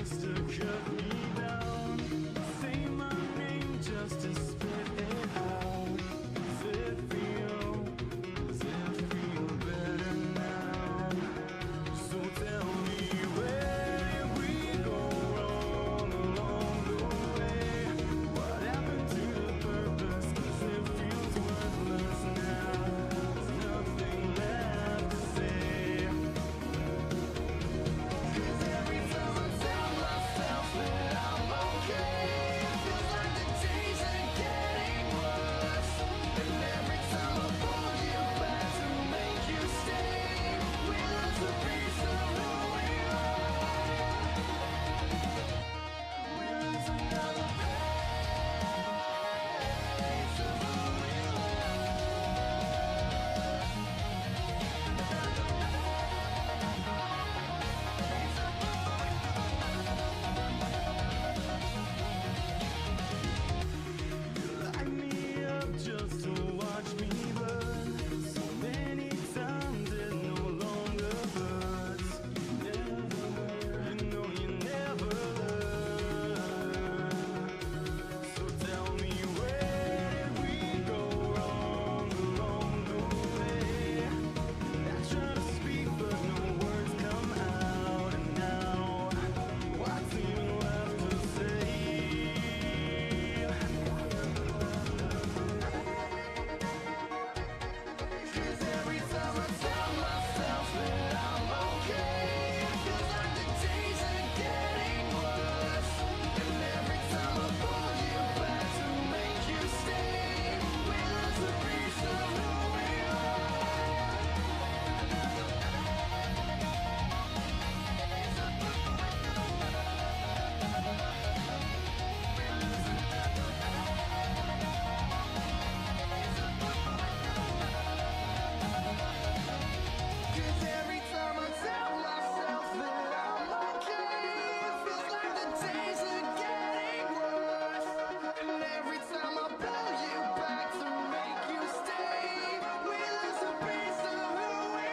just to cut me down. Say my name just to spit it out. Does it feel better now? So tell me, where did we go wrong along the way? What happened to the purpose? 'Cause it feels worthless now. There's nothing left to say. 'Cause every time I tell myself that I'm okay, it feels like the days are getting worse. And every time I pull you back to make you stay, we lose a piece of who we are. We lose another piece of who we light me up just to watch me burn. So many times it no longer hurts. You know you never learn. So tell me, where did we go wrong along the way? I try to speak but no words come out. And now, what's even left to say? 'Cause every time I tell myself that I'm okay, it feels like the days are getting worse. And every time I pull you back to make you stay, we lose a piece of who we Cause every time I tell myself that I'm okay, it feels like the days are getting worse. And every time I pull you back to make you stay, we lose a piece of who we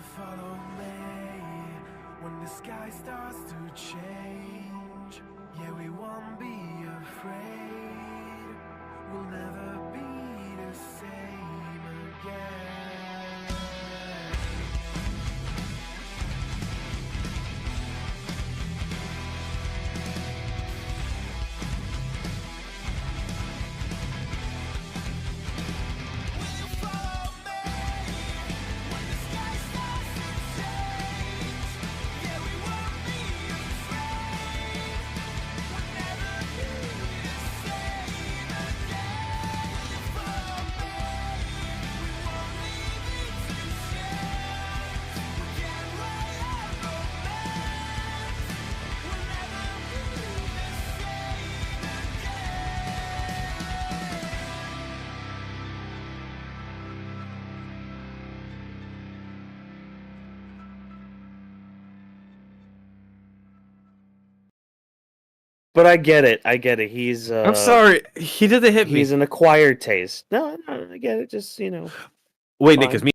follow me when the sky starts to change? Yeah, we won't be afraid. We'll never be the same again. But I get it. I get it. He's I'm sorry, he didn't hit me. He's an acquired taste. No, I get it. Just Wait, Nick, it's me.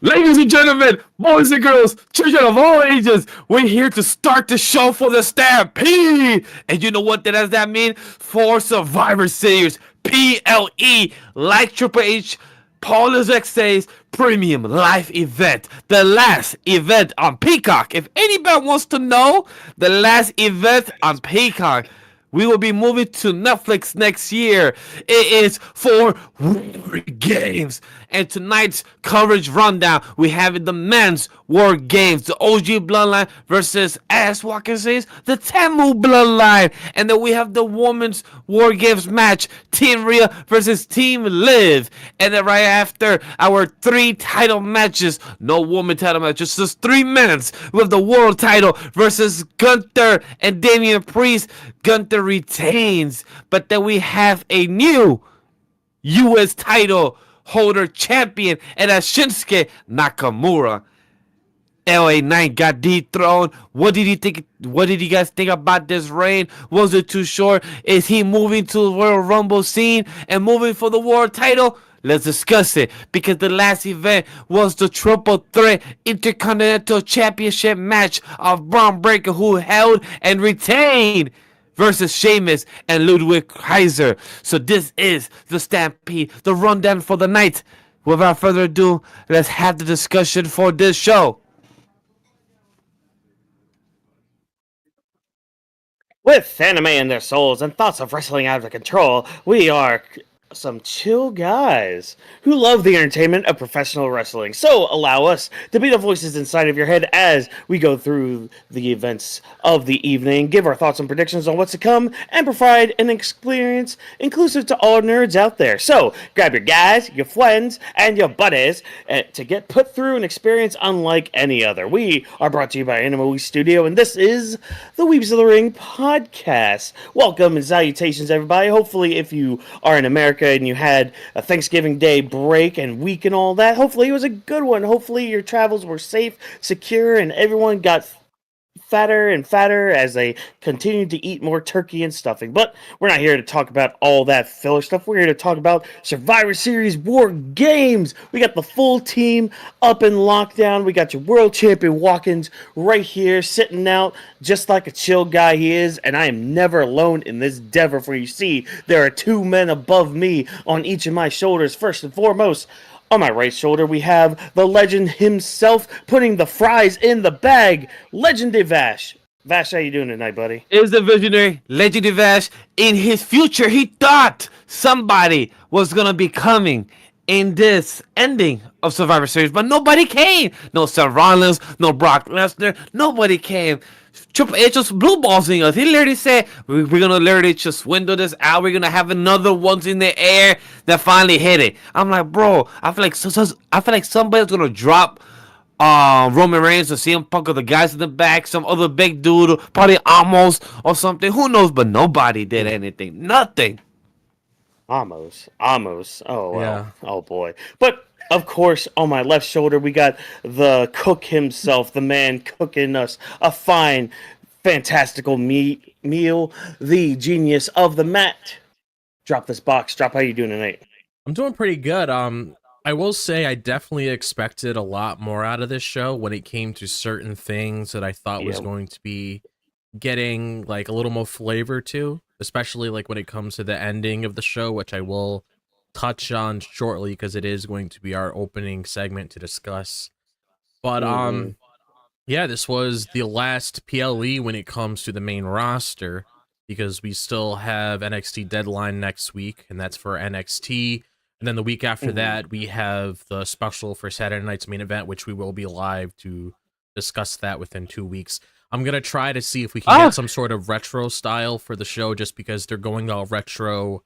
Ladies and gentlemen, boys and girls, children of all ages, we're here to start the show for the Stampede. And you know what does that mean? For Survivor Series, PLE, like Triple H, Paul X's premium live event, the last event on Peacock. If anybody wants to know, the last event on Peacock. We will be moving to Netflix next year. It is for WarGames. And tonight's coverage rundown, we have the men's WarGames, the OG Bloodline versus, as Whawkins says, the Tamu Bloodline. And then we have the women's WarGames match, Team Rhea versus Team Liv. And then right after, our 3 title matches, no woman title matches, just 3 minutes with the world title versus Gunther and Damian Priest. Gunther retains, but then we have a new U.S. title holder champion, and that's Shinsuke Nakamura. LA Knight got dethroned. What did you think? What did you guys think about this reign? Was it too short? Is he moving to the Royal Rumble scene and moving for the world title? Let's discuss it, because the last event was the Triple Threat Intercontinental Championship match of Braun Breaker, who held and retained, versus Sheamus and Ludwig Kaiser. So this is the Stampede, the rundown for the night. Without further ado, let's have the discussion for this show. with anime in their souls and thoughts of wrestling out of control, we are some chill guys who love the entertainment of professional wrestling. So allow us to be the voices inside of your head as we go through the events of the evening, give our thoughts and predictions on what's to come, and provide an experience inclusive to all nerds out there. So grab your guys, your friends, and your buddies to get put through an experience unlike any other. We are brought to you by AniMA W3 Studio, and this is the Weebs of the Ring podcast. Welcome and salutations, everybody. Hopefully, if you are in America and you had a Thanksgiving Day break and week and all that, hopefully it was a good one. Hopefully your travels were safe, secure, and everyone got fatter and fatter as they continued to eat more turkey and stuffing. But we're not here to talk about all that filler stuff. We're here to talk about Survivor Series WarGames. We got the full team up in lockdown. We got your world champion Whawkins right here sitting out just like a chill guy he is. And I am never alone in this endeavor, for you see, there are two men above me on each of my shoulders. First and foremost, on my right shoulder, we have the legend himself putting the fries in the bag, legenddvash. Vash, how you doing tonight, buddy? Is the visionary legenddvash. In his future, he thought somebody was gonna be coming in this ending of Survivor Series, but nobody came. No Seth Rollins, no Brock Lesnar, nobody came. Triple H was blue ballsing us. He literally said, we're gonna literally just window this out. We're gonna have another ones in the air that finally hit it. I'm like, bro, I feel like somebody's gonna drop Roman Reigns or CM Punk or the guys in the back, some other big dude, probably Amos or something. Who knows? But nobody did anything. Nothing. Amos. Oh, well. Yeah. Oh, boy. But, of course, on my left shoulder, we got the cook himself, the man cooking us a fine, fantastical meal, the genius of the mat. DropThisBox. Drop, how you doing tonight? I'm doing pretty good. I I will say I definitely expected a lot more out of this show when it came to certain things that I thought was Yeah. going to be getting like a little more flavor to, especially like when it comes to the ending of the show, which I will touch on shortly because it is going to be our opening segment to discuss. But Mhm. yeah, this was the last PLE when it comes to the main roster because we still have NXT Deadline next week, and that's for NXT. And then the week after Mhm. that, we have the special for Saturday night's main event, which we will be live to discuss that within 2 weeks. I'm going to try to see if we can get some sort of retro style for the show just because they're going all retro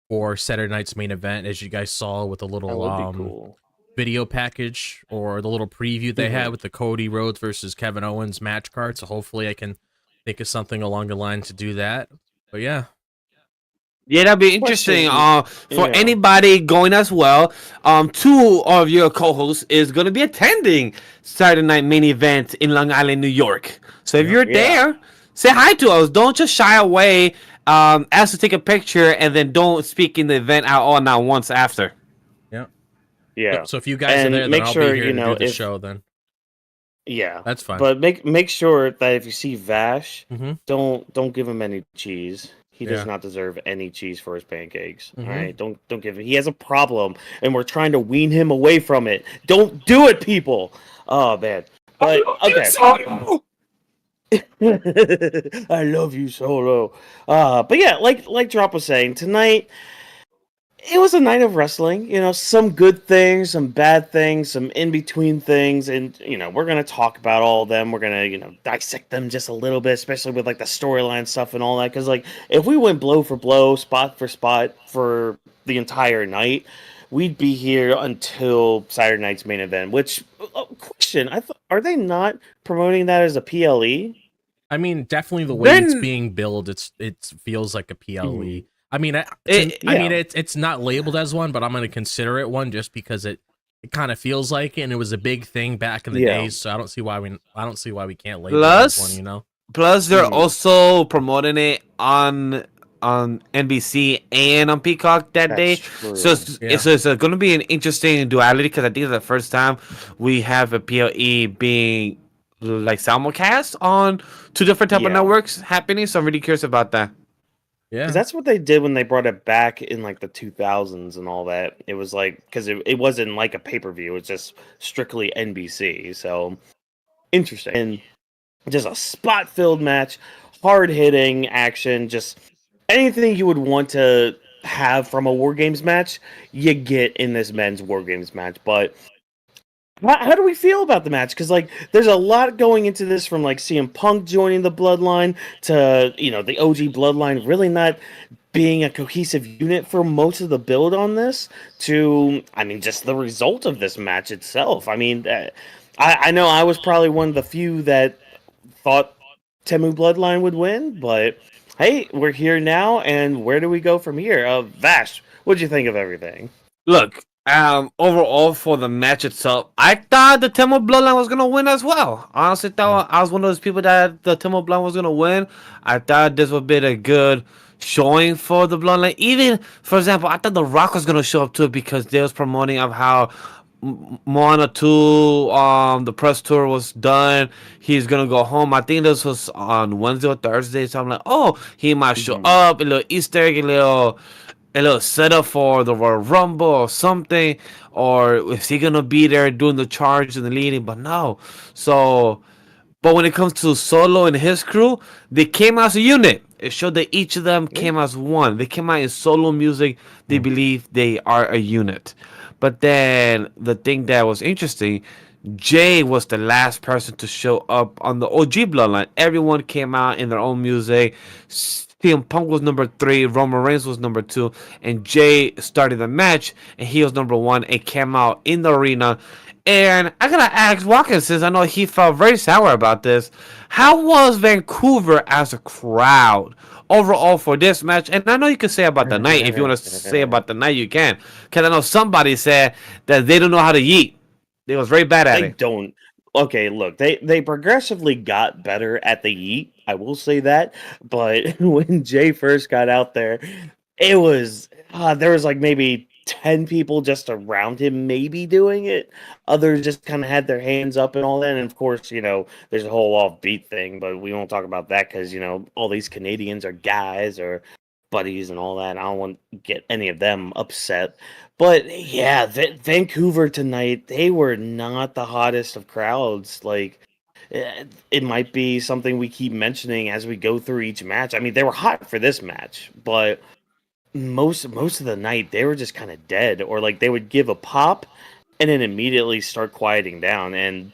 for Saturday night's main event, as you guys saw with a That little would be cool. video package or the little preview they had with the Cody Rhodes versus Kevin Owens match card. So hopefully I can think of something along the line to do that. But yeah. Yeah, that'd be interesting. Question- For yeah. anybody going as well, two of your co-hosts is gonna be attending Saturday Night Main Event in Long Island, New York. So if you're there, say hi to us. Don't just shy away. Ask to take a picture and then don't speak in the event at all. Not once after. Yeah. Yeah. So if you guys And are there, then make I'll sure, be here you to know, do the if- show then. Yeah. That's fine. But make sure that if you see Vash, Mhm. don't give him any cheese. He Yeah. does not deserve any cheese for his pancakes. Mhm. All right, don't give him. He has a problem, and we're trying to wean him away from it. Don't do it, people. Oh man. But okay. I love you, Solo. But yeah, like Drop was saying, tonight it was a night of wrestling. You know, some good things, some bad things, some in between things, and you know, we're gonna talk about all of them. We're gonna dissect them just a little bit, especially with like the storyline stuff and all that. Because like, if we went blow for blow, spot for spot for the entire night, we'd be here until Saturday night's main event. Which question? Are they not promoting that as a PLE? I mean, definitely the way it's Then- being billed, it feels like a PLE. I mean, I It- mean, yeah. it's not labeled as one, but I'm going to consider it one just because it kind of feels like it, and it was a big thing back in the Yeah. days. So I don't see why we can't label it as Plus- one. You know? Plus, they're Mhm. also promoting it on NBC and on Peacock that day. true. So it's going to be an interesting duality because I think it's the first time we have a PLE being like simulcast on two different type of Yeah. networks happening. So I'm really curious about that. Yeah. Because that's what they did when they brought it back in like the 2000s and all that. It was like, because it wasn't like a pay per view, it was just strictly NBC. So interesting. And just a spot filled match, hard hitting action, just anything you would want to have from a War Games match, you get in this men's War Games match. But how do we feel about the match? Because like, there's a lot going into this, from like CM Punk joining the Bloodline to the OG Bloodline really not being a cohesive unit for most of the build on this. To just the result of this match itself. I mean, I know I was probably one of the few that thought Temu Bloodline would win, but hey, we're here now, and where do we go from here? Vash, what'd you think of everything? Look, overall for the match itself, I thought the Temu Bloodline was gonna win as well. Honestly, thought I was one of those people that the Temu Bloodline was gonna win. I thought this would be a good showing for the Bloodline. Even, for example, I thought The Rock was gonna show up too because they was promoting of how Moana 2, the press tour was done. He's gonna go home. I think this was on Wednesday or Thursday. So I'm like, oh, he might show up, a little Easter egg, a little setup for the Royal Rumble or something, or is he gonna be there doing the charge and the leading? But no. So, but when it comes to Solo and his crew, they came as a unit. It showed that each of them came as one. They came out in solo music. They believe they are a unit. But then the thing that was interesting, Jay was the last person to show up on the OG Bloodline. Everyone came out in their own music. CM Punk was number 3, Roman Reigns was number 2, and Jay started the match, and he was number 1, and came out in the arena. And I gotta ask Whawkins, since I know he felt very sour about this, how was Vancouver as a crowd overall for this match? And I know you can say about the night. If you want to say about the night, you can. Because I know somebody said that they don't know how to yeet. They was very bad at They it. don't. Okay, look, they progressively got better at the yeet. I will say that. But when Jay first got out there, it was there was like maybe 10 people just around him maybe doing it. Others just kind of had their hands up and all that. And of course, there's a whole offbeat thing, but we won't talk about that because, all these Canadians are guys or buddies and all that. I don't want to get any of them upset. But yeah, Vancouver tonight, they were not the hottest of crowds. Like, it might be something we keep mentioning as we go through each match. I mean, they were hot for this match, but most of the night they were just kind of dead, or like they would give a pop and then immediately start quieting down, and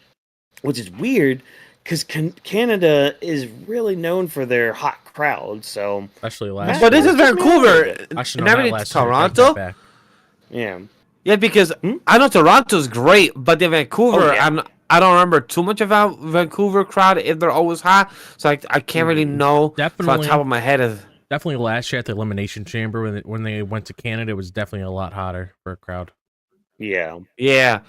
which is weird because Canada is really known for their hot crowd. So Especially last But this year. is Vancouver. Actually, Never no, not need last year. Take that Toronto. back. yeah, Yeah, because I know Toronto's great, but the Vancouver, Oh, yeah. I don't remember too much about Vancouver crowd if they're always hot. So I can't really know from the Definitely. top of my head. Definitely last year at the Elimination Chamber when they went to Canada, it was definitely a lot hotter for a crowd. yeah. Yeah.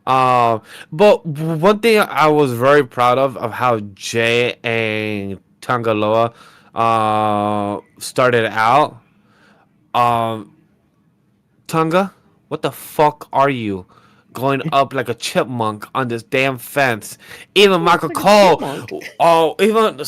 But one thing I was very proud of how Jay and Tangaloa started out. Tonga, what the fuck are you? Going up like a chipmunk on this damn fence. Even Michael Cole, even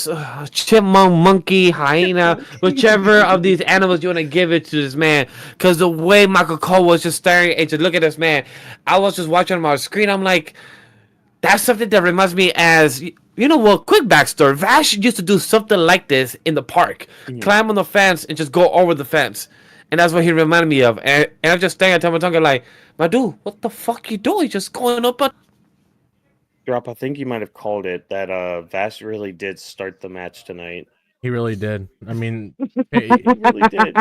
chipmunk, monkey, hyena, whichever of these animals you want to give it to this man. Because the way Michael Cole was just staring and just look at this man, I was just watching him on screen. I'm like, that's something that reminds me as quick backstory. Vash used to do something like this in the park, climb on the fence and just go over the fence. And that's what he reminded me of. And I'm just staring at Tamatonga like, my dude, what the fuck you doing? Just going up on... Drop, I think you might have called it that Vash really did start the match tonight. He really did. I mean, He really did.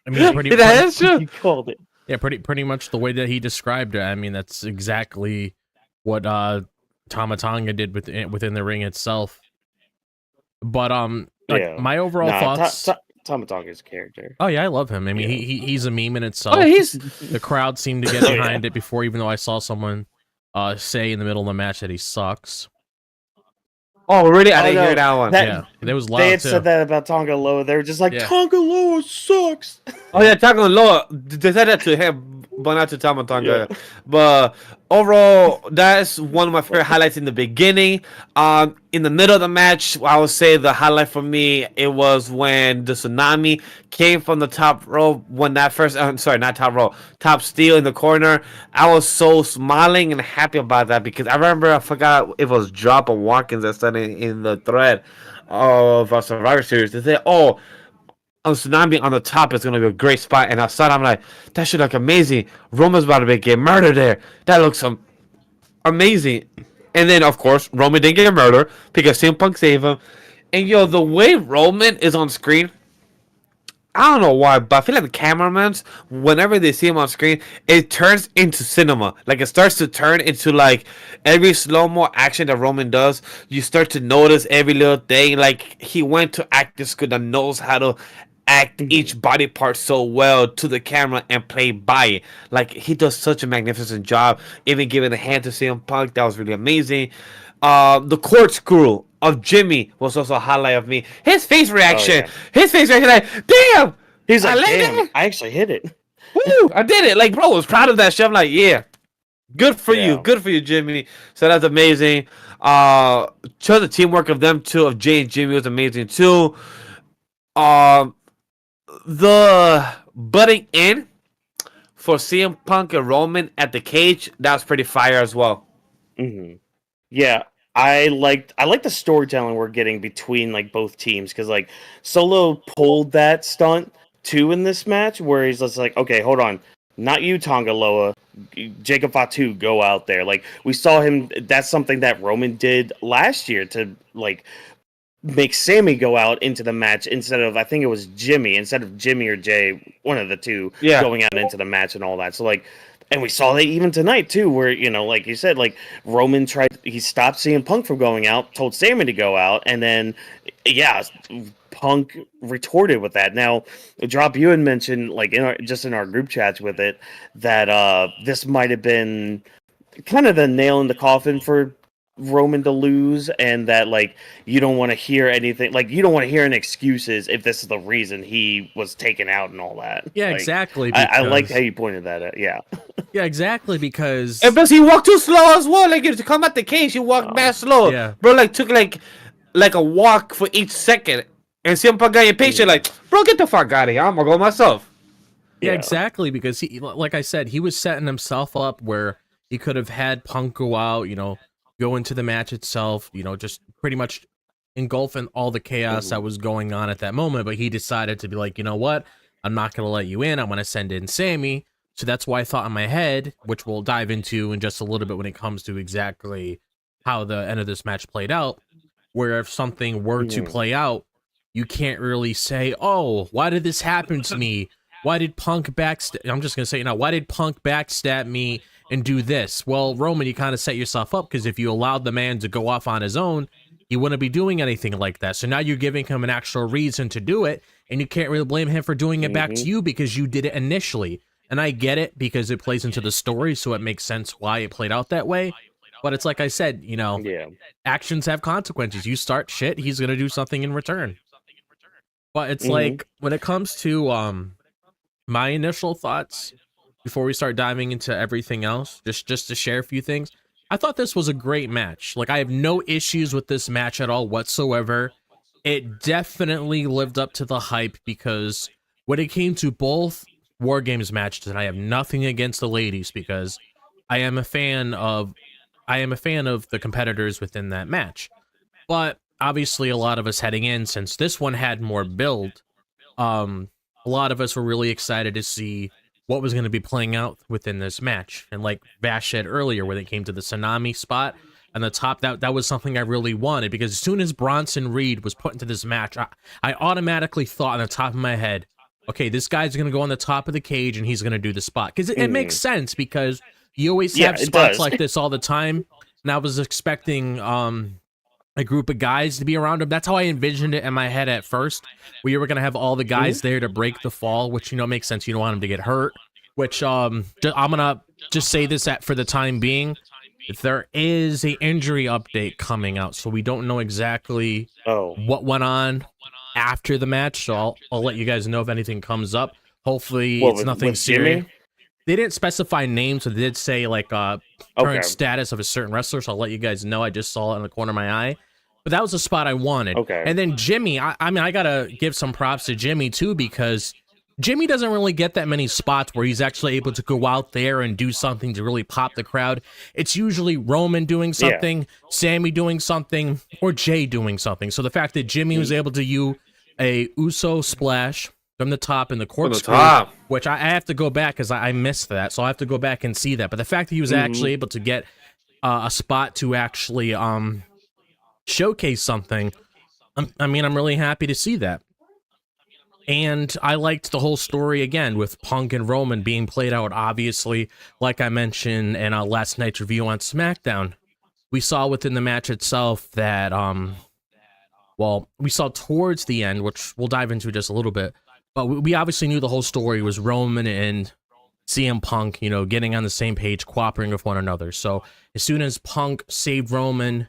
That is true. You called it. yeah, pretty much the way that he described it. I mean, that's exactly what Tamatonga did within the ring itself. But Yeah. my overall thoughts. Tamatonga's character. Oh yeah, I love him. I mean, he's a meme in itself. Oh, he's... The crowd seemed to get behind it before, even though I saw someone say in the middle of the match that he sucks. Oh, really? I didn't no, hear that one. Yeah, there was loud They had too. said that about Tonga Loa. They were just like, Yeah. Tonga Loa sucks. Oh, yeah, Tonga Loa. They said that to him, but not to Tamatonga. Yeah. But overall, that's one of my favorite highlights in the beginning. In the middle of the match, I would say the highlight for me, it was when the tsunami came from the top rope. When that first, sorry, not top rope, top steel in the corner. I was so smiling and happy about that because I remember, I forgot if it was Drop or Whawkins that said in the thread of our Survivor Series. They said, oh, a tsunami on the top is going to be a great spot. And outside, I'm like, that should look amazing. Roman's about to get murdered there. That looks amazing. And then, of course, Roman didn't get murdered because CM Punk saved him. And, the way Roman is on screen, I don't know why, but I feel like the cameramans, whenever they see him on screen, it turns into cinema. Like, it starts to turn into, like, every slow-mo action that Roman does, you start to notice every little thing. Like, he went to acting school that knows how to act each body part so well to the camera and play by it. Like, he does such a magnificent job. Even giving a hand to CM Punk, that was really amazing. The corkscrew of Jimmy was also a highlight of me. His face reaction, like, damn! He's like, like damn, that. I actually hit it. Woo, I did it. Like, bro, I was proud of that shit. I'm like, yeah. Good for you. Yeah. Good for you, Jimmy. So that's amazing. Show the teamwork of them two, of Jay and Jimmy, was amazing too. The butting in for CM Punk and Roman at the cage, that was pretty fire as well. Yeah, I liked the storytelling we're getting between like both teams because like Solo pulled that stunt too in this match where he's just like, okay, hold on, not you, Tonga Loa, Jacob Fatu, go out there. Like we saw him. That's something that Roman did last year to like make Sammy go out into the match instead of, I think it was Jimmy, instead of Jimmy or Jay, one of the two going out into the match and all that. So like, and we saw that even tonight too, where, like you said, like Roman he stopped CM Punk from going out, told Sammy to go out, and then, yeah, Punk retorted with that. Now, Drop, you had mentioned, like in our group chats with it, that this might have been kind of the nail in the coffin for Roman to lose, and that like you don't want to hear anything, like you don't want to hear any excuses if this is the reason he was taken out and all that. Yeah, Like, exactly. I like because- how you pointed that out. Yeah. Yeah, exactly. Because And plus, he walked too slow as well. Like, to come at the cage, he walked mad slow. Yeah. Bro, like, took like a walk for each second. And CM Punk got impatient, like, bro, get the fuck out of here. I'm gonna go myself. Yeah, Yeah. exactly. Because he, like I said, he was setting himself up where he could have had Punk go out, you know, go into the match itself, you know, just pretty much engulfing all the chaos that was going on at that moment. But he decided to be like, you know what? I'm not going to let you in. I'm going to send in Sammy. So that's why I thought in my head, which we'll dive into in just a little bit when it comes to exactly how the end of this match played out, where if something were to play out, you can't really say, oh, why did this happen to me? Why did Punk backstab? I'm just going to say it now. Why did Punk backstab me and do this? Well, Roman, you kind of set yourself up because if you allowed the man to go off on his own, he wouldn't be doing anything like that. So now you're giving him an actual reason to do it, and you can't really blame him for doing it back to you because you did it initially. And I get it because it plays into the story, so it makes sense why it played out that way. But it's like I said, you know, Yeah. actions have consequences. You start shit, he's going to do something in return. But it's like when it comes to my initial thoughts before we start diving into everything else, just to share a few things. I thought this was a great match. Like, I have no issues with this match at all whatsoever. It definitely lived up to the hype because when it came to both WarGames matches, and I have nothing against the ladies because I am a fan of the competitors within that match. But obviously a lot of us heading in, since this one had more build, a lot of us were really excited to see what was going to be playing out within this match. And like Vash said earlier, when it came to the tsunami spot and the top, that was something I really wanted, because as soon as Bronson Reed was put into this match, I automatically thought on the top of my head, okay, this guy's going to go on the top of the cage and he's going to do the spot. Because it makes sense, because you always have spots like this all the time. And I was expecting a group of guys to be around him. That's how I envisioned it in my head at first. We were going to have all the guys there to break the fall, which, you know, makes sense. You don't want him to get hurt, which I'm going to just say this for the time being. There is a injury update coming out, so we don't know exactly what went on after the match. So I'll let you guys know if anything comes up. Hopefully it's nothing serious. Jimmy? They didn't specify names, so they did say like current status of a certain wrestler. So I'll let you guys know. I just saw it in the corner of my eye. But that was the spot I wanted. And then Jimmy, I mean, I got to give some props to Jimmy, too, because Jimmy doesn't really get that many spots where he's actually able to go out there and do something to really pop the crowd. It's usually Roman doing something, Sammy doing something, or Jay doing something. So the fact that Jimmy was able to do a Uso splash from the top in the corkscrew, which I have to go back because I missed that. So I have to go back and see that. But the fact that he was actually able to get a spot to actually showcase something, I mean, I'm really happy to see that. And I liked the whole story again with Punk and Roman being played out. Obviously, like I mentioned in last night's review on SmackDown, we saw within the match itself that, well, we saw towards the end, which we'll dive into just a little bit, but we obviously knew the whole story was Roman and CM Punk, you know, getting on the same page, cooperating with one another. So as soon as Punk saved Roman,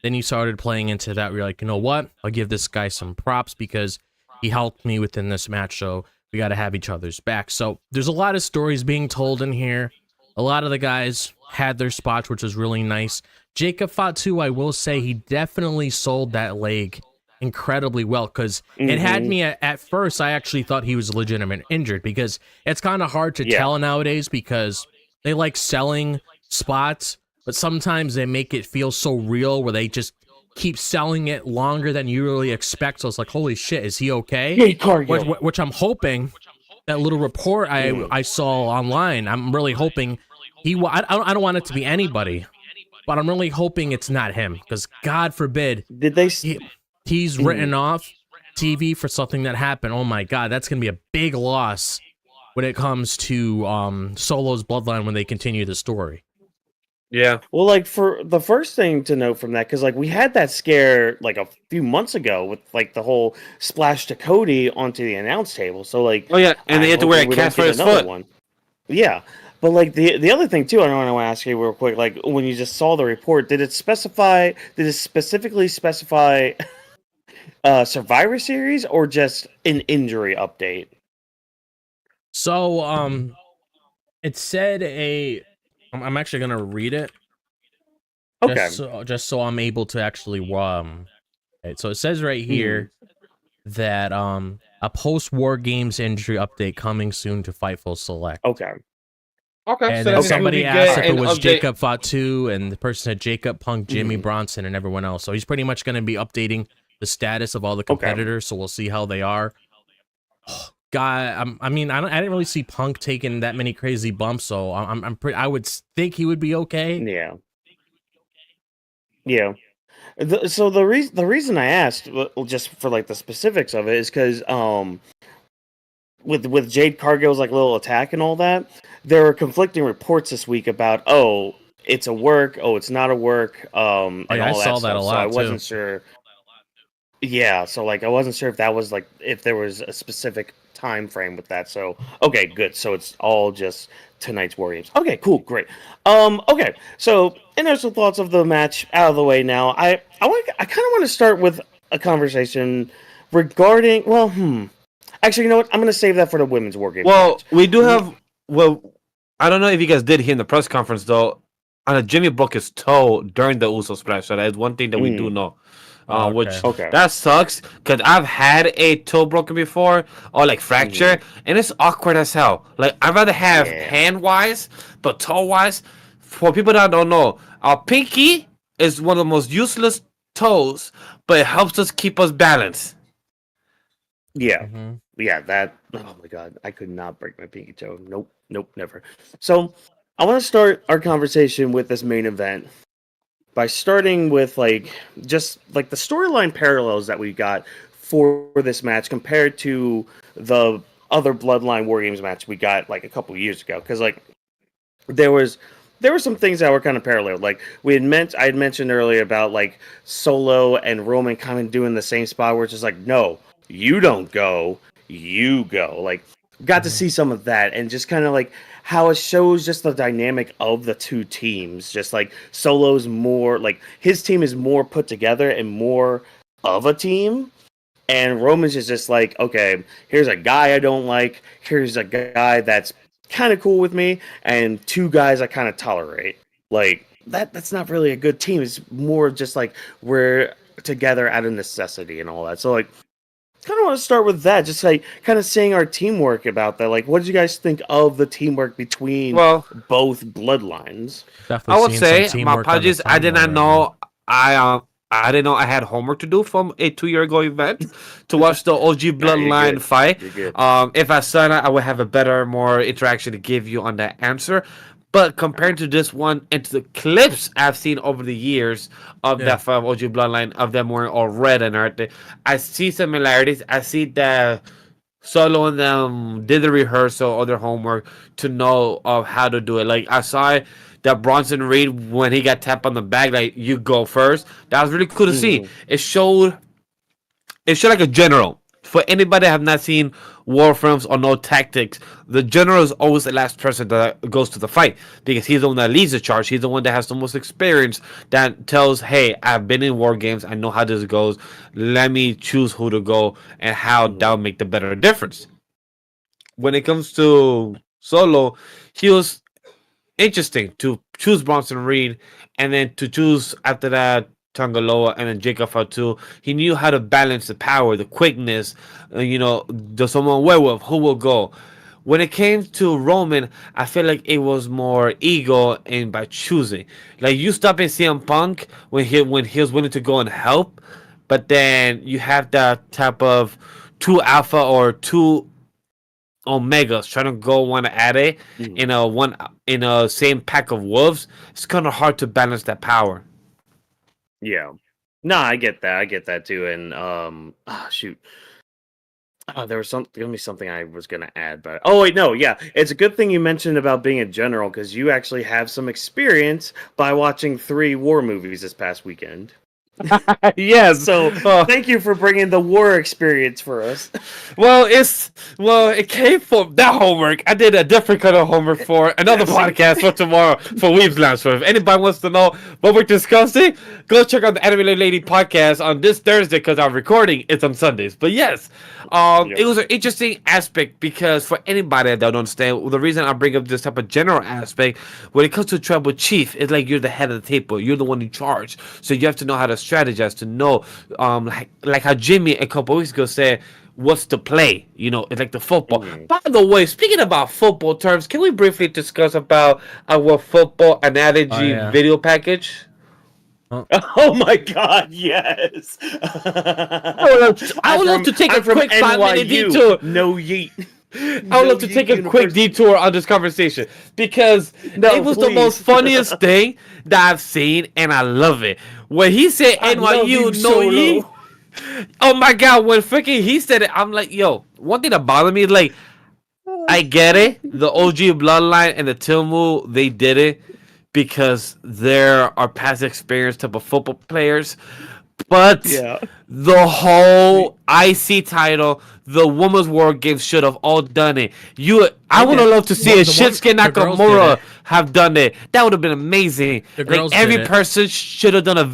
then you started playing into that. We're like, you know what? I'll give this guy some props because he helped me within this match, so we got to have each other's back. So there's a lot of stories being told in here. A lot of the guys had their spots, which was really nice. Jacob Fatu, I will say, he definitely sold that leg incredibly well, because it had me at first, I actually thought he was legitimate injured, because it's kind of hard to tell nowadays, because they like selling spots, but sometimes they make it feel so real where they just keep selling it longer than you really expect. So it's like, holy shit, is he okay? Which I'm hoping, that little report I saw online, I'm really hoping I don't want it to be anybody, but I'm really hoping it's not him, because God forbid he's written off TV for something that happened. Oh my God, that's gonna be a big loss when it comes to Solo's Bloodline when they continue the story. Yeah. Well, like, for the first thing to note from that, because like we had that scare like a few months ago with like the whole splash to Cody onto the announce table. So like, and they had to wear a cast for his foot. Yeah, But like the other thing too, I want to ask you real quick. Like when you just saw the report, did it specifically specify Survivor Series or just an injury update? So it said I'm actually gonna read it. Okay. Just so I'm able to actually okay, so it says right here that a post WarGames injury update coming soon to Fightful Select. Okay. Okay, And so then that somebody means we asked get if it an was update. Jacob Fatu, and the person said Jacob, Punk, Jimmy Bronson, and everyone else. So he's pretty much going to be updating the status of all the competitors. So we'll see how they are. God, I didn't really see Punk taking that many crazy bumps, so I would think he would be okay. Yeah. Yeah. So the reason I asked, just for like the specifics of it, is because with Jade Cargill's like little attack and all that, there were conflicting reports this week about it's a work, it's not a work, and I all saw that that stuff. a lot, so I wasn't too. sure. Yeah, so like I wasn't sure if that was like if there was a specific time frame with that. So okay, good. So it's all just tonight's War Games. Okay, cool, great. Okay, so initial thoughts of the match out of the way now. I kind of want to start with a conversation regarding. Actually, you know what? I'm going to save that for the women's War Games. Well, match. we do have. Well, I don't know if you guys did hear in the press conference though. Jimmy broke his toe during the Uso splash. So that is one thing that we do know. Which Okay. that sucks because I've had a toe broken before or like fracture, and it's awkward as hell. Like I'd rather have hand wise, but toe wise. For people that don't know, our pinky is one of the most useless toes, but it helps us keep us balanced. Yeah. Yeah, that. Oh my god, I could not break my pinky toe. Nope, never. So I want to start our conversation with this main event by starting with just the storyline parallels that we got for this match compared to the other Bloodline WarGames match we got a couple years ago. Because there were some things that were kind of parallel. Like I had mentioned earlier about Solo and Roman kind of doing the same spot where it's just no, you don't go, you go. Got to see some of that and just kind of how it shows just the dynamic of the two teams. Just Solo's more his team is more put together and more of a team. And Roman's is just okay, here's a guy I don't like. Here's a guy that's kind of cool with me, and two guys I kind of tolerate. That's not really a good team. It's more just we're together out of necessity and all that. So kind of want to start with that, just kind of seeing our teamwork about that. What did you guys think of the teamwork between both bloodlines? I would say my apologies. I did not know I didn't know I had homework to do from a 2 year ago event to watch the OG Bloodline fight. If I saw that, I would have a better, more interaction to give you on that answer. But compared to this one and to the clips I've seen over the years of that fight of OG Bloodline, of them wearing all red and everything, I see similarities. I see that Solo and them did the rehearsal or their homework to know of how to do it. I saw that Bronson Reed, when he got tapped on the back, you go first. That was really cool to see. It showed like a general. For anybody that have not seen war films or know tactics, the general is always the last person that goes to the fight because he's the one that leads the charge. He's the one that has the most experience, that tells, hey, I've been in war games. I know how this goes. Let me choose who to go and how that'll make the better difference. When it comes to Solo, he was interesting to choose Bronson Reed and then to choose after that Tangaloa and then Jacob Fatu. He knew how to balance the power, the quickness, the someone werewolf who will go. When it came to Roman, I feel like it was more ego and by choosing. You stop in CM Punk when he was willing to go and help, but then you have that type of two alpha or two Omegas trying to go one at it in a same pack of wolves. It's kind of hard to balance that power. Yeah. No, I get that. I get that too. And shoot. There was gonna be something I was gonna add, but wait, no, yeah, it's a good thing you mentioned about being a general because you actually have some experience by watching 3 war movies this past weekend. Yes. So Uh, thank you for bringing the war experience for us. well, it came from that homework. I did a different kind of homework for another podcast for tomorrow for Weebs Lounge. So if anybody wants to know what we're discussing, go check out the Anime Lady podcast on this Thursday because I'm recording. It's on Sundays. But yes, it was an interesting aspect because for anybody that don't understand, the reason I bring up this type of general aspect when it comes to tribal chief, it's like you're the head of the table. You're the one in charge. So you have to know how to strategize, to know, like how Jimmy a couple weeks ago said, what's the play? You know, it's like the football. By the way, speaking about football terms, can we briefly discuss about our football analogy video package? Oh my God! Yes. I would love to take a quick 5-minute detour. No yeet. I would love to take a quick detour on this conversation because it was the most funniest thing that I've seen, and I love it. When he said NYU, no yeet. Oh my God! When freaking he said it, I'm like, yo. One thing that bothered me is like, I get it. The OG Bloodline and the Tilmu, they did it because there are past experience type of football players. But the whole IC title, the Women's WarGames should have all done it. I would have loved to see a Shinsuke Nakamura have done it. That would have been amazing. Like every person should have done a.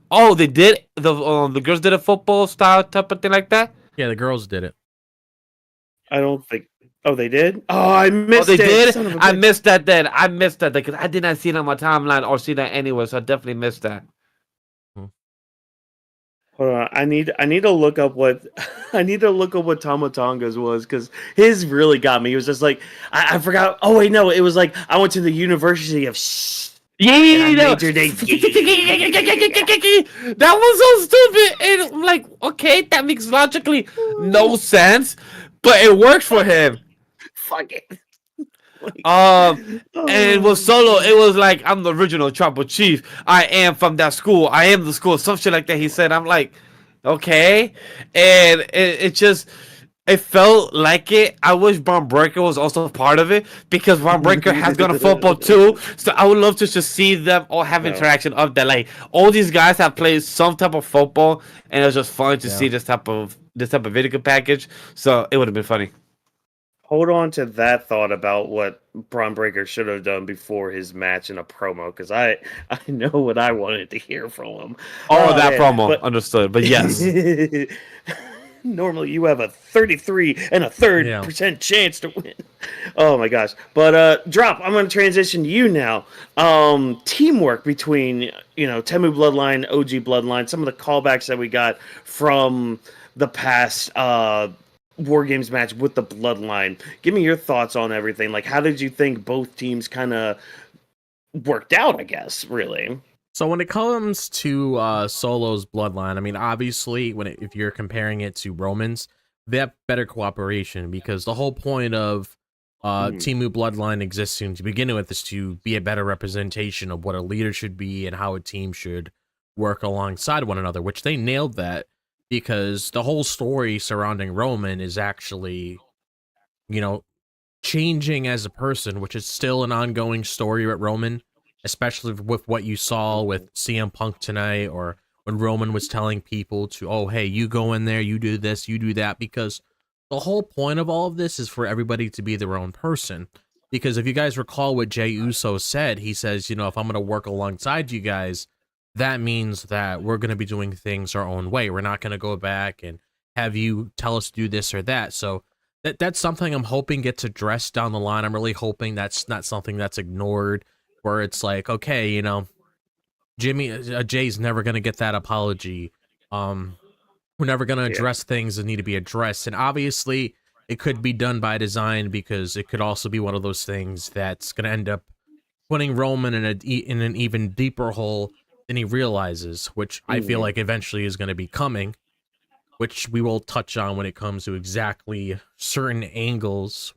Oh, they did. The girls did a football style type of thing like that. Yeah, the girls did it. I don't think. Oh, they did? Oh, I missed it. They did? I missed that then. I missed that because I did not see it on my timeline or see that anywhere, so I definitely missed that. Hold on, I need to look up what Tamatonga's was because his really got me. He was just like I forgot. Oh wait, no, it was like I went to the University of That was so stupid. And I'm like, okay, that makes logically no sense, but it worked for him. Fuck it. And with Solo, it was like, I'm the original tribal chief. I am from that school. I am the school. Some shit like that. He said, I'm like, okay. And it felt like it. I wish Braun Breaker was also part of it because Braun Breaker has gone to football too. So I would love to just see them all have interaction of that. Like all these guys have played some type of football, and it was just fun to see this type of video package. So it would have been funny. Hold on to that thought about what Braun Breaker should have done before his match in a promo, because I know what I wanted to hear from him. That promo, understood. But yes. Normally you have a 33.33% chance to win. Oh my gosh. But Drop, I'm going to transition to you now. Teamwork between, Temu Bloodline, OG Bloodline, some of the callbacks that we got from the past WarGames match with the Bloodline. Give me your thoughts on everything. Like, how did you think both teams kind of worked out, I guess, really? So when it comes to Solo's Bloodline, I mean, obviously, if you're comparing it to Roman's, they have better cooperation because the whole point of Temu Bloodline existing to begin with is to be a better representation of what a leader should be and how a team should work alongside one another, which they nailed that. Because the whole story surrounding Roman is actually, changing as a person, which is still an ongoing story at Roman, especially with what you saw with CM Punk tonight, or when Roman was telling people to, oh, hey, you go in there, you do this, you do that, because the whole point of all of this is for everybody to be their own person. Because if you guys recall what Jey Uso said, he says, if I'm going to work alongside you guys, that means that we're going to be doing things our own way. We're not going to go back and have you tell us to do this or that. So that's something I'm hoping gets addressed down the line. I'm really hoping that's not something that's ignored, where it's like, okay, Jay's never going to get that apology. We're never going to address things that need to be addressed. And obviously, it could be done by design because it could also be one of those things that's going to end up putting Roman in an even deeper hole than he realizes, which I feel like eventually is going to be coming, which we will touch on when it comes to exactly certain angles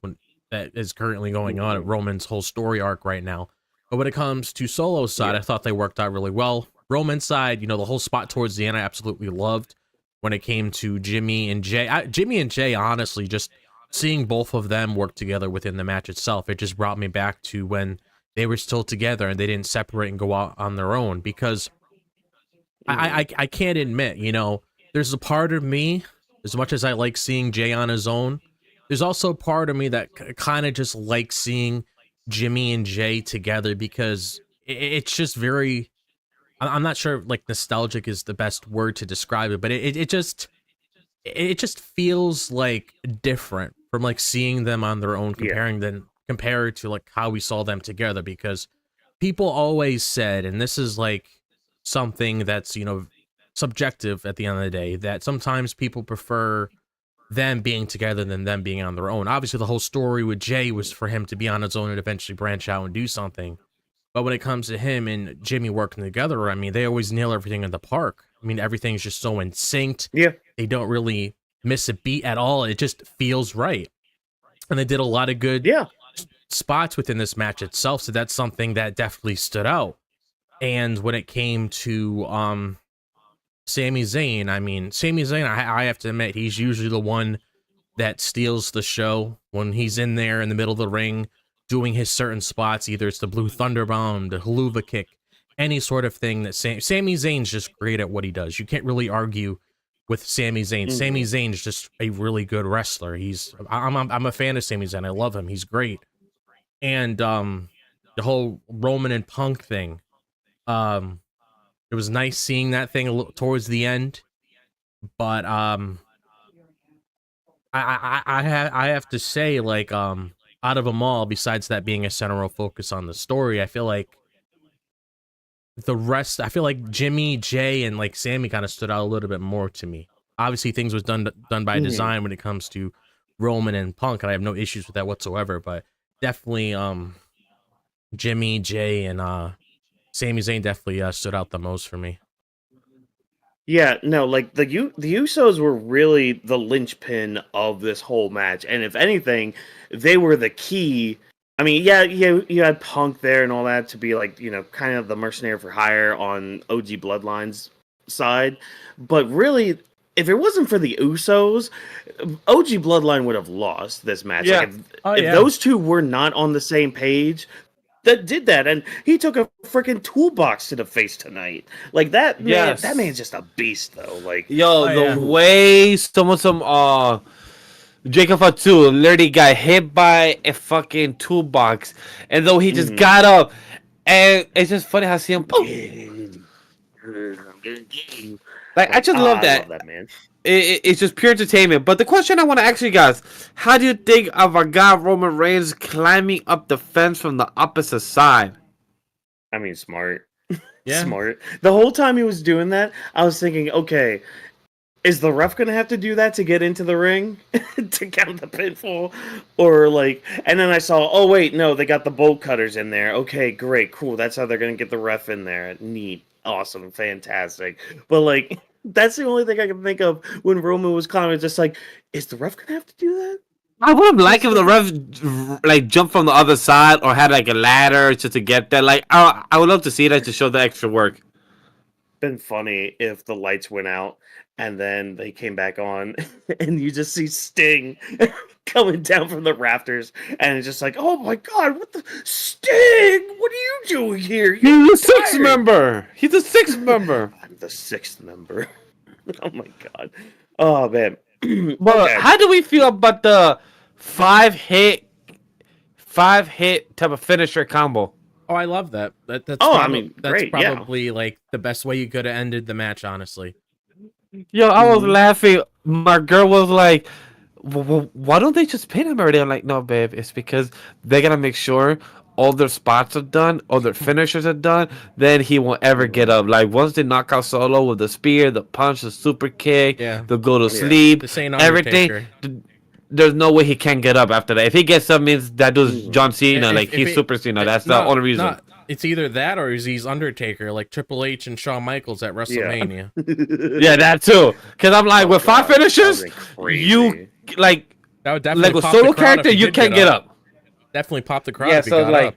that is currently going on at Roman's whole story arc right now. But when it comes to Solo's side, I thought they worked out really well. Roman's side, the whole spot towards the end, I absolutely loved. When it came to Jimmy and Jay, honestly, just seeing both of them work together within the match itself, it just brought me back to when they were still together and they didn't separate and go out on their own, because I can't admit, you know, there's a part of me, as much as I like seeing Jay on his own, there's also a part of me that kind of just likes seeing Jimmy and Jay together because it's just very, I'm not sure if, like, nostalgic is the best word to describe it, but it just feels like different from like seeing them on their own, compared to like how we saw them together, because people always said, and this is like something that's, you know, subjective at the end of the day, that sometimes people prefer them being together than them being on their own. Obviously, the whole story with Jay was for him to be on his own and eventually branch out and do something. But when it comes to him and Jimmy working together, I mean, they always nail everything in the park. I mean, everything's just so in sync. Yeah. They don't really miss a beat at all. It just feels right. And they did a lot of good spots within this match itself. So that's something that definitely stood out. And when it came to Sami Zayn, I mean, Sami Zayn, I have to admit, he's usually the one that steals the show when he's in there in the middle of the ring doing his certain spots. Either it's the Blue Thunder Bomb, the Haluva Kick, any sort of thing that Sami Zayn's just great at what he does. You can't really argue with Sami Zayn. Sami Zayn's just a really good wrestler. I'm a fan of Sami Zayn. I love him. He's great. And the whole Roman and Punk thing, it was nice seeing that thing towards the end, but I have to say, like, out of them all, besides that being a central focus on the story, I feel like the rest, I feel like Jimmy, Jay, and like Sammy kind of stood out a little bit more to me. Obviously, things was done by design when it comes to Roman and Punk, and I have no issues with that whatsoever. But definitely, Jimmy, Jay, and Sami Zayn definitely stood out the most for me. Yeah, no, like the Usos were really the linchpin of this whole match, and if anything, they were the key. I mean, yeah, you had Punk there and all that to be like, you know, kind of the mercenary for hire on OG Bloodline's side, but really, if it wasn't for the Usos, OG Bloodline would have lost this match. Yeah. Like, if those two were not on the same page, that did that, and he took a freaking toolbox to the face tonight. Like that man, that man's just a beast, though. Like, the way some Jacob Fatu literally got hit by a fucking toolbox, and though he just got up, and it's just funny how see him. Like, I just love that. I love that, man. It's just pure entertainment. But the question I want to ask you guys: how do you think of our guy Roman Reigns climbing up the fence from the opposite side? I mean, smart. Yeah. Smart. The whole time he was doing that, I was thinking, okay, is the ref gonna have to do that to get into the ring to count the pinfall, or like? And then I saw, oh wait, no, they got the bolt cutters in there. Okay, great, cool. That's how they're gonna get the ref in there. Neat, awesome, fantastic. But like, that's the only thing I can think of when Roman was climbing. Just like, is the ref gonna have to do that? I would have liked if the ref like jumped from the other side or had like a ladder just to get there. Like, I would love to see that to show the extra work. Been funny if the lights went out and then they came back on and you just see Sting coming down from the rafters, and it's just like, oh my god, what the Sting? What are you doing here? He's the sixth member. He's the sixth member. I'm the sixth member. Oh my god. Oh man. Well, Okay. how do we feel about the five hit type of finisher combo? Oh, I love that. That's great, yeah. probably like the best way you could have ended the match, honestly. Yo, I was laughing. My girl was like, why don't they just pin him already? I'm like, no, babe, it's because they're gonna make sure all their spots are done, all their finishers are done, then he won't ever get up. Like, once they knock out Solo with the spear, the punch, the super kick, they'll go to sleep, This ain't everything. Undertaker. There's no way he can get up after that. If he gets up, means that dude's John Cena. He's Super Cena. That's the only reason. It's either that or he's Undertaker, like Triple H and Shawn Michaels at WrestleMania. Yeah, that too. Because I'm like, with five finishers, you, like, That would definitely like a pop solo the crowd character, if he you did can't get up. Definitely pop the crowd Yeah, if he so, got like, up.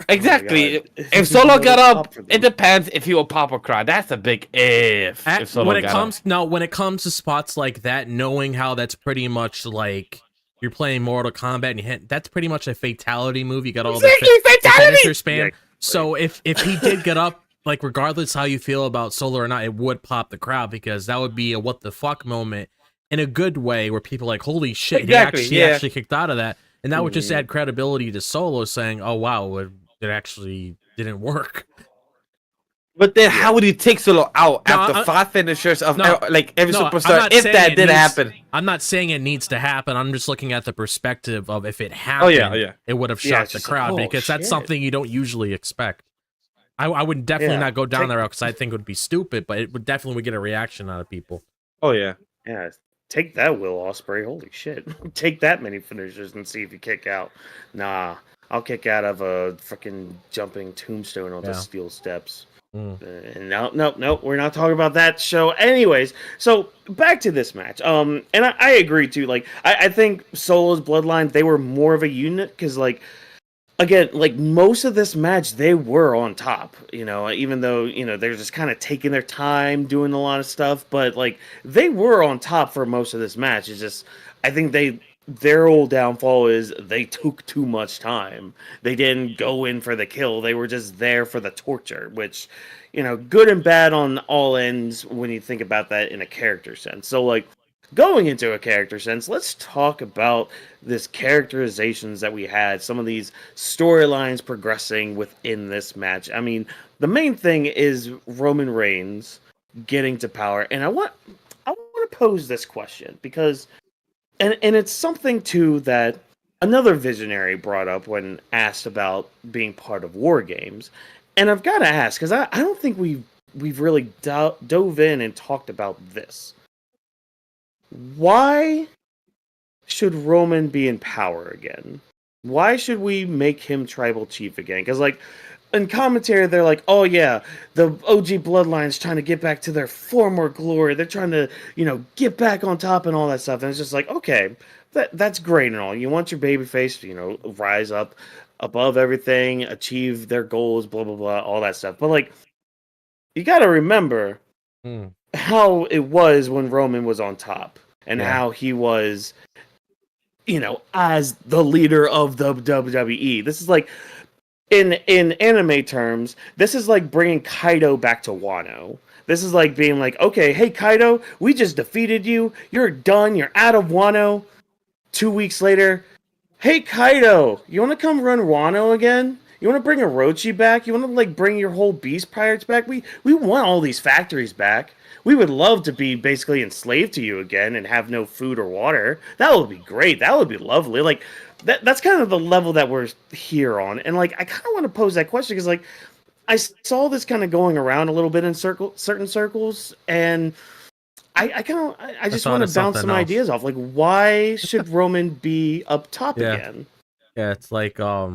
Exactly. God. If Solo got up, it depends if he will pop or cry. That's a big if. When Solo it got up. when it comes to spots like that, knowing how that's pretty much like you're playing Mortal Kombat and you hit, that's pretty much a fatality move. You got all the Fatality! finisher span. Yeah, so if he did get up like regardless how you feel about Solo or not, it would pop the crowd because that would be a what the fuck moment in a good way where people are like, holy shit, Exactly, he yeah. actually kicked out of that. And that would just Mhm. add credibility to Solo saying, oh wow, it actually didn't work. But then, Yeah. how would you take Solo out No, after I- 5 finishers of No, like every no, I'm superstar? not If saying that it did needs- happen, I'm not saying it needs to happen. I'm just looking at the perspective of if it happened, yeah. it would have Yeah, shocked it's the just crowd like, oh, because that's shit. something you don't usually expect. I would definitely Yeah. not go down Take- that route because I think it would be stupid, but it would definitely get a reaction out of people. oh yeah. Yeah, take that, Will Ospreay. Holy shit. Take that many finishers and see if you kick out. Nah, I'll kick out of a freaking jumping tombstone onto Yeah. steel steps. Mm. No, we're not talking about that show. Anyways, so back to this match. And I agree too. Like, I think Solo's Bloodline, they were more of a unit because, like, again, like most of this match, they were on top, you know, even though, you know, they're just kind of taking their time doing a lot of stuff, but like they were on top for most of this match. It's just, I think their old downfall is they took too much time. They didn't go in for the kill. They were just there for the torture, which, you know, good and bad on all ends when you think about that in a character sense. So, like, going into a character sense, let's talk about this characterizations that we had, some of these storylines progressing within this match. I mean, the main thing is Roman Reigns getting to power, and I want to pose this question because and it's something too that another visionary brought up when asked about being part of War Games, and I've got to ask because I don't think we've really dove in and talked about this. Why should Roman be in power again? Why should we make him tribal chief again? Because, like, in commentary, they're like, oh, yeah, the OG Bloodline's trying to get back to their former glory. They're trying to, you know, get back on top and all that stuff. And it's just like, okay, that's great and all. You want your babyface to, you know, rise up above everything, achieve their goals, blah, blah, blah, all that stuff. But, like, you got to remember how it was when Roman was on top and how he was, you know, as the leader of the WWE. This is like, in anime terms, this is like bringing Kaido back to Wano. This is like being like, okay, hey Kaido, we just defeated you. You're done. You're out of Wano. 2 weeks later, hey Kaido, you want to come run Wano again? You want to bring Orochi back? You want to like bring your whole Beast Pirates back? We want all these factories back. We would love to be basically enslaved to you again and have no food or water. That would be great. That would be lovely. Like that's kind of the level that we're here on. And like I kind of want to pose that question because like I saw this kind of going around a little bit in certain circles, and I just want to bounce some ideas off. Like, why should Roman be up top again? Yeah, it's like I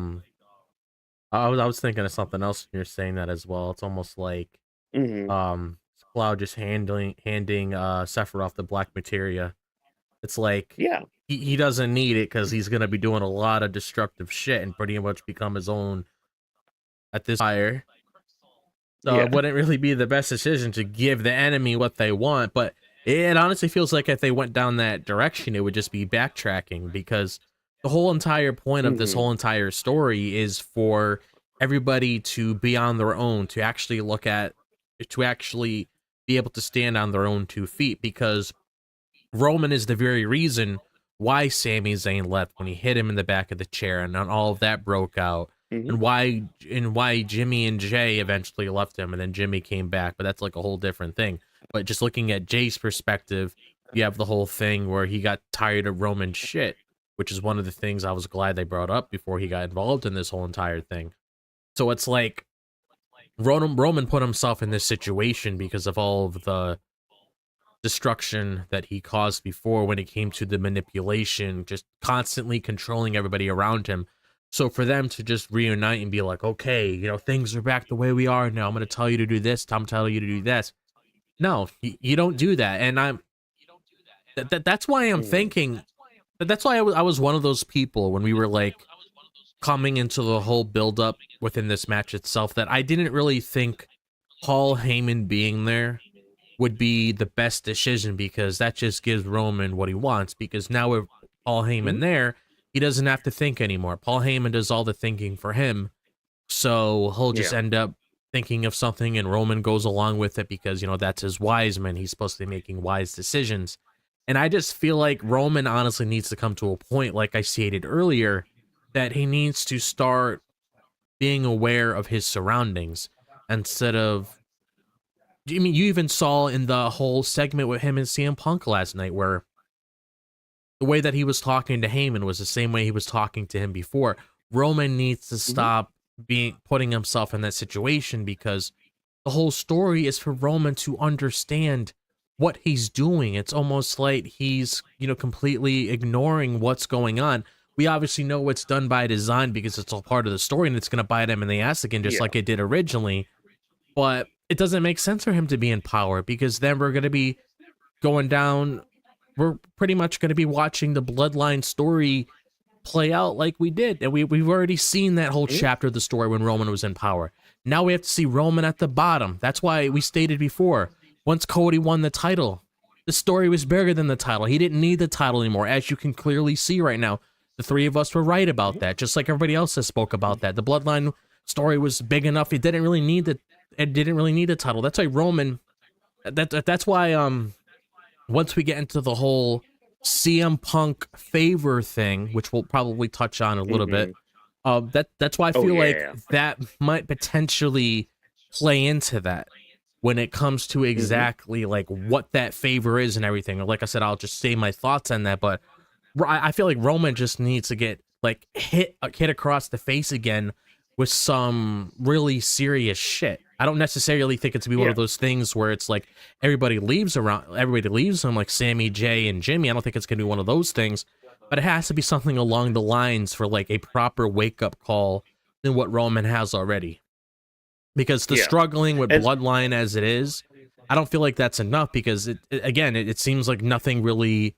was thinking of something else when you're saying that as well. It's almost like Cloud just handing Sephiroth the black materia. It's like he doesn't need it because he's gonna be doing a lot of destructive shit and pretty much become his own at this fire. So it wouldn't really be the best decision to give the enemy what they want, but it honestly feels like if they went down that direction, it would just be backtracking because the whole entire point of this whole entire story is for everybody to be on their own, to actually be able to stand on their own 2 feet, because Roman is the very reason why Sami Zayn left when he hit him in the back of the chair and all of that broke out. And why Jimmy and Jay eventually left him and then Jimmy came back, but that's like a whole different thing. But just looking at Jay's perspective, you have the whole thing where he got tired of Roman's shit, which is one of the things I was glad they brought up before he got involved in this whole entire thing. So it's like Roman put himself in this situation because of all of the destruction that he caused before when it came to the manipulation, just constantly controlling everybody around him. So for them to just reunite and be like, okay, you know, things are back the way we are now. I'm going to tell you to do this. I'm telling you to do this. No, you don't do that. And that's why I'm thinking, that's why I was one of those people when we were like coming into the whole build-up within this match itself that I didn't really think Paul Heyman being there would be the best decision because that just gives Roman what he wants, because now with Paul Heyman there, he doesn't have to think anymore. Paul Heyman does all the thinking for him, so he'll just end up thinking of something and Roman goes along with it because, that's his wise man. He's supposed to be making wise decisions. And I just feel like Roman honestly needs to come to a point, like I stated earlier, that he needs to start being aware of his surroundings instead of... I mean, you even saw in the whole segment with him and CM Punk last night where the way that he was talking to Heyman was the same way he was talking to him before. Roman needs to stop putting himself in that situation because the whole story is for Roman to understand what he's doing. It's almost like he's, completely ignoring what's going on. We obviously know it's done by design because it's all part of the story and it's going to bite him in the ass again, just like it did originally. But it doesn't make sense for him to be in power because then we're going to be going down. We're pretty much going to be watching the Bloodline story play out like we did. And we've already seen that whole chapter of the story when Roman was in power. Now we have to see Roman at the bottom. That's why we stated before, once Cody won the title, the story was bigger than the title. He didn't need the title anymore, as you can clearly see right now. The three of us were right about that, just like everybody else has spoke about that. The Bloodline story was big enough. It didn't really need the title. That's why Roman, that's why once we get into the whole CM Punk favor thing, which we'll probably touch on a little bit, that's why I feel like that might potentially play into that when it comes to exactly like what that favor is and everything. Like I said, I'll just say my thoughts on that, but I feel like Roman just needs to get like hit across the face again with some really serious shit. I don't necessarily think it's to be one of those things where it's like everybody leaves him, like Sammy, Jay, and Jimmy. I don't think it's gonna be one of those things, but it has to be something along the lines for like a proper wake up call than what Roman has already. Because the struggling with Bloodline as it is, I don't feel like that's enough because it seems like nothing really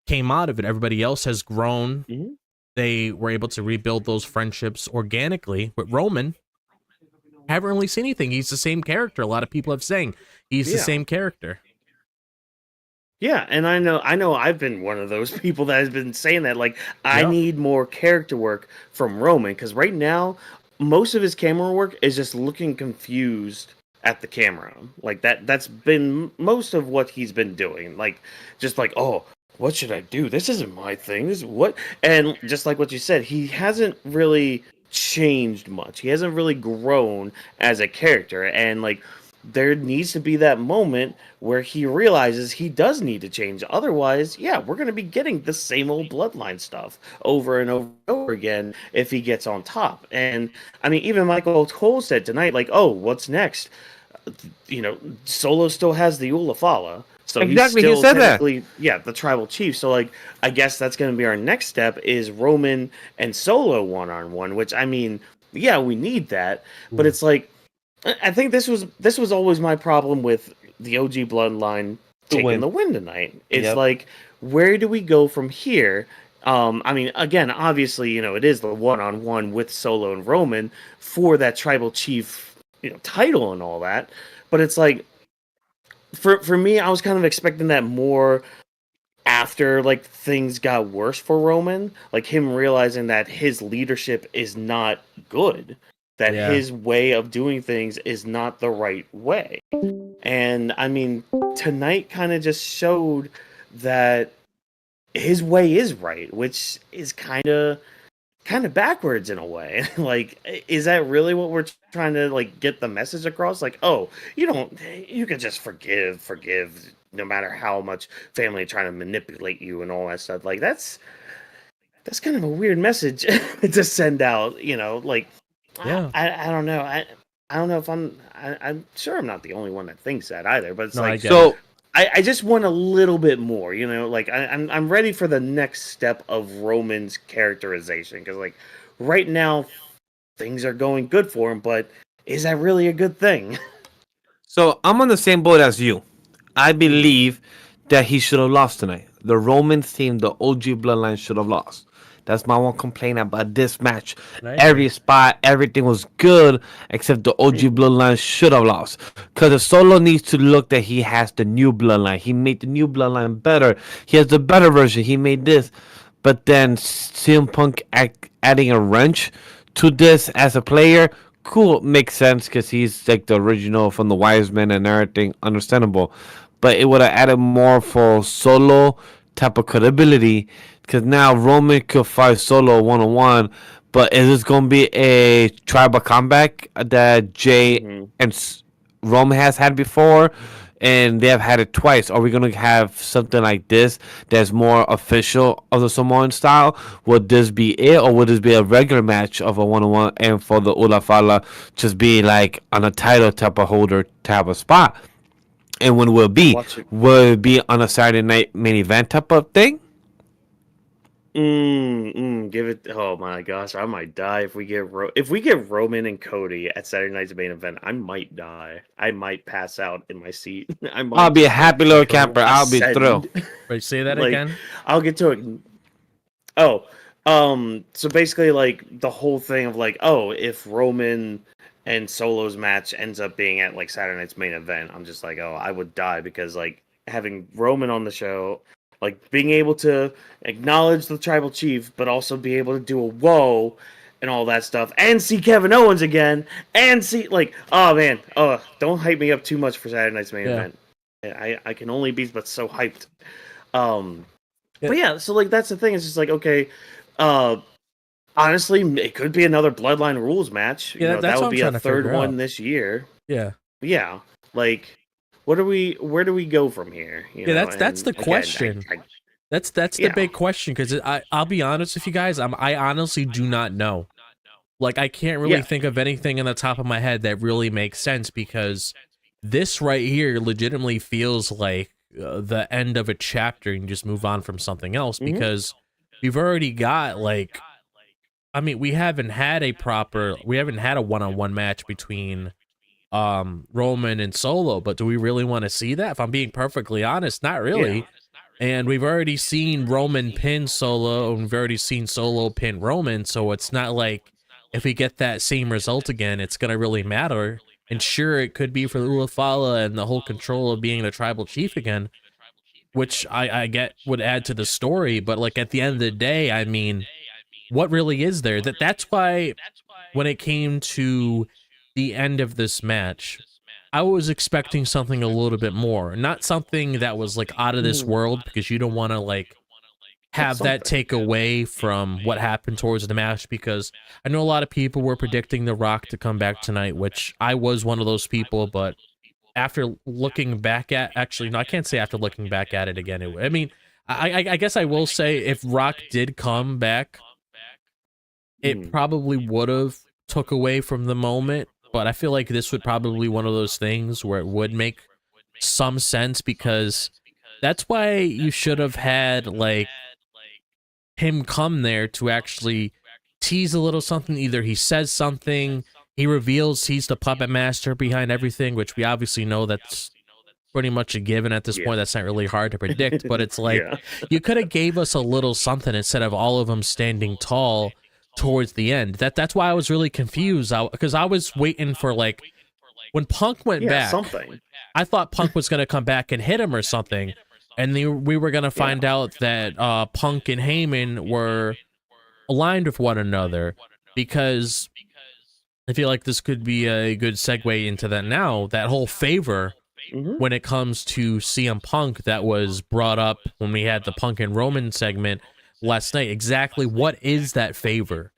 came out of it. Everybody else has grown. They were able to rebuild those friendships organically. With Roman, haven't really seen anything. He's the same character. A lot of people have saying he's the same character. Yeah, and I know I've been one of those people that has been saying that. Like, I need more character work from Roman, because right now, most of his camera work is just looking confused at the camera. Like, that's been most of what he's been doing. Like, just like, oh, what should I do? This isn't my thing. This is what... And just like what you said, he hasn't really changed much. He hasn't really grown as a character. And, like, there needs to be that moment where he realizes he does need to change. Otherwise, we're going to be getting the same old Bloodline stuff over and over and over again if he gets on top. And, I mean, even Michael Cole said tonight, like, oh, what's next? Solo still has the Ulafala. So exactly, he's he still said that. The tribal chief. So, like, I guess that's going to be our next step is Roman and Solo one-on-one, which, I mean, we need that. But it's like, I think this was always my problem with the OG Bloodline taking the win tonight. It's like, where do we go from here? I mean, again, obviously, it is the one-on-one with Solo and Roman for that tribal chief, title and all that. But it's like, for me, I was kind of expecting that more after, like, things got worse for Roman. Like, him realizing that his leadership is not good. That his way of doing things is not the right way. And, I mean, tonight kind of just showed that his way is right, which is kind of backwards in a way. Like, is that really what we're trying to, like, get the message across? Like, oh, you can just forgive no matter how much family are trying to manipulate you and all that stuff. Like, that's kind of a weird message to send out, like, I don't know. I don't know if I'm sure I'm not the only one that thinks that either, but it's I just want a little bit more, like I'm ready for the next step of Roman's characterization, because like right now things are going good for him, but is that really a good thing? So I'm on the same boat as you. I believe that he should have lost tonight. The Roman team, the OG Bloodline should have lost. That's my one complaint about this match. Nice. Every spot, everything was good, except the OG Bloodline should have lost. Because the Solo needs to look that he has the new Bloodline. He made the new Bloodline better. He has the better version. He made this. But then CM Punk adding a wrench to this as a player cool, makes sense because he's like the original from the Wise Men and everything, understandable. But it would have added more for Solo type of credibility because now Roman could fight Solo 1-on-1. But is this going to be a tribal comeback that Jay and Roman has had before? And they have had it twice. Are we going to have something like this that's more official of the Samoan style? Would this be it, or would this be a regular match of a 1-on-1 and for the Ulafala just be like on a title type of holder type of spot? And when will it be? Will it be on a Saturday night main event type of thing? Give it. Oh my gosh, I might die if we get Roman and Cody at Saturday night's main event. I might die. I might pass out in my seat. I'll be a happy little camper. I'll be thrilled. Wait, say that again. I'll get to it. Oh, so basically, like the whole thing of like, oh, if Roman and Solo's match ends up being at like Saturday night's main event, I'm just like, oh, I would die because like having Roman on the show. Like, being able to acknowledge the tribal chief, but also be able to do a whoa and all that stuff, and see Kevin Owens again, and see, like, oh, man, don't hype me up too much for Saturday night's main event. I can only be but so hyped. But yeah, so, like, that's the thing. It's just like, okay, honestly, it could be another Bloodline Rules match. Yeah, you know, that would be a third one this year. Yeah. Yeah, like... Where do we go from here? You know? That's the question. That's the big question because I'll be honest with you guys. I honestly do not know. Like I can't really think of anything in the top of my head that really makes sense because this right here legitimately feels like the end of a chapter and just move on from something else because we've already got like, I mean, we haven't had a one-on-one match between Roman and Solo, but do we really want to see that? If I'm being perfectly honest, not really. And we've already seen Roman pin Solo, and we've already seen Solo pin Roman, so it's not like if we get that same result again, it's gonna really matter. And sure, it could be for the Ulafala and the whole control of being the tribal chief again, which I get would add to the story, but like at the end of the day, I mean, what really is there? That's why when it came to the end of this match, I was expecting something a little bit more, not something that was like out of this world because you don't want to like have that take away from what happened towards the match because I know a lot of people were predicting The Rock to come back tonight, which I was one of those people, but after looking back at, actually, no, I can't say after looking back at it again. I mean, I guess I will say if Rock did come back, it probably would have took away from the moment. But I feel like this would probably be one of those things where it would make some sense because that's why you should have had like him come there to actually tease a little something. Either he says something, he reveals he's the puppet master behind everything, which we obviously know that's pretty much a given at this point. That's not really hard to predict, but it's like you could have gave us a little something instead of all of them standing tall towards the end. That's why I was really confused because I was waiting for like when Punk went back something. I thought Punk was going to come back and hit him or something, and we were going to find out that Punk and Heyman were aligned with one another because I feel like this could be a good segue into that now, that whole favor when it comes to CM Punk that was brought up when we had the Punk and Roman segment last night. Exactly what is that favor?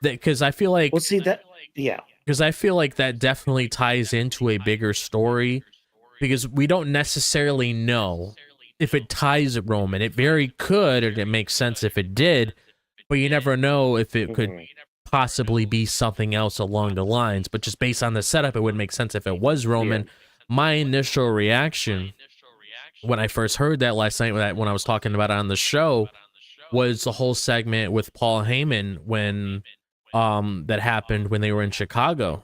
Because I feel like because I feel like that definitely ties into a bigger story because we don't necessarily know if it ties Roman. It very could, and it makes sense if it did, but you never know if it could possibly be something else along the lines. But just based on the setup, it would make sense if it was Roman. My initial reaction when I first heard that last night when I was talking about it on the show was the whole segment with Paul Heyman when that happened when they were in Chicago.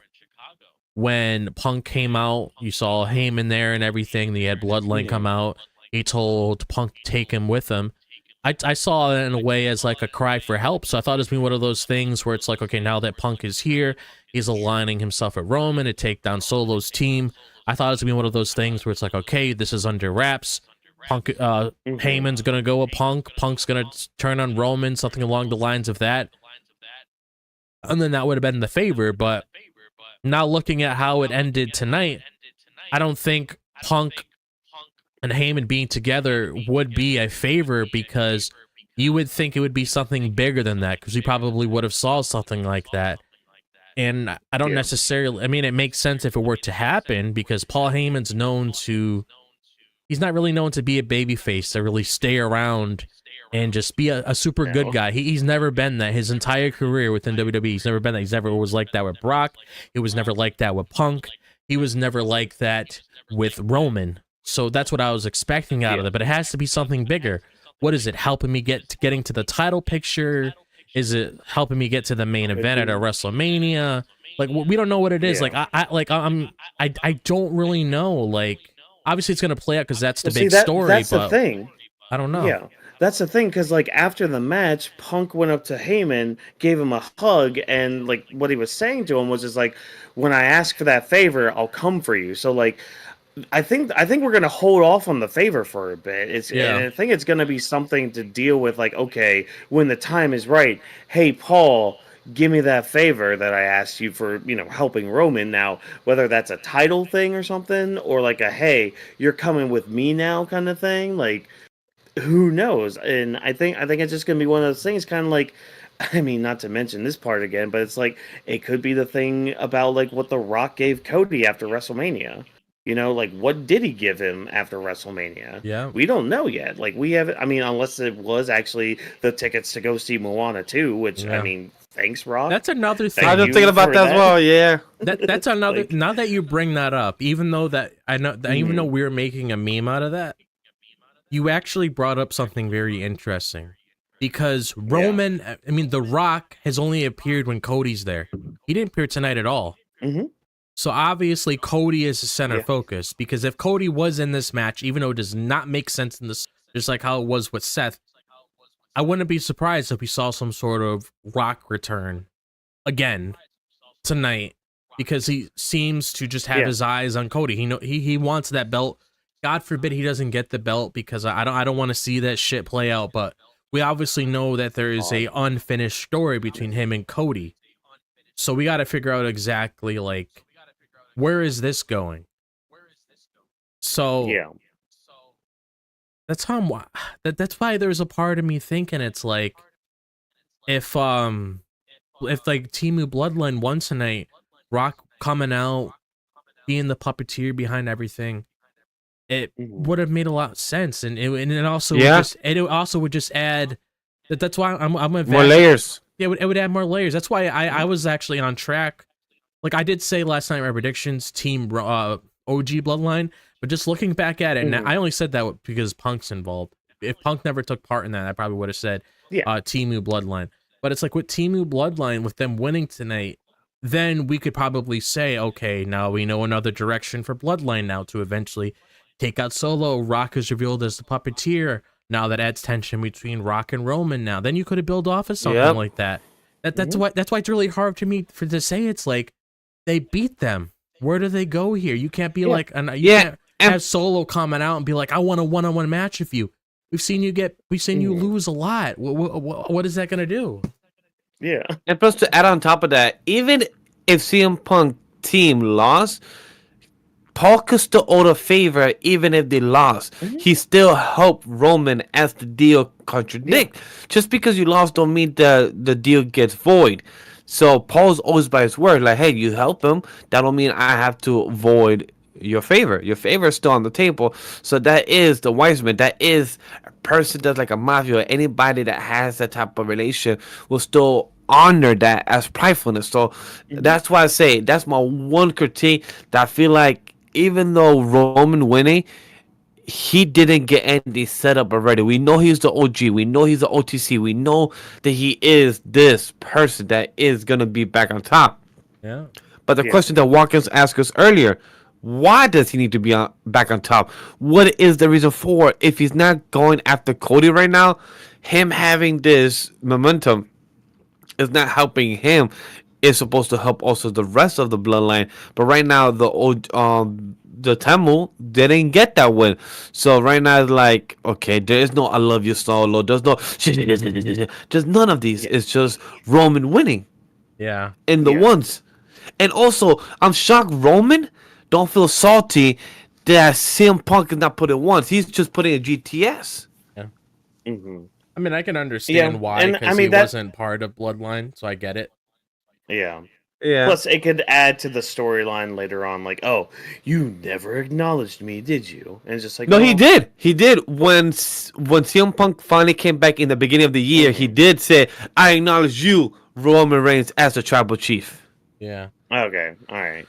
When Punk came out, you saw Heyman there and everything. They had Bloodline come out. He told Punk to take him with him. I saw it in a way as like a cry for help. So I thought it was one of those things where it's like, okay, now that Punk is here, he's aligning himself with Roman to take down Solo's team. I thought it was going to be one of those things where it's like, okay, this is under wraps. Punk, Heyman's gonna go with Punk. Punk's gonna turn on Roman, something along the lines of that, and then that would have been the favor. But now looking at how it ended tonight, I don't think Punk and Heyman being together would be a favor, because you would think it would be something bigger than that, because we probably would have saw something like that. And I don't necessarily, I mean, it makes sense if it were to happen, because Paul Heyman's known to, he's not really known to be a babyface, to really stay around and just be a super good guy. He's never been that his entire career within WWE. He's never been that. He's never was like that with Brock. It was never like that with Punk. He was never like that with Roman. So that's what I was expecting out of it. But it has to be something bigger. What is it? Helping me getting to the title picture? Is it helping me get to the main event at a WrestleMania? Like, we don't know what it is. Like, I don't really know. Like, obviously it's gonna play out because that's the big story. That's but the thing. I don't know. Yeah, that's the thing, because like after the match, Punk went up to Heyman, gave him a hug, and like what he was saying to him was just like, "When I ask for that favor, I'll come for you." So like, I think we're gonna hold off on the favor for a bit. And I think it's gonna be something to deal with. Like, okay, when the time is right, hey Paul, give me that favor that I asked you for, helping Roman. Now, whether that's a title thing or something, or like a hey, you're coming with me now kind of thing, like who knows? And I think it's just gonna be one of those things, kind of like, I mean, not to mention this part again, but it's like it could be the thing about like what The Rock gave Cody after WrestleMania. Like what did he give him after WrestleMania? Yeah. We don't know yet. Like we haven't, I mean, unless it was actually the tickets to go see Moana 2, which I mean, thanks, Rock. That's another thing. I was thinking about that as well. Yeah. That's another. Now that you bring that up, even though that I know, even though we're making a meme out of that, you actually brought up something very interesting, because Roman, I mean, The Rock has only appeared when Cody's there. He didn't appear tonight at all. Mm-hmm. So obviously Cody is the center focus, because if Cody was in this match, even though it does not make sense in this, just like how it was with Seth, I wouldn't be surprised if we saw some sort of Rock return again tonight, because he seems to just have his eyes on Cody. He wants that belt. God forbid he doesn't get the belt, because I don't want to see that shit play out. But we obviously know that there is a unfinished story between him and Cody. So we got to figure out exactly like, where is this going? So that's how that's why there's a part of me thinking it's like, if like Timu Bloodline won tonight, Rock coming out, being the puppeteer behind everything, it would have made a lot of sense, and it also would just add that. That's why I'm more layers. Yeah, it would add more layers. That's why I was actually on track. Like I did say last night, my predictions, Team OG Bloodline, but just looking back at it, and I only said that because Punk's involved. If Punk never took part in that, I probably would have said Timu Bloodline. But it's like with Timu Bloodline, with them winning tonight, then we could probably say, okay, now we know another direction for Bloodline now to eventually take out Solo. Rock is revealed as the puppeteer. Now that adds tension between Rock and Roman. Now, then you could have built off of something like that. That's why it's really hard to me to say. It's like, they beat them. Where do they go here? You can't be like, you can't have Solo coming out and be like, I want a one-on-one match with you. We've seen you lose a lot. What is that gonna do? Yeah. And plus, to add on top of that, even if CM Punk team lost, Paul could still owe a favor even if they lost. He still helped Roman as the deal contradict. Just because you lost don't mean the deal gets void. So Paul's always by his word. Like, hey, you help him. That don't mean I have to void your favor. Your favor is still on the table. So that is the wise man. That is a person that's like a mafia. Anybody that has that type of relation will still honor that as pridefulness. So that's why I say that's my one critique, that I feel like even though Roman winning, he didn't get any setup already. We know he's the OG. We know he's the OTC. We know that he is this person that is going to be back on top. Yeah. But the question that Whawkins asked us earlier, why does he need to be back on top? What is the reason for? If he's not going after Cody right now, him having this momentum is not helping him. It's supposed to help also the rest of the bloodline. But right now, the Tamil didn't get that win. So right now it's like, okay, there is no I love you Solo. There's no just none of these. It's just Roman winning. Yeah. In the ones. And also, I'm shocked Roman don't feel salty that CM Punk is not put it once. He's just putting a GTS. Yeah. Mm-hmm. I mean, I can understand why, and because he wasn't part of Bloodline, so I get it. Yeah. Yeah. Plus, it could add to the storyline later on, like, oh, you never acknowledged me, did you? And it's just like, No, well, he did. He did. When CM Punk finally came back in the beginning of the year, he did say, I acknowledge you, Roman Reigns, as the tribal chief. Yeah. Okay, all right.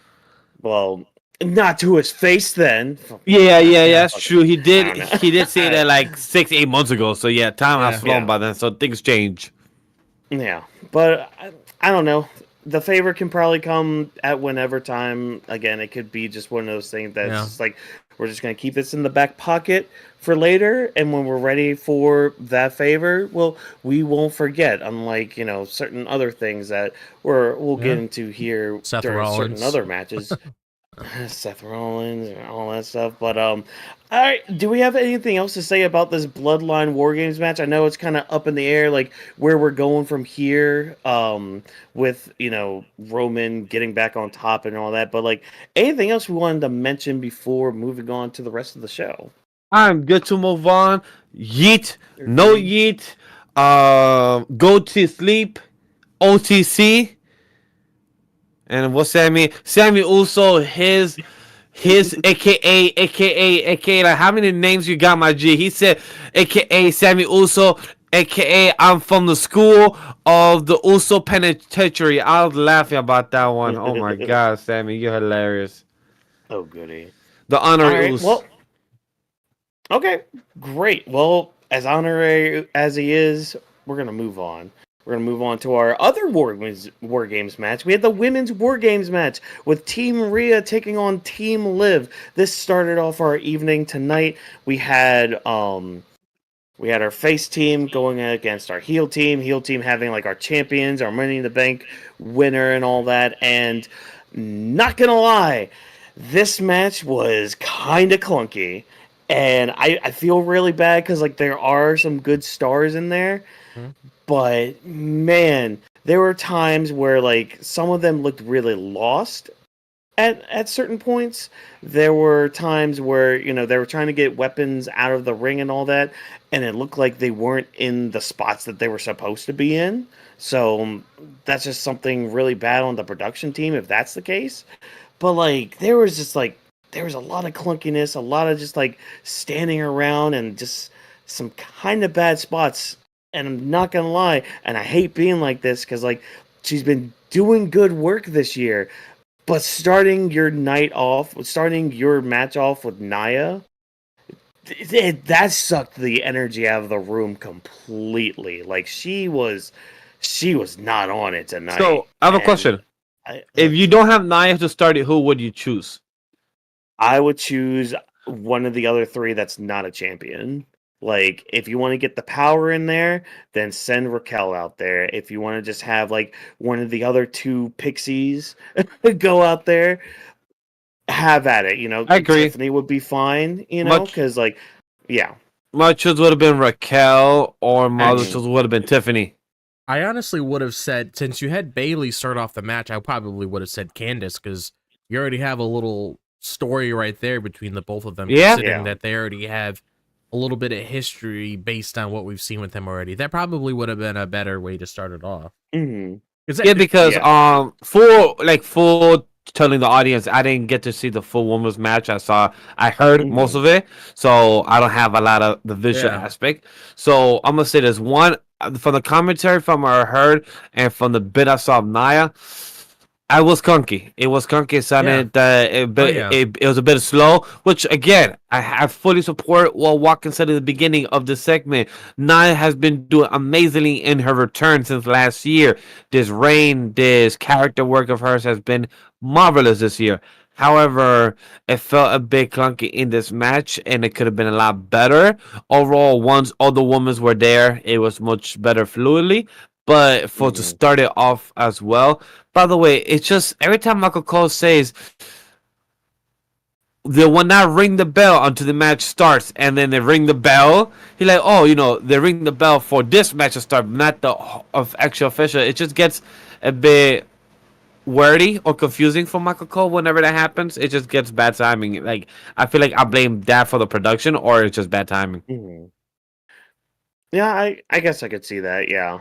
Well, not to his face then. Yeah, that's true. He I did. don't know. He did say that like 6-8 months ago. So yeah, time has flown by then. So things change. Yeah, but I don't know. The favor can probably come at whenever time. Again, it could be just one of those things that's just like, we're just going to keep this in the back pocket for later, and when we're ready for that favor, well, we won't forget, unlike, you know, certain other things that we'll get into here Seth during Rollins. certain other matches. Seth Rollins and all that stuff. But all right, do we have anything else to say about this Bloodline WarGames match? I know it's kind of up in the air, like where we're going from here, with, you know, Roman getting back on top and all that. But like, anything else we wanted to mention before moving on to the rest of the show? I'm good to move on. Yeet, no yeet. Go to sleep. OTC. And what's that mean? Sammy Uso, his aka, like how many names you got, my G? He said, aka Sammy Uso, aka I'm from the school of the Uso Penitentiary. I was laughing about that one. Oh my God, Sammy, you're hilarious. Oh, goody. The honorary Right, Uso. well, okay, great. Well, as honorary as he is, we're going to move on. We're going to move on to our other War Games match. We had the Women's War Games match with Team Rhea taking on Team Liv. This started off our evening tonight. We had our face team going against our heel team. Heel team having like our champions, our Money in the Bank winner and all that. And not going to lie, this match was kind of clunky. And I feel really bad because like there are some good stars in there. But man, there were times where like some of them looked really lost at certain points. There were times where, you know, they were trying to get weapons out of the ring and all that, and it looked like they weren't in the spots that they were supposed to be in. So that's just something really bad on the production team if that's the case. But like there was a lot of clunkiness, a lot of just like standing around and just some kind of bad spots. And I'm not going to lie, and I hate being like this because, like, she's been doing good work this year, but starting your match off with Nia, that sucked the energy out of the room completely. Like, she was not on it tonight. So, I have a question. If you don't have Nia to start it, who would you choose? I would choose one of the other three that's not a champion. Like, if you want to get the power in there, then send Raquel out there. If you want to just have, like, one of the other two pixies go out there, have at it, you know? I agree. Tiffany would be fine, you know? Because, like, yeah. My choice would have been Raquel, or my other choice would have been Tiffany. I honestly would have said, since you had Bailey start off the match, I probably would have said Candace, because you already have a little story right there between the both of them, considering that they already have a little bit of history based on what we've seen with them already. That probably would have been a better way to start it off. Mm-hmm. For telling the audience, I didn't get to see the full women's match. I heard most of it, so I don't have a lot of the visual aspect. So I'm gonna say there's one from the commentary from what I heard and from the bit I saw of Nia. I was clunky. It was clunky. It sounded it was a bit slow, which again I fully support what Whawkins said at the beginning of the segment. Nia has been doing amazingly in her return since last year. This character work of hers has been marvelous this year. However, it felt a bit clunky in this match, and it could have been a lot better. Overall, once all the women were there, it was much better fluidly. But to start it off as well. By the way, it's just every time Michael Cole says they will not ring the bell until the match starts, and then they ring the bell. He's like, oh, you know, they ring the bell for this match to start, not the actual official. It just gets a bit wordy or confusing for Michael Cole whenever that happens. It just gets bad timing. Like I feel like I blame that for the production, or it's just bad timing. Mhm. Yeah, I guess I could see that. Yeah.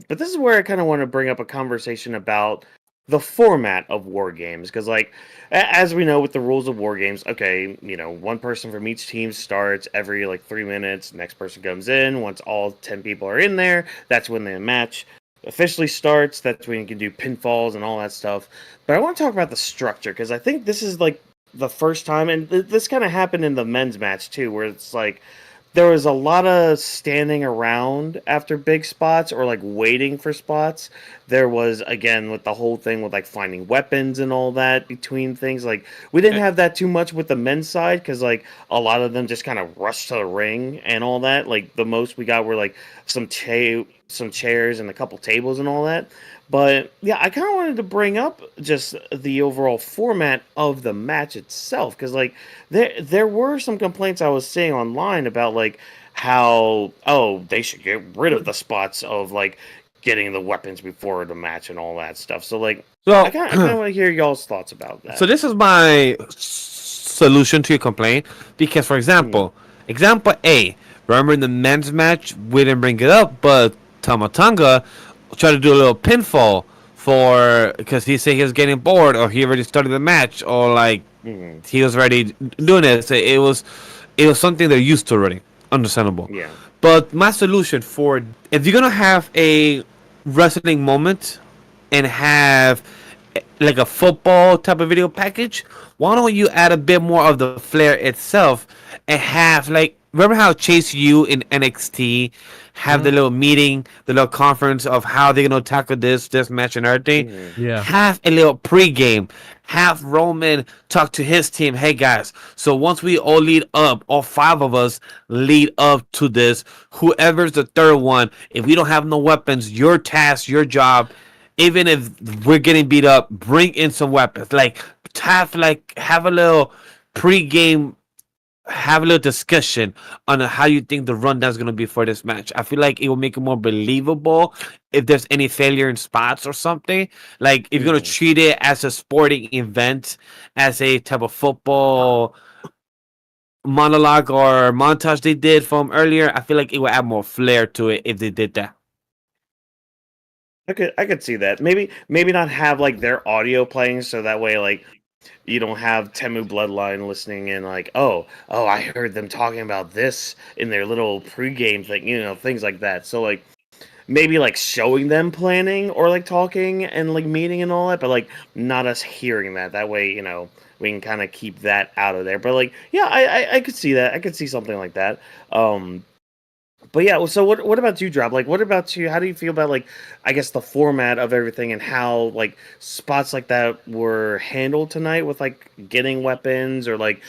But this is where I kind of want to bring up a conversation about the format of war games because, like, as we know with the rules of war games, okay, one person from each team starts every like 3 minutes. Next person comes in. Once all 10 people are in there, that's when the match officially starts. That's when you can do pinfalls and all that stuff. But I want to talk about the structure because I think this is like the first time, and this kind of happened in the men's match too, where it's like there was a lot of standing around after big spots or like waiting for spots. There was again with the whole thing with like finding weapons and all that between things. Like we didn't have that too much with the men's side because like a lot of them just kind of rushed to the ring and all that. Like the most we got were like some chairs and a couple tables and all that. But yeah, I kind of wanted to bring up just the overall format of the match itself because like there were some complaints I was seeing online about like how they should get rid of the spots of like getting the weapons before the match and all that stuff. So like I So, kind of want to hear y'all's thoughts about that. so this is my solution to your complaint because, for Mm, example A. Remember in the men's match we didn't bring it up, but Tamatanga tried to do a little pinfall for because he said he was getting bored or he already started the match or like mm, he was already doing it. So it was something they're used to already. Understandable. yeah. But my solution for if you're gonna have a wrestling moment and have like a football type of video package, why don't you add a bit more of the flair itself and have like remember how Chase U in NXT have the Mhm. little meeting, the little conference of how they're gonna tackle this match and everything. Mm, Yeah. Have a little pregame. Have Roman talk to his team. Hey guys, so once we all lead up, all five of us lead up to this. Whoever's the third one, if we don't have no weapons, your task, your job, even if we're getting beat up, bring in some weapons. Have a little pregame, have a little discussion on how you think the rundown is going to be for this match. I feel like it will make it more believable if there's any failure in spots or something. Like if you're going to mm. treat it as a sporting event, as a type of football monologue or montage they did from earlier, I feel like it will add more flair to it if they did that. I could see that. Maybe not have like their audio playing so that way like you don't have Temu Bloodline listening in like, oh, I heard them talking about this in their little pregame thing, things like that. So like maybe like showing them planning or like talking and like meeting and all that, but like not us hearing that. That way, we can kind of keep that out of there. But like, yeah, I could see that. I could see something like that. But yeah, so what about you, Drop? Like, what about you? How do you feel about like, I guess the format of everything and how like spots like that were handled tonight with like getting weapons or like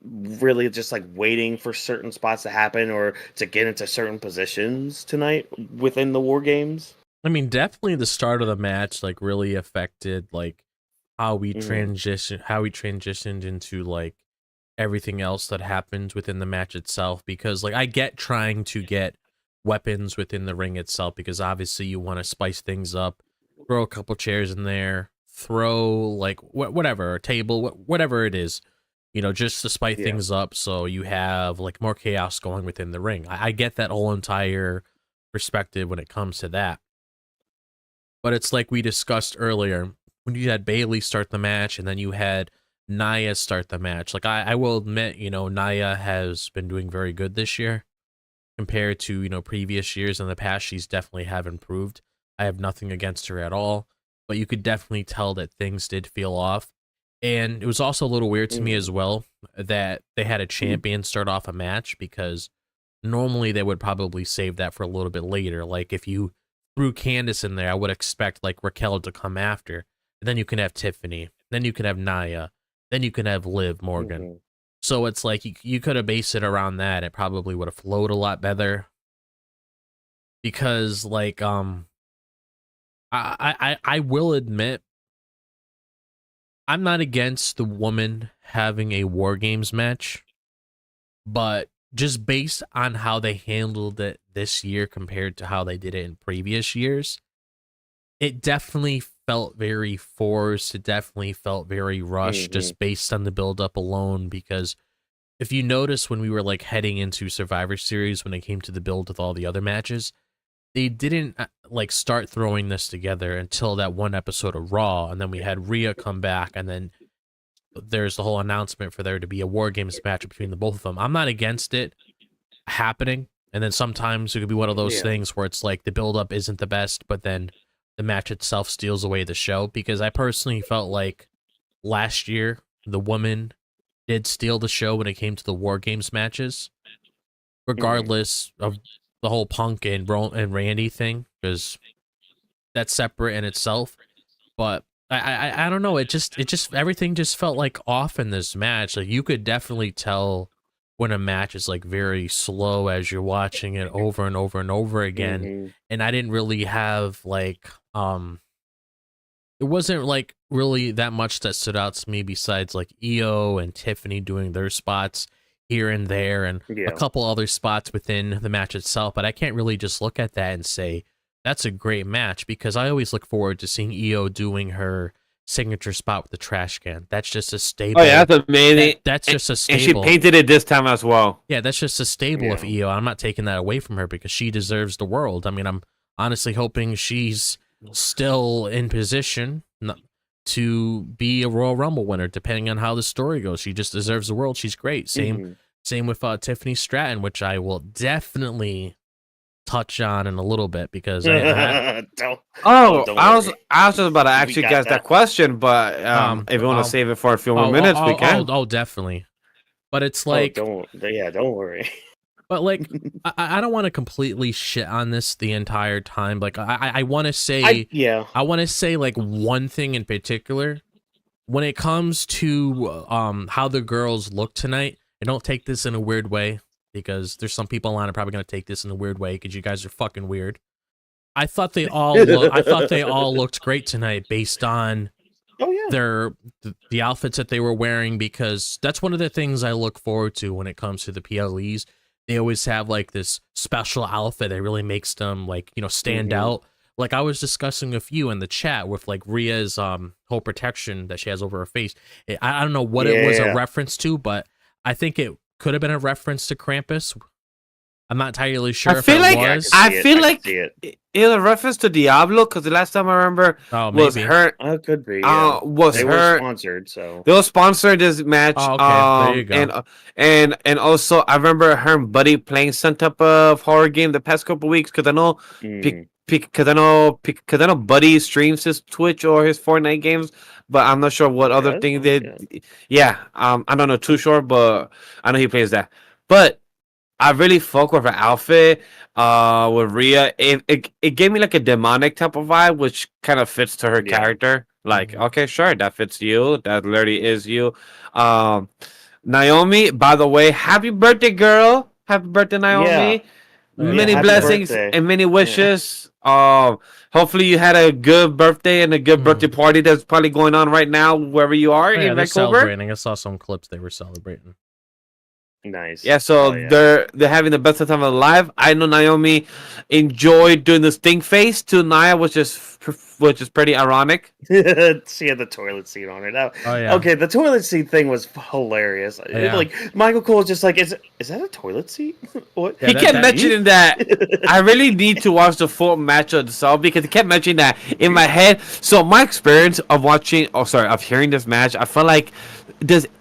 really just like waiting for certain spots to happen or to get into certain positions tonight within the war games? I mean, definitely the start of the match like really affected like Mm, how we transitioned into like everything else that happens within the match itself because like I get trying to get weapons within the ring itself because obviously you want to spice things up, throw a couple chairs in there, throw like whatever, a table, whatever it is, just to spice yeah. things up so you have like more chaos going within the ring. I get that whole entire perspective when it comes to that. But it's like we discussed earlier when you had Bailey start the match and then you had Naya start the match. Like I will admit, Naya has been doing very good this year compared to, previous years in the past. She's definitely have improved. I have nothing against her at all, but you could definitely tell that things did feel off. And it was also a little weird to me Mm, as well that they had a champion start off a match because normally they would probably save that for a little bit later. Like if you threw Candace in there, I would expect like Raquel to come after. And then you can have Tiffany. Then you can have Naya. Then you can have Liv Morgan. mhm. So it's like you could have based it around that. It probably would have flowed a lot better. Because like I will admit I'm not against the woman having a War Games match, but just based on how they handled it this year compared to how they did it in previous years, it definitely felt very forced. It definitely felt very rushed, just based on the build up alone. Because if you notice, when we were like heading into Survivor Series, when it came to the build with all the other matches, they didn't like start throwing this together until that one episode of Raw, and then we had Rhea come back, and then there's the whole announcement for there to be a War Games match between the both of them. I'm not against it happening, and then sometimes it could be one of those things where it's like the build-up isn't the best, but then the match itself steals away the show, because I personally felt like last year the woman did steal the show when it came to the War Games matches, regardless of the whole Punk and Randy thing, because that's separate in itself, but I don't know. It just everything just felt like off in this match. Like you could definitely tell when a match is like very slow as you're watching it over and over and over again. And I didn't really have like it wasn't like really that much that stood out to me besides like EO and Tiffany doing their spots here and there, and a couple other spots within the match itself. But I can't really just look at that and say that's a great match, because I always look forward to seeing EO doing her signature spot with the trash can. That's just a staple. Oh yeah, that's amazing. That's just a staple. And she painted it this time as well. Yeah, that's just a staple of EO. I'm not taking that away from her, because she deserves the world. I mean, I'm honestly hoping she's still in position to be a Royal Rumble winner, depending on how the story goes. She just deserves the world. She's great. Same with Tiffany Stratton, which I will definitely touch on in a little bit, because I was just about to ask you guys that question, but if you want to save it for a few more minutes, we can. Oh, definitely. But it's like, don't worry. But like, I don't want to completely shit on this the entire time. Like, I want to say, I want to say like one thing in particular when it comes to how the girls look tonight. And don't take this in a weird way, because there's some people online are probably going to take this in a weird way, because you guys are fucking weird. I thought they all looked great tonight based on the outfits that they were wearing, because that's one of the things I look forward to when it comes to the PLEs. They always have like this special outfit that really makes them like, you know, stand out. Like I was discussing with you in the chat with like Rhea's whole protection that she has over her face. I don't know what it was a reference to, but I think it could have been a reference to Krampus. I'm not entirely sure I feel like it was a reference to Diablo, because the last time I remember was her. It could be. They were sponsored, so they were sponsored this match. There you go. And also I remember her and Buddy playing some type of horror game the past couple weeks, because I know because I know Buddy streams his Twitch or his Fortnite games, but I'm not sure what other thing they. I don't know too sure, but I know he plays that. But I really fuck with her outfit. With Rhea, it gave me like a demonic type of vibe, which kind of fits to her character. Like, okay, sure, that fits you. That literally is you. Naomi, by the way, happy birthday, girl! Happy birthday, Naomi! Many blessings and many wishes. Hopefully you had a good birthday and a good birthday party that's probably going on right now wherever you are in they're Vancouver. Celebrating. I saw some clips they were celebrating. Nice. Yeah, so they're having the best time of their life. I know Naomi enjoyed doing the stink face to Nia, which is pretty ironic. She had the toilet seat on her. Now, okay, the toilet seat thing was hilarious. Like Michael Cole was just like, "Is that a toilet seat?" What? He kept mentioning that. I really need to watch the full match itself, because he kept mentioning that in my head. So my experience of hearing this match, I felt like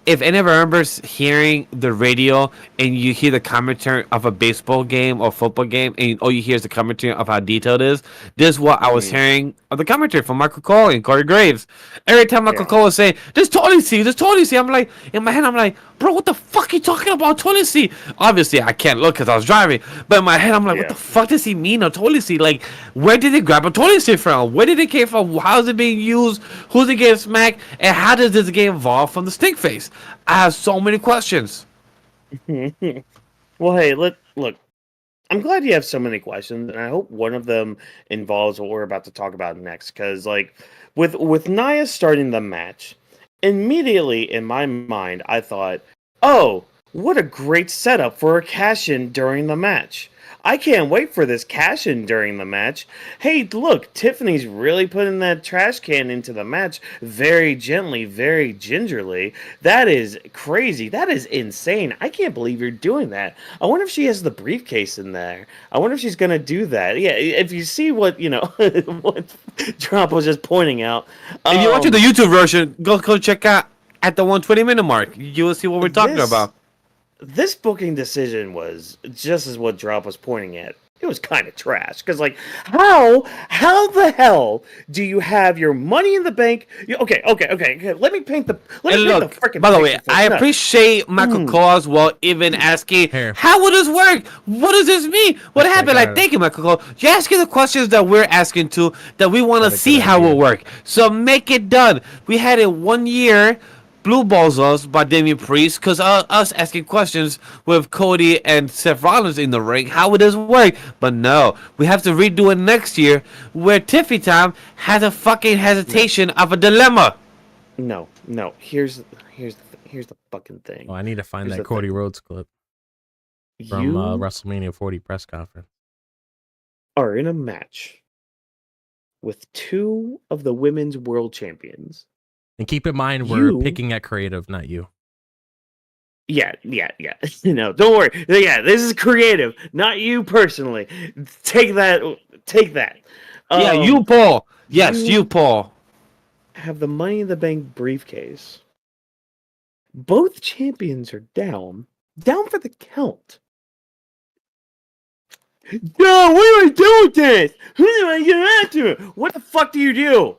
if anyone remembers hearing the radio and you hear the commentary of a baseball game or football game, and all you hear is the commentary of how detailed it is, this is what I was hearing of the commentary from Michael Cole and Corey Graves. Every time Michael Cole was saying, "This toilet seat, this toilet seat," I'm like, in my head, I'm like, bro, what the fuck are you talking about, toilet seat? Obviously, I can't look because I was driving, but in my head, I'm like, what the fuck does he mean, a toilet seat? Like, where did they grab a toilet seat from? Where did it came from? How is it being used? Who's it getting smacked? And how does this get involved from the stink face? I have so many questions. Well, hey, look. I'm glad you have so many questions, and I hope one of them involves what we're about to talk about next. Because, like, with Nia starting the match, immediately in my mind, I thought, "Oh, what a great setup for a cash-in during the match." I can't wait for this cash in during the match. Hey, look, Tiffany's really putting that trash can into the match very gently, very gingerly. That is crazy. That is insane. I can't believe you're doing that. I wonder if she has the briefcase in there. I wonder if she's going to do that. Yeah, if you see what, what Drop was just pointing out. If you're watching the YouTube version, go check out at the 120-minute mark. You will see what we're talking about. This booking decision was just as what Drop was pointing at. It was kind of trash. Because, like, how the hell do you have your money in the bank? Okay. Let me paint the freaking. By the way, I appreciate Michael Cole as well, even asking, how will this work? What does this mean? What happened? Like, thank you, Michael Cole. You're asking the questions that we're asking to, that we want to see how it will work. So make it done. We had it 1 year. Blue Balls Us by Damian Priest, because us asking questions with Cody and Seth Rollins in the ring, how would this work? But no, we have to redo it next year, where Tiffy Time has a fucking hesitation of a dilemma. No. Here's the fucking thing. Oh, I need to find that Cody Rhodes clip from WrestleMania 40 press conference. Are in a match with two of the women's world champions. And keep in mind, we're picking at creative, not you. Yeah. Don't worry. Yeah, this is creative, not you personally. Take that. Yeah, you, Paul. Yes, you, Paul. Have the Money in the Bank briefcase. Both champions are down for the count. No, what do I do with this? Who do I get after? What the fuck do you do?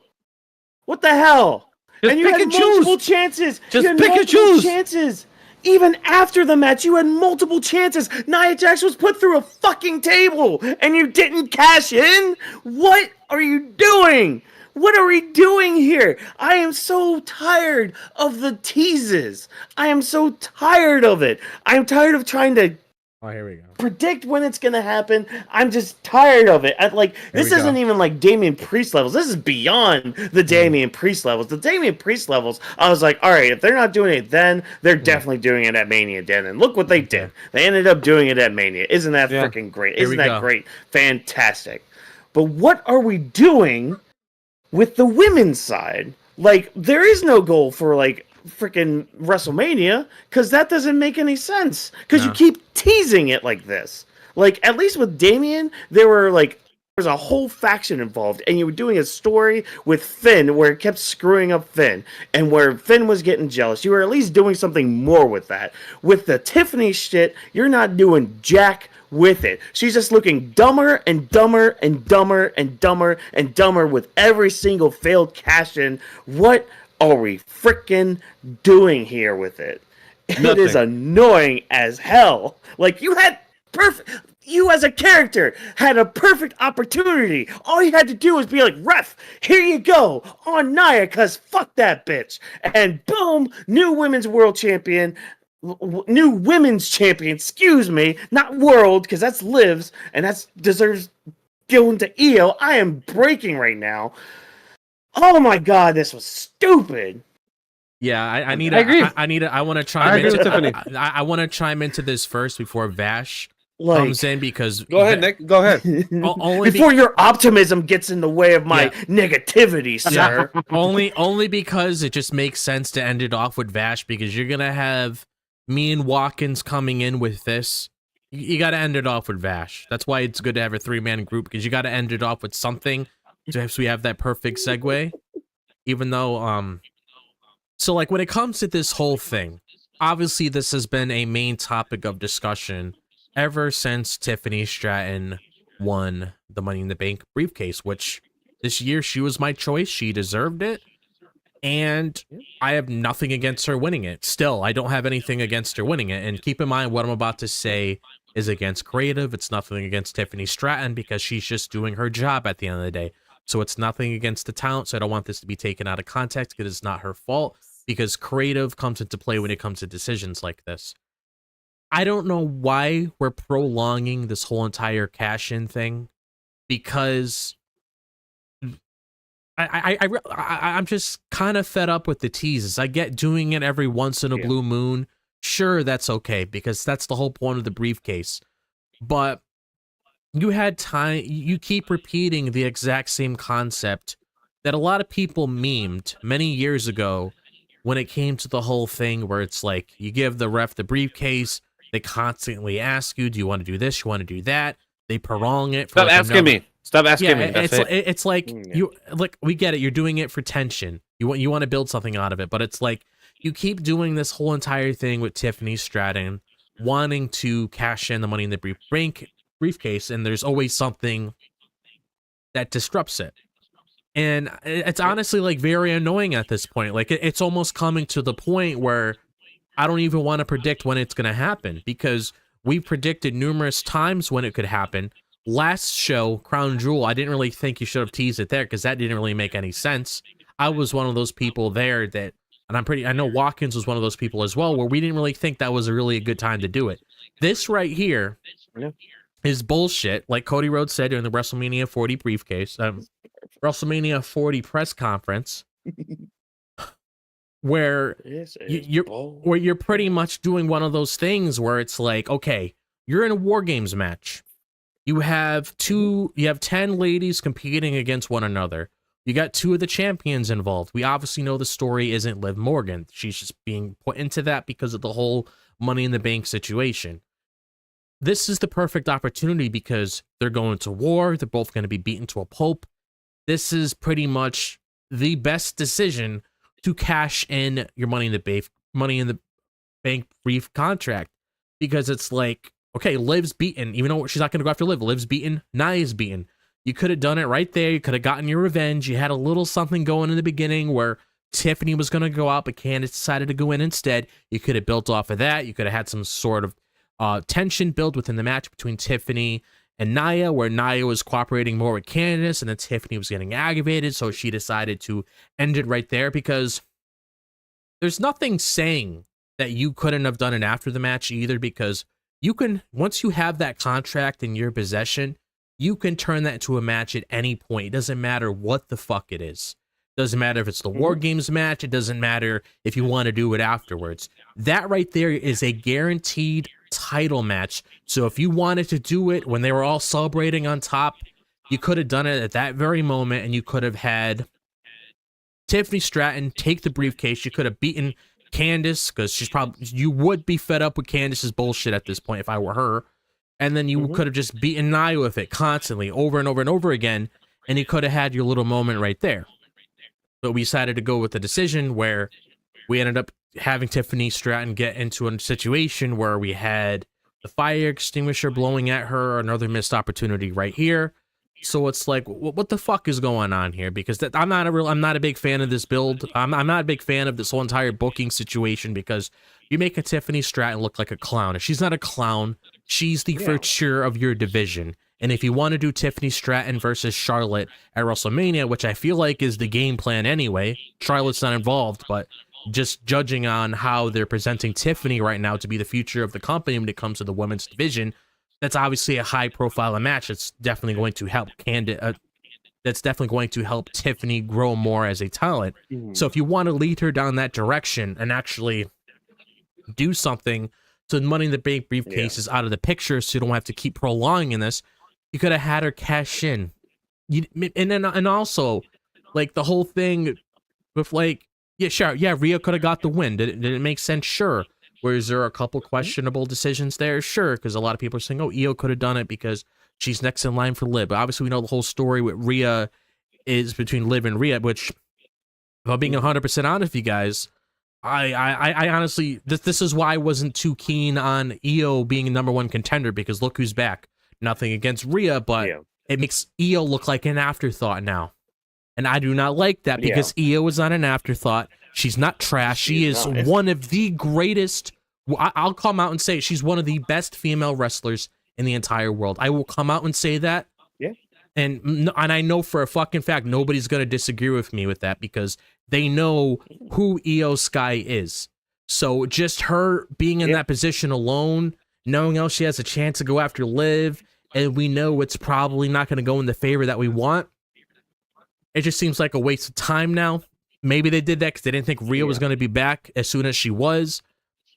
What the hell? Just and you pick had and multiple choose. chances. Just pick and choose. Chances. Even after the match, you had multiple chances. Nia Jax was put through a fucking table, and you didn't cash in? What are you doing? What are we doing here? I am so tired of the teases. I am so tired of it. I'm tired of trying to here we go. Predict when it's gonna happen. I'm just tired of it. This isn't even like Damian Priest levels. This is beyond the Damian Priest levels. The Damian Priest levels, I was like, all right, if they're not doing it then, they're definitely doing it at Mania then. And look what they did. They ended up doing it at Mania. Isn't that freaking great? Isn't that great? Fantastic. But what are we doing with the women's side? Like, there is no goal for like freaking WrestleMania, because that doesn't make any sense, because you keep teasing it like this. Like, at least with Damian, there's a whole faction involved, and you were doing a story with Finn where it kept screwing up Finn, and where Finn was getting jealous. You were at least doing something more with that. With the Tiffany shit, you're not doing jack with it. She's just looking dumber and dumber and dumber and dumber and dumber with every single failed cash-in. What are we freaking doing here with it? It is annoying as hell. Like, you as a character had a perfect opportunity. All you had to do was be like, ref, here you go on Nia, cause fuck that bitch. And boom, new women's world champion. New women's champion, excuse me, not world, because that's Liv's, and that deserves going to Io. I am breaking right now. Oh my god, this was stupid. Yeah, I want to chime into this first before Vash comes in, because go ahead, Nick. Go ahead. Before your optimism gets in the way of my negativity, sir. Only because it just makes sense to end it off with Vash, because you're gonna have me and Whawkins coming in with this. You got to end it off with Vash. That's why it's good to have a 3-man group, because you got to end it off with something. So we have that perfect segue, even though, so like when it comes to this whole thing, obviously this has been a main topic of discussion ever since Tiffany Stratton won the Money in the Bank briefcase, which this year she was my choice. She deserved it. And I have nothing against her winning it. Still, I don't have anything against her winning it. And keep in mind, what I'm about to say is against creative. It's nothing against Tiffany Stratton, because she's just doing her job at the end of the day. So it's nothing against the talent, so I don't want this to be taken out of context, because it's not her fault, because creative comes into play when it comes to decisions like this. I don't know why we're prolonging this whole entire cash-in thing, because I'm just kind of fed up with the teases. I get doing it every once in a blue moon. Sure, that's okay, because that's the whole point of the briefcase. But you had time. You keep repeating the exact same concept that a lot of people memed many years ago when it came to the whole thing where it's like you give the ref the briefcase, they constantly ask you, do you want to do this, you want to do that, they prolong it for Stop like asking me. Stop asking me. That's it's like you like, we get it, you're doing it for tension, you want to build something out of it, but it's like you keep doing this whole entire thing with Tiffany Stratton wanting to cash in the money in the briefcase, and there's always something that disrupts it. And it's honestly like very annoying at this point. Like it's almost coming to the point where I don't even want to predict when it's going to happen, because we predicted numerous times when it could happen. Last show, Crown Jewel, I didn't really think you should have teased it there because that didn't really make any sense. I was one of those people there that, and I know Whawkins was one of those people as well, where we didn't really think that was a good time to do it. This right here is bullshit. Like Cody Rhodes said during the WrestleMania 40 briefcase, WrestleMania 40 press conference, where you're pretty much doing one of those things where it's like, okay, you're in a WarGames match. You have 10 ladies competing against one another. You got 2 of the champions involved. We obviously know the story isn't Liv Morgan. She's just being put into that because of the whole Money in the Bank situation. This is the perfect opportunity because they're going to war. They're both going to be beaten to a pulp. This is pretty much the best decision to cash in your Money in the Bank brief contract, because it's like, okay, Liv's beaten, even though she's not going to go after Liv. Liv's beaten, Nia's beaten. You could have done it right there. You could have gotten your revenge. You had a little something going in the beginning where Tiffany was going to go out, but Candice decided to go in instead. You could have built off of that. You could have had some sort of tension built within the match between Tiffany and Nia, where Nia was cooperating more with Candice, and then Tiffany was getting aggravated, so she decided to end it right there, because there's nothing saying that you couldn't have done it after the match either, because you can, once you have that contract in your possession, you can turn that into a match at any point. It doesn't matter what the fuck it is. It doesn't matter if it's the WarGames match. It doesn't matter if you want to do it afterwards. That right there is a guaranteed title match. So if you wanted to do it when they were all celebrating on top, you could have done it at that very moment, and you could have had Tiffany Stratton take the briefcase. You could have beaten Candice, because you would be fed up with Candice's bullshit at this point if I were her. And then you could have just beaten Nia with it constantly over and over and over again, and you could have had your little moment right there. But we decided to go with the decision where we ended up having Tiffany Stratton get into a situation where we had the fire extinguisher blowing at her, another missed opportunity right here. So it's like, what the fuck is going on here? Because I'm not a big fan of this build. I'm not a big fan of this whole entire booking situation, because you make a Tiffany Stratton look like a clown. If she's not a clown, she's the future of your division. And if you want to do Tiffany Stratton versus Charlotte at WrestleMania, which I feel like is the game plan anyway, Charlotte's not involved, but just judging on how they're presenting Tiffany right now to be the future of the company when it comes to the women's division, that's obviously a high-profile match. It's definitely going to help that's definitely going to help Tiffany grow more as a talent. So if you want to lead her down that direction and actually do something so Money in the Bank briefcase is out of the picture, so you don't have to keep prolonging this, you could have had her cash in. And also, like, the whole thing with, like, Rhea could have got the win. Did it make sense? Sure. Was there a couple questionable decisions there? Sure, because a lot of people are saying, oh, Io could have done it because she's next in line for Liv. But obviously, we know the whole story with Rhea is between Liv and Rhea, which, if I'm being 100% honest with you guys, I honestly, this is why I wasn't too keen on Io being a #1 contender, because look who's back. Nothing against Rhea, but it makes Io look like an afterthought now. And I do not like that, because Io is not an afterthought. She's not trash. She is one of the greatest. I'll come out and say she's one of the best female wrestlers in the entire world. I will come out and say that. Yeah. And I know for a fucking fact nobody's going to disagree with me with that, because they know who Io Sky is. So just her being in that position alone, knowing how she has a chance to go after Liv, and we know it's probably not going to go in the favor that we want, it just seems like a waste of time now. Maybe they did that because they didn't think Rhea was going to be back as soon as she was.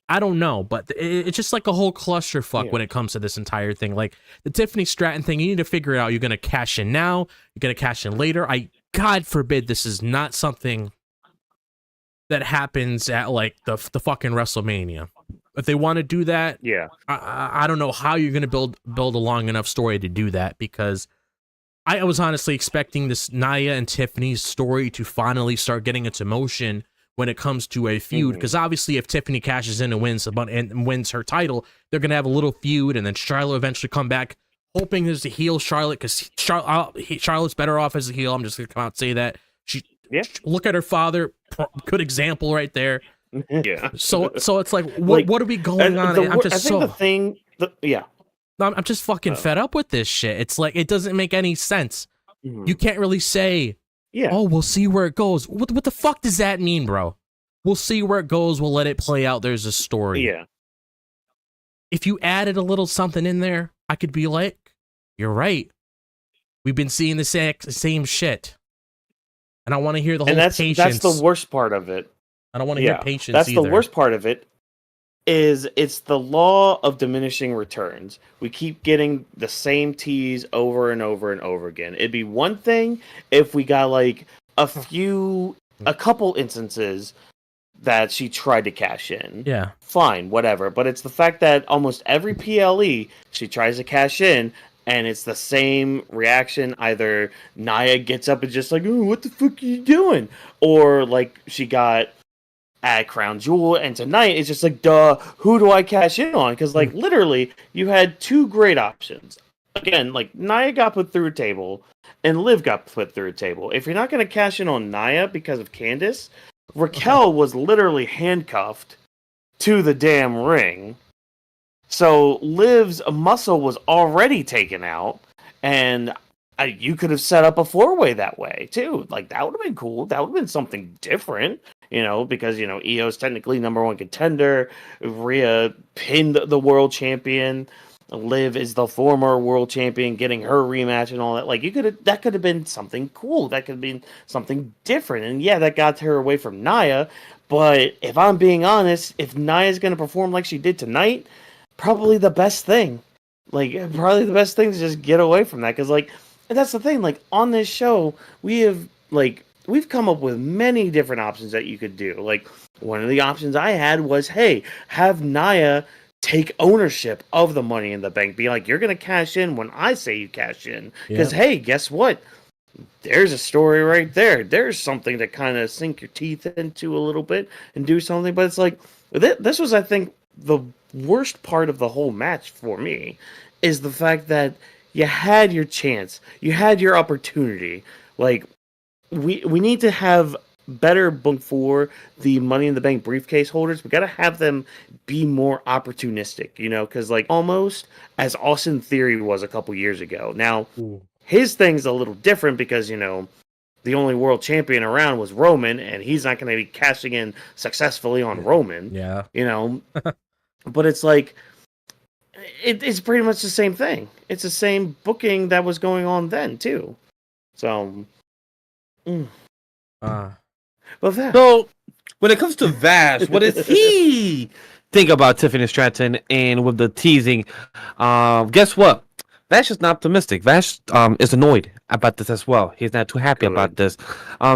I don't know, but it's just like a whole clusterfuck Yeah. when it comes to this entire thing. Like the Tiffany Stratton thing, you need to figure it out. You're gonna cash in now. You're gonna cash in later. God forbid this is not something that happens at like the fucking WrestleMania. If they want to do that, Yeah. I don't know how you're gonna build a long enough story to do that, because I was honestly expecting this Nia and Tiffany's story to finally start getting its motion when it comes to a feud, because obviously if Tiffany cashes in and wins her title, they're gonna have a little feud, and then Charlotte eventually come back, hoping there's a heel Charlotte, because Charlotte's better off as a heel. I'm just gonna come out and say that. Look at her father, good example right there. Yeah. So it's like, what are we going on? I'm just fucking fed up with this shit. It's like, it doesn't make any sense. You can't really say, oh, we'll see where it goes. What the fuck does that mean, bro? We'll see where it goes. We'll let it play out. There's a story. Yeah. If you added a little something in there, I could be like, you're right. We've been seeing the same shit. And I want to hear the whole patience. That's the worst part of it. I don't want to hear patience That's either. the worst part of it. It's the law of diminishing returns. We keep getting the same tease over and over and over again. It'd be one thing if we got like a couple instances that she tried to cash in. Yeah. Fine, whatever. But it's the fact that almost every PLE she tries to cash in, and it's the same reaction. Either Nia gets up and just like, oh, what the fuck are you doing? Or like she got at Crown Jewel, and tonight it's just like, duh, who do I cash in on? Because like literally you had two great options. Again, like Nia got put through a table and Liv got put through a table. If you're not going to cash in on Nia because of Candice, Raquel was literally handcuffed to the damn ring. So Liv's muscle was already taken out, and you could have set up a 4-way that way too. Like that would have been cool. That would have been something different, because Io's technically #1 contender. Rhea pinned the world champion. Liv is the former world champion, getting her rematch and all that. Like that could have been something cool. That could have been something different. And yeah, that got her away from Nia. But if I'm being honest, if Nia's going to perform like she did tonight, probably the best thing. Probably the best thing to just get away from that. Because, that's the thing. On this show, we've come up with many different options that you could do. One of the options I had was, hey, have Nia take ownership of the Money in the Bank. Be like, you're going to cash in when I say you cash in. Because, hey, guess what? There's a story right there. There's something to kind of sink your teeth into a little bit and do something. But it's like, this was, I think, the worst part of the whole match for me, is the fact that you had your chance. You had your opportunity. We need to have better book for the Money in the Bank briefcase holders. We got to have them be more opportunistic, because almost as Austin Theory was a couple years ago. Now, his thing's a little different because, the only world champion around was Roman, and he's not going to be cashing in successfully on Roman. Yeah. But it's it's pretty much the same thing. It's the same booking that was going on then, too. So, So, when it comes to Vash, what does he think about Tiffany Stratton and with the teasing? Guess what? Vash is not optimistic. Vash is annoyed about this as well. He's not too happy about this.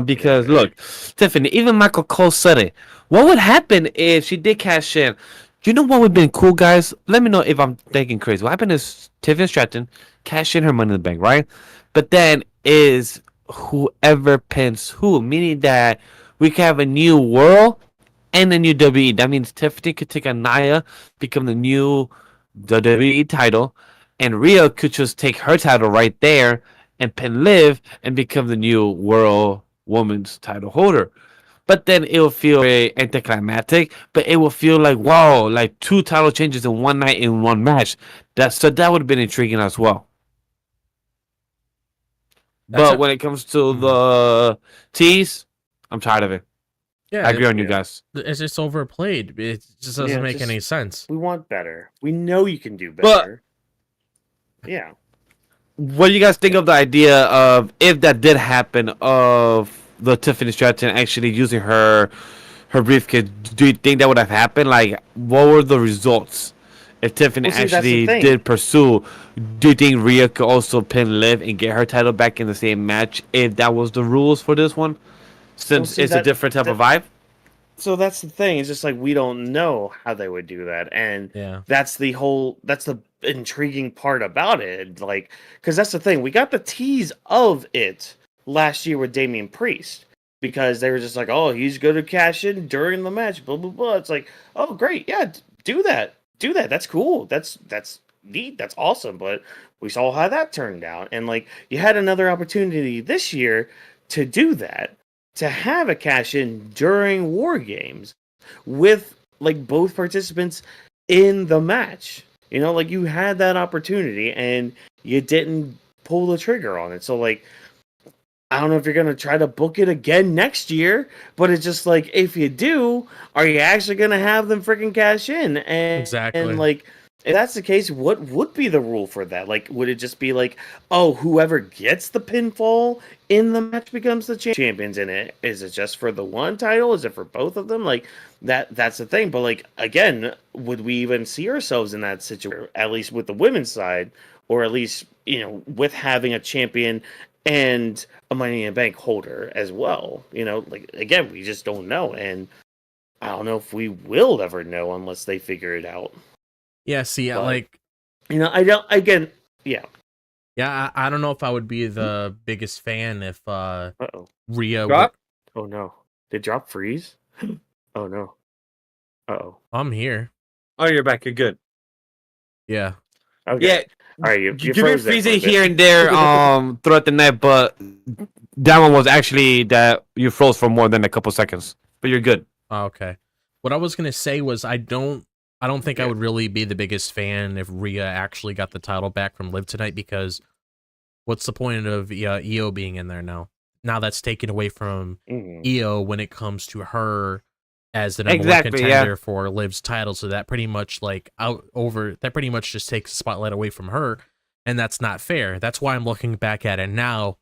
Because, look, Tiffany, even Michael Cole said it. What would happen if she did cash in? Do you know what would have been cool, guys? Let me know if I'm thinking crazy. What happened is Tiffany Stratton cash in her Money in the Bank, right? But then is whoever pins who, meaning that we can have a new world and a new WWE. That means Tiffany could take a Nia, become the new WWE title, and Rhea could just take her title right there and pin Liv and become the new World Women's title holder. But then it will feel very anticlimactic, but it will feel like, wow, like 2 title changes in one night in one match. That would have been intriguing as well. But when it comes to the tease, I'm tired of it. Yeah, I agree on you guys. It's just overplayed. It just doesn't make any sense. We want better. We know you can do better. But, yeah. What do you guys think of the idea of, if that did happen, of the Tiffany Stratton actually using her her briefcase, do you think that would have happened? Like, what were the results if Tiffany Well, see, that's the actually thing. did pursue? Do you think Rhea could also pin Liv and get her title back in the same match if that was the rules for this one? Since see, it's a different type of vibe. So that's the thing. It's just like we don't know how they would do that, and Yeah. that's the intriguing part about it. Like, because that's the thing. We got the tease of it last year with Damian Priest because they were just like, "Oh, he's going to cash in during the match." Blah blah blah. It's like, "Oh, great, yeah, do that, do that. That's cool. That's neat. That's awesome." But we saw how that turned out, and like you had another opportunity this year to do that, to have a cash in during War Games with like both participants in the match. You know, like you had that opportunity and you didn't pull the trigger on it. So like I don't know if you're gonna try to book it again next year, but it's just like if you do, are you actually gonna have them freaking cash in? Exactly. And like if that's the case, what would be the rule for that? Like, would it just be like, oh, whoever gets the pinfall in the match becomes the champions in it? Is it just for the one title? Is it for both of them? Like that's the thing. But like again, would we even see ourselves in that situation? At least with the women's side, or at least with having a champion and a Money in the Bank holder as well. Like again, we just don't know, and I don't know if we will ever know unless they figure it out. Yeah, see, But, like, I don't, again, yeah. yeah, I don't know if I would be the biggest fan if Uh-oh. Rhea Drop? Oh, no. Did Drop freeze? Oh, no. Uh-oh. I'm here. Oh, you're back. You're good. Yeah. Okay. Yeah. All right, you You've been froze there for a freezing bit. here and there throughout the night, but that one was actually that you froze for more than a couple seconds. But you're good. Oh, okay. What I was gonna say was I don't think I would really be the biggest fan if Rhea actually got the title back from Liv tonight, because what's the point of EO being in there now? Now that's taken away from EO when it comes to her as the number one contender for Liv's title. So that pretty much pretty much just takes the spotlight away from her, and that's not fair. That's why I'm looking back at it now.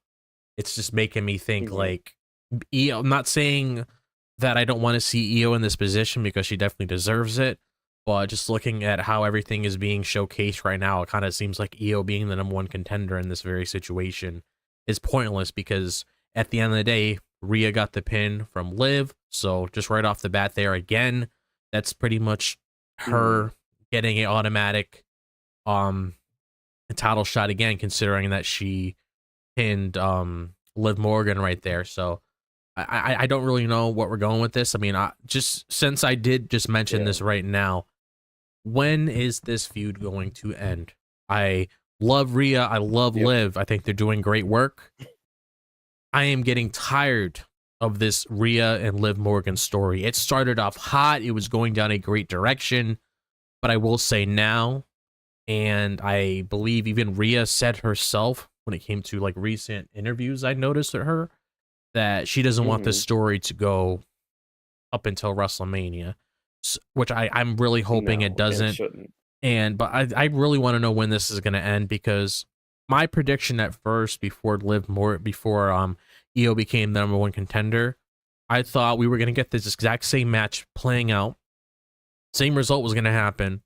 It's just making me think like EO. I'm not saying that I don't want to see EO in this position because she definitely deserves it. But just looking at how everything is being showcased right now, it kind of seems like EO being the number one contender in this very situation is pointless, because at the end of the day, Rhea got the pin from Liv. So just right off the bat there again, that's pretty much her getting an automatic title shot again, considering that she pinned Liv Morgan right there. So I don't really know what we're going with this. I mean, just since I did just mention this right now, when is this feud going to end? I love Rhea. I love Liv. I think they're doing great work. I am getting tired of this Rhea and Liv Morgan story. It started off hot. It was going down a great direction. But I will say now, and I believe even Rhea said herself when it came to like recent interviews I noticed at her, that she doesn't want this story to go up until WrestleMania, which I'm really hoping it doesn't. But I really want to know when this is going to end, because my prediction at first, before EO became the number one contender, I thought we were going to get this exact same match playing out. Same result was going to happen.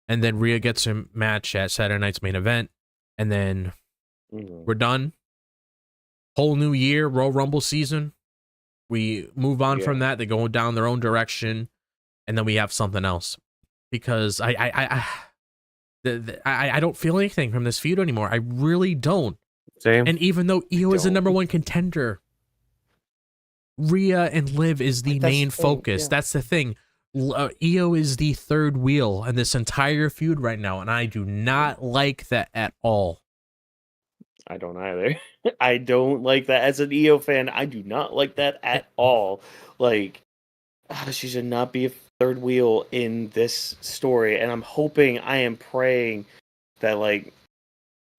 And then Rhea gets a match at Saturday night's main event. And then we're done. Whole new year, Royal Rumble season. We move on from that. They go down their own direction. And then we have something else. Because I don't feel anything from this feud anymore. I really don't. Same. And even though EO is the number one contender, Rhea and Liv is the main focus. Yeah. That's the thing. EO is the third wheel in this entire feud right now, and I do not like that at all. I don't either. I don't like that. As an EO fan, I do not like that at all. Like, she should not be a third wheel in this story, and I'm hoping, I am praying that, like,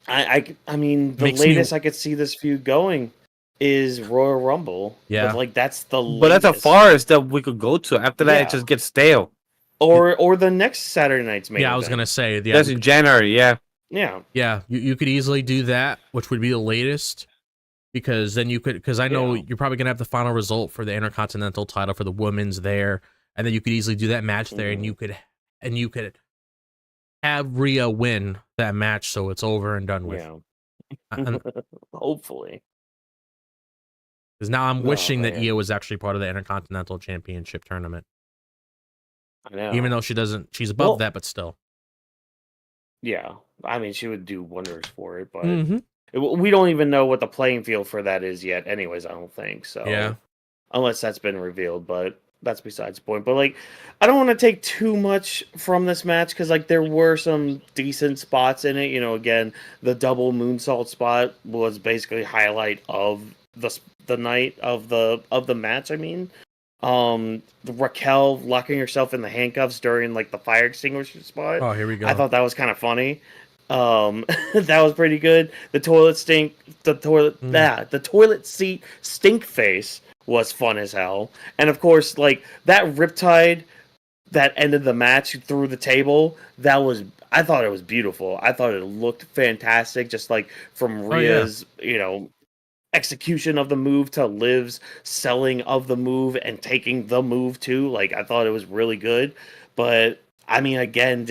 I mean, the latest I could see this feud going is Royal Rumble. Yeah. But, like, that's the latest. But that's the farthest that we could go to. After that, it just gets stale. Or the next Saturday night's main event. I was going to say. That's in January, Yeah. Yeah, you could easily do that, which would be the latest. because then you could, because I know Yeah. you're probably gonna have the final result for the Intercontinental title for the women's there, and then you could easily do that match there, and you could have Rhea win that match, so it's over and done with. Yeah. And Hopefully. because now I'm Oh, wishing that man. Io was actually part of the Intercontinental Championship tournament, I know. even though she's above Well, that, but still. yeah. I mean, she would do wonders for it, but Mm-hmm. we don't even know what the playing field for that is yet. Anyways, I don't think so. Yeah. Unless that's been revealed, but that's besides the point. But like, I don't want to take too much from this match because like there were some decent spots in it. You know, again, the double moonsault spot was basically highlight of the night of the match. I mean, Raquel locking herself in the handcuffs during like the fire extinguisher spot. Oh, here we go. I thought that was kind of funny. That was pretty good. The toilet seat stink face was fun as hell. And of course, like that riptide that ended the match through the table, I thought it was beautiful. I thought it looked fantastic, just like from Rhea's, execution of the move to Liv's selling of the move and taking the move too. Like I thought it was really good. But I mean, again,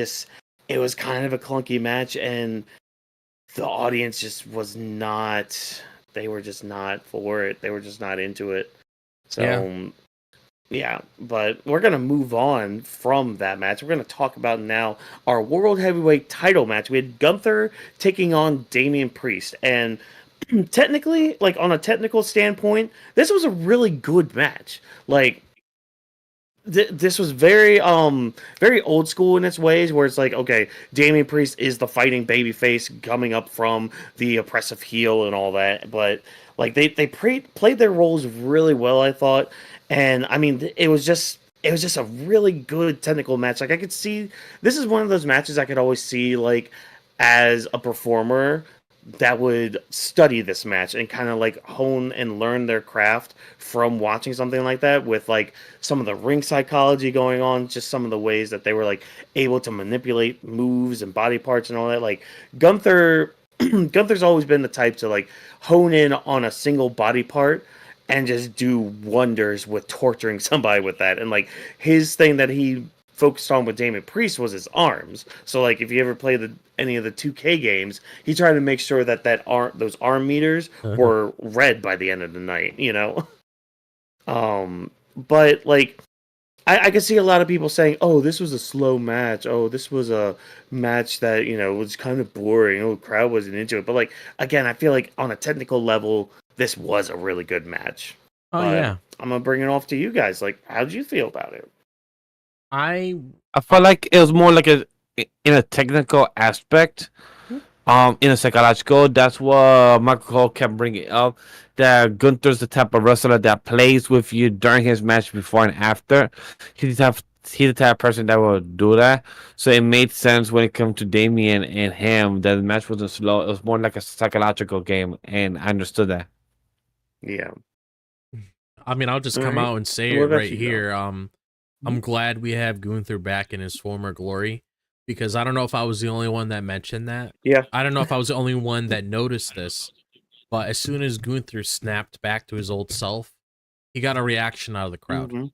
it was kind of a clunky match, and the audience just was not. They were just not for it. They were just not into it. So, yeah. But we're gonna move on from that match. We're gonna talk about now our World Heavyweight Title match. We had Gunther taking on Damian Priest, and technically, like on a technical standpoint, this was a really good match. Like. This was very very old school in its ways, where it's like, okay, Damian Priest is the fighting babyface coming up from the oppressive heel and all that, but like they played their roles really well, I thought. And I mean, it was just a really good technical match. Like I could see, this is one of those matches I could always see like as a performer that would study this match and kind of like hone and learn their craft from watching something like that, with like some of the ring psychology going on, just some of the ways that they were like able to manipulate moves and body parts and all that. Like Gunther's always been the type to like hone in on a single body part and just do wonders with torturing somebody with that. And like his thing that he focused on with Damian Priest was his arms. So like if you ever play any of the 2K games, he tried to make sure that those arm meters were red by the end of the night, you know. But like I could see a lot of people saying, "Oh, this was a slow match. Oh, this was a match that, you know, was kind of boring. Oh, the crowd wasn't into it." But like again, I feel like on a technical level, this was a really good match. Oh, But yeah. I'm gonna bring it off to you guys. Like, how'd you feel about it? I felt like it was more like in a technical aspect, in a psychological. That's what Michael Cole kept bringing up. That Gunther's the type of wrestler that plays with you during his match, before and after. He's the type of person that will do that. So it made sense when it comes to Damian and him that the match wasn't slow. It was more like a psychological game, and I understood that. Yeah. I mean, I'll just come Alright. out and say What it about right you, here. I'm glad we have Gunther back in his former glory, because I don't know if I was the only one that mentioned that. Yeah. I don't know if I was the only one that noticed this, but as soon as Gunther snapped back to his old self, he got a reaction out of the crowd. Mhm.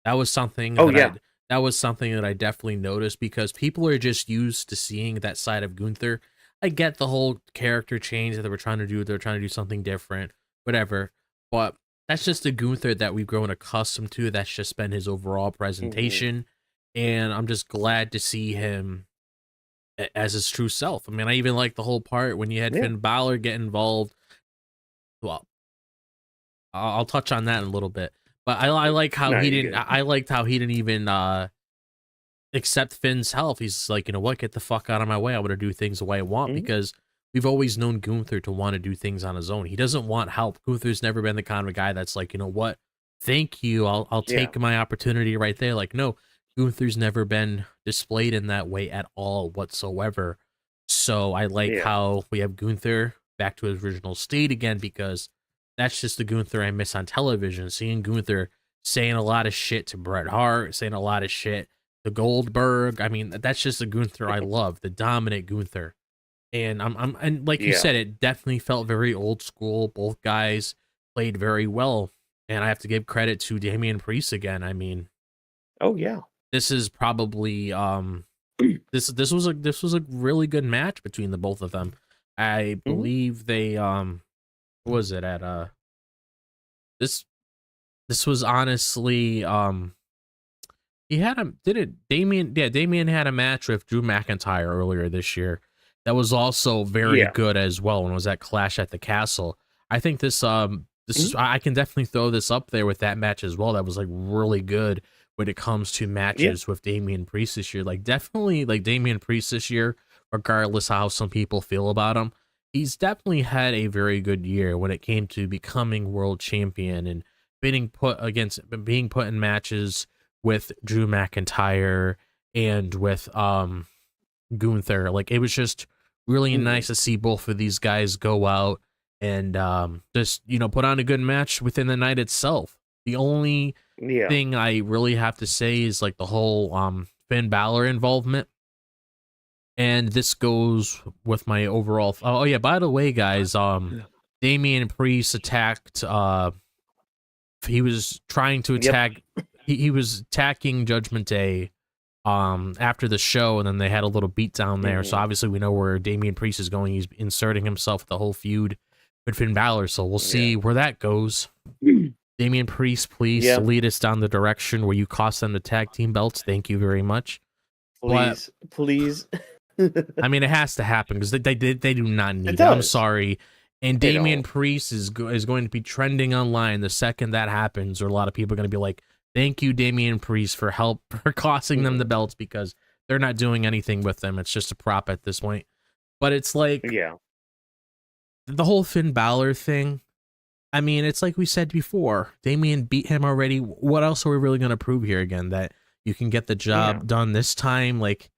That was something Oh, that yeah. that was something that I definitely noticed, because people are just used to seeing that side of Gunther. I get the whole character change that they were trying to do. They're trying to do something different, whatever. But that's just the Gunther that we've grown accustomed to. That's just been his overall presentation. And I'm just glad to see him as his true self. I mean, I even like the whole part when you had Finn Balor get involved. Well, I'll touch on that in a little bit. But I like how No, he you're didn't. good. I liked how he didn't even accept Finn's help. He's like, you know what? Get the fuck out of my way. I want to do things the way I want, because we've always known Gunther to want to do things on his own. He doesn't want help. Gunther's never been the kind of guy that's like, you know what? Thank you. I'll take my opportunity right there. Like, no, Gunther's never been displayed in that way at all whatsoever. So I like how we have Gunther back to his original state again, because that's just the Gunther I miss on television. Seeing Gunther saying a lot of shit to Bret Hart, saying a lot of shit to Goldberg. I mean, that's just the Gunther I love, the dominant Gunther. And and like you said, it definitely felt very old school. Both guys played very well, and I have to give credit to Damian Priest again. I mean, oh yeah, this is probably this was a really good match between the both of them. I believe they what was it at this was honestly he had a Damian had a match with Drew McIntyre earlier this year that was also very good as well, and was at Clash at the Castle. I think this is, I can definitely throw this up there with that match as well. That was like really good when it comes to matches with Damian Priest this year. Like definitely like Damian Priest this year, regardless how some people feel about him, he's definitely had a very good year when it came to becoming world champion and being put in matches with Drew McIntyre and with Gunther. Like it was just really nice to see both of these guys go out and just, you know, put on a good match within the night itself. The only thing I really have to say is like the whole Finn Balor involvement. And this goes with my overall oh yeah, by the way, guys, Damian Priest attacked he was trying to attack he was attacking Judgment Day after the show, and then they had a little beat down there. So obviously we know where Damian Priest is going. He's inserting himself the whole feud with Finn Balor, so we'll see where that goes. Damian Priest, please lead us down the direction where you cost them the tag team belts. Thank you very much. Please. I mean, it has to happen because they do not need it. I'm sorry. And Damian Priest is going to be trending online the second that happens, or a lot of people are going to be like, thank you, Damian Priest, for costing them the belts, because they're not doing anything with them. It's just a prop at this point. But it's like, the whole Finn Balor thing, I mean, it's like we said before, Damian beat him already. What else are we really going to prove here again? That you can get the job done this time? Like,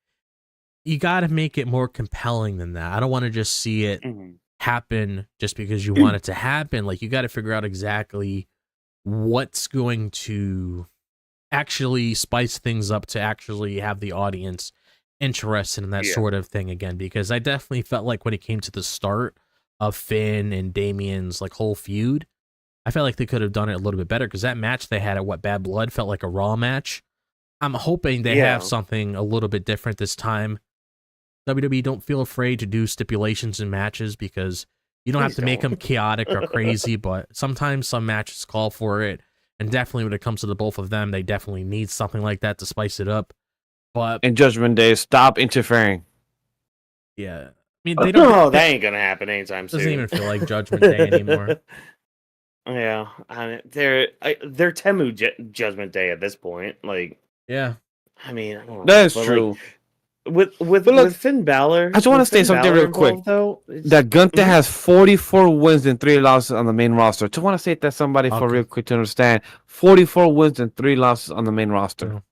you got to make it more compelling than that. I don't want to just see it happen just because you want it to happen. Like, you got to figure out exactly what's going to actually spice things up to actually have the audience interested in that sort of thing again, because I definitely felt like when it came to the start of Finn and Damian's like whole feud, I felt like they could have done it a little bit better, because that match they had at Bad Blood felt like a Raw match. I'm hoping they have something a little bit different this time. WWE, don't feel afraid to do stipulations in matches, because you don't have to make them chaotic or crazy, but sometimes some matches call for it. And definitely when it comes to the both of them, they definitely need something like that to spice it up. But in Judgment Day, stop interfering. Yeah. I mean, they don't. That ain't gonna happen anytime soon. Doesn't even feel like Judgment Day anymore. Yeah, I mean, they're Temu Judgment Day at this point. Like, yeah, I mean, I don't know, that's true. Like, with Finn Balor, I just want to say something real quick. Though, that Gunther has 44 wins and 3 losses on the main roster. Just want to say that somebody for real quick to understand. 44 wins and 3 losses on the main roster.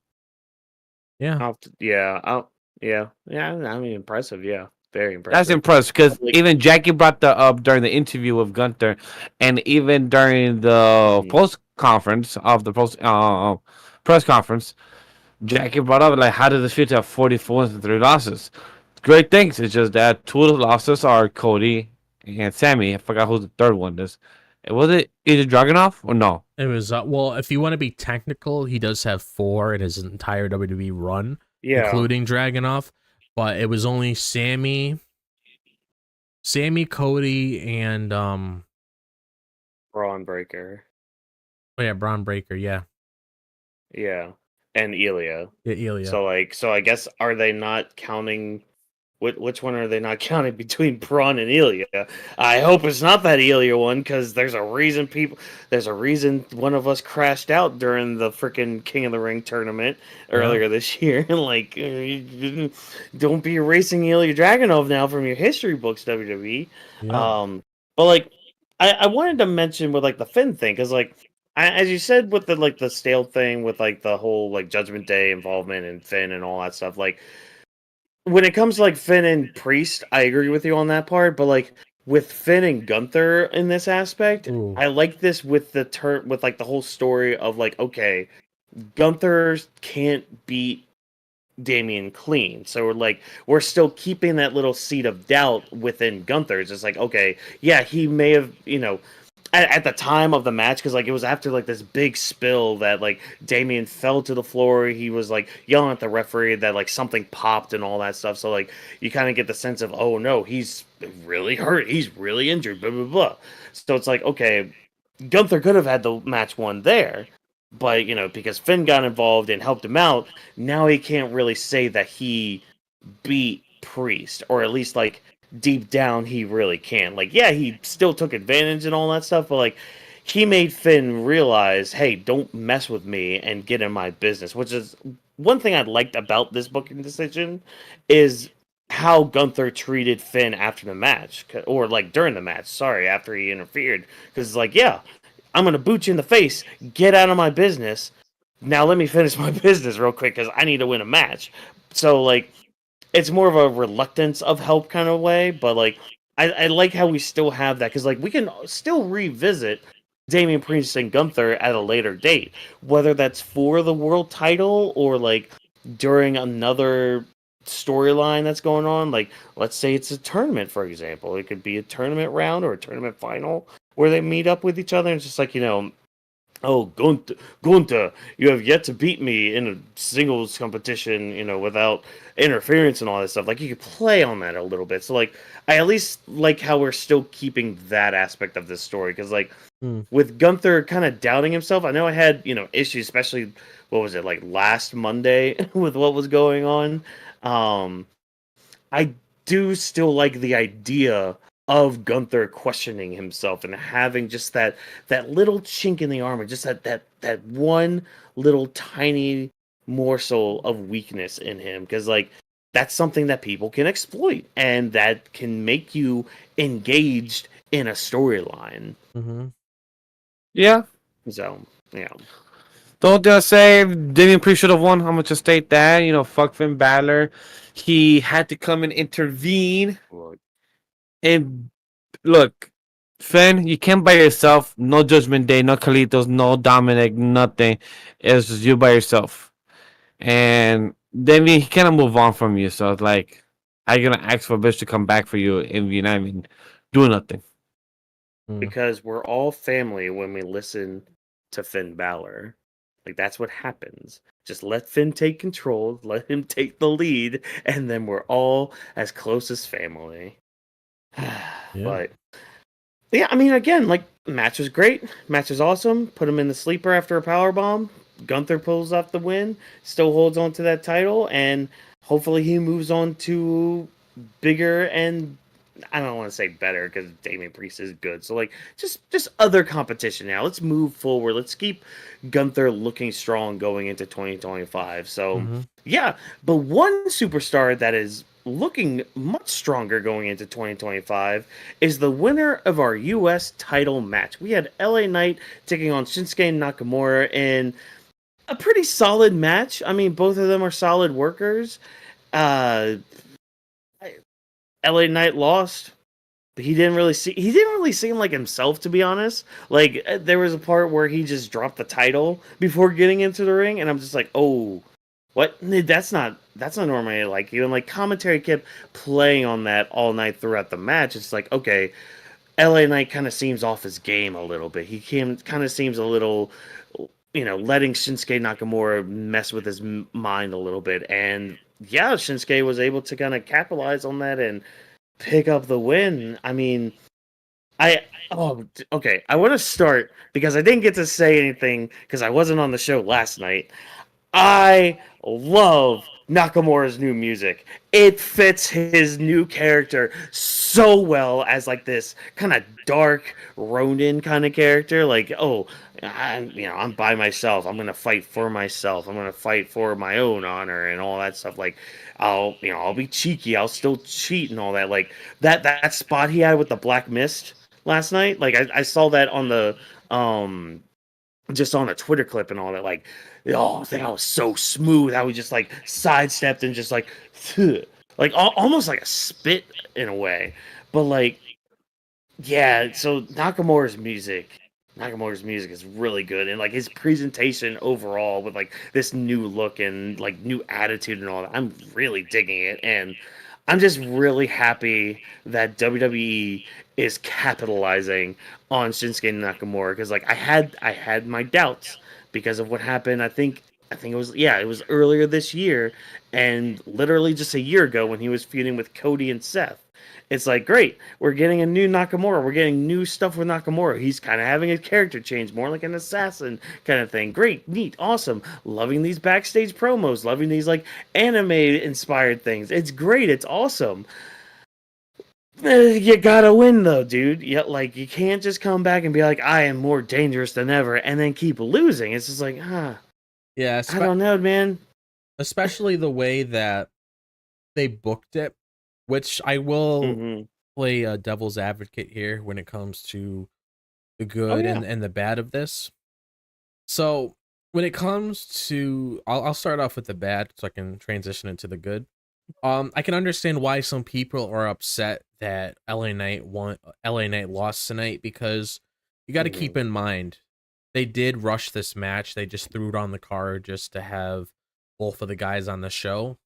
Yeah. I mean, impressive. Yeah, very impressive. That's impressive, because even Jackie brought that up during the interview with Gunther, and even during the post conference of the press conference, Jackie brought up, like, how does it feel to have 44 wins and 3 losses? Great things. It's just that 2 of the losses are Cody and Sammy. I forgot who the third one is. Was it either Dragunov or no? It was, well, if you want to be technical, he does have 4 in his entire WWE run, including Dragunov. But it was only Sammy, Cody, and Braun Breaker. Oh yeah, Braun Breaker, yeah. And Ilya. Yeah, Ilya. So I guess, are they not counting? Which one are they not counting between Braun and Ilya? I hope it's not that Ilya one, because there's a reason one of us crashed out during the freaking King of the Ring tournament earlier this year. Like, don't be erasing Ilya Dragunov now from your history books, WWE. Yeah. But like, I wanted to mention with like the Finn thing, because like, as you said with the like the stale thing with like the whole like Judgment Day involvement and Finn and all that stuff, like, when it comes to like Finn and Priest, I agree with you on that part. But like with Finn and Gunther in this aspect, I like this with with like the whole story of like, okay, Gunther can't beat Damian clean. So we're still keeping that little seed of doubt within Gunther. It's just like, okay, yeah, he may have, at the time of the match, because it was after this big spill that Damian fell to the floor. He was yelling at the referee that something popped and all that stuff. So you kind of get the sense of, oh no, he's really hurt, he's really injured, blah blah blah. So it's like, okay, Gunther could have had the match won there, but because Finn got involved and helped him out, now he can't really say that he beat Priest, or at least deep down he really can. Yeah, he still took advantage and all that stuff, but he made Finn realize, hey, don't mess with me and get in my business. Which is one thing I liked about this booking decision, is how Gunther treated Finn after the match, or during the match. Sorry, after he interfered, because yeah, I'm gonna boot you in the face. Get out of my business. Now let me finish my business real quick because I need to win a match. So it's more of a reluctance of help kind of way, but I like how we still have that, because we can still revisit Damian Priest and Gunther at a later date, whether that's for the world title or during another storyline that's going on. Let's say it's a tournament, for example. It could be a tournament round or a tournament final where they meet up with each other, and it's just oh, Gunther, you have yet to beat me in a singles competition, without interference and all that stuff. You could play on that a little bit. So, I at least like how we're still keeping that aspect of this story. Because, with Gunther kind of doubting himself, I know I had, issues, especially, what was it, last Monday with what was going on. I do still like the idea of Gunther questioning himself and having just that little chink in the armor, just that one little tiny morsel of weakness in him, because that's something that people can exploit and that can make you engaged in a storyline. Mm-hmm. Yeah. So yeah. Don't say Damian Priest should have won. I'm gonna just state that, fuck Finn Balor. He had to come and intervene. And look, Finn, you can't by yourself. No Judgment Day, no Kalitos, no Dominic, nothing. It's just you by yourself. And then he cannot move on from you. So it's I'm gonna ask for Bish to come back for you, and do nothing. Because we're all family when we listen to Finn Balor. That's what happens. Just let Finn take control, let him take the lead, and then we're all as close as family. Yeah. But yeah, I mean, again, match was great. Match was awesome. Put him in the sleeper after a power bomb. Gunther pulls off the win. Still holds on to that title, and hopefully he moves on to bigger and, I don't want to say better because Damian Priest is good. So just other competition now. Let's move forward. Let's keep Gunther looking strong going into 2025. So yeah, but one superstar that is looking much stronger going into 2025 is the winner of our US title match. We had LA Knight taking on Shinsuke Nakamura in a pretty solid match. I mean, both of them are solid workers. LA Knight lost. He didn't really seem like himself, to be honest. There was a part where he just dropped the title before getting into the ring, and I'm just like, oh, what? That's not normally like you. And commentary kept playing on that all night throughout the match. It's like, okay, LA Knight kind of seems off his game a little bit. He kind of seems a little, letting Shinsuke Nakamura mess with his mind a little bit. And yeah, Shinsuke was able to kind of capitalize on that and pick up the win. I mean, okay. I want to start because I didn't get to say anything because I wasn't on the show last night. I love Nakamura's new music. It fits his new character so well as this kind of dark Ronin kind of character. I'm by myself. I'm gonna fight for myself. I'm gonna fight for my own honor and all that stuff. I'll be cheeky. I'll still cheat and all that. That spot he had with the black mist last night. I saw that on the just on a Twitter clip and all that. I think I was so smooth. How he just sidestepped and just almost like a spit in a way. But yeah. So Nakamura's music Nakamura's music is really good, and like his presentation overall with like this new look and like new attitude and all that, I'm really digging it, and I'm just really happy that WWE is capitalizing on Shinsuke Nakamura because like I had my doubts because of what happened. I think it was earlier this year, and literally just a year ago when he was feuding with Cody and Seth. It's like, great, we're getting a new Nakamura. We're getting new stuff with Nakamura. He's kind of having a character change, more like an assassin kind of thing. Great, neat, awesome. Loving these backstage promos, loving these like anime inspired things. It's great, it's awesome. You gotta win though, dude. Like you can't just come back and be like, I am more dangerous than ever, and then keep losing. It's just like, Yeah, I don't know, man. especially the way that they booked it, which I will Mm-hmm. play a devil's advocate here when it comes to the Oh good yeah. and the bad of this. So when it comes to, I'll start off with the bad so I can transition into the good. I can understand why some people are upset that LA Knight lost tonight, because you got to keep Mm-hmm. in mind they did rush this match. They just threw it on the card just to have both of the guys on the show.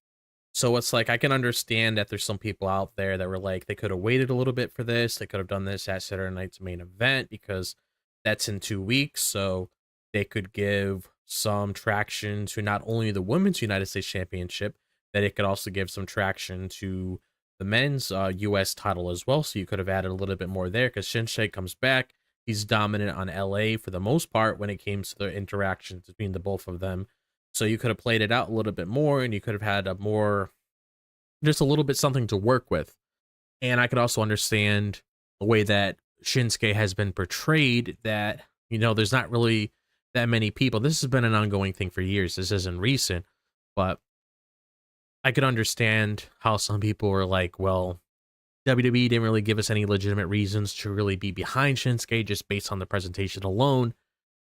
So it's like I can understand that there's some people out there that were like they could have waited a little bit for this. They could have done this at Saturday night's main event because that's in 2 weeks. So they could give some traction to not only the Women's United States Championship, that it could also give some traction to the men's U.S. title as well. So you could have added a little bit more there because Shinsuke comes back. He's dominant on LA for the most part when it came to the interactions between the both of them. So you could have played it out a little bit more, and you could have had just a little bit something to work with. And I could also understand the way that Shinsuke has been portrayed, that, there's not really that many people. This has been an ongoing thing for years. This isn't recent, but I could understand how some people were like, well, WWE didn't really give us any legitimate reasons to really be behind Shinsuke just based on the presentation alone.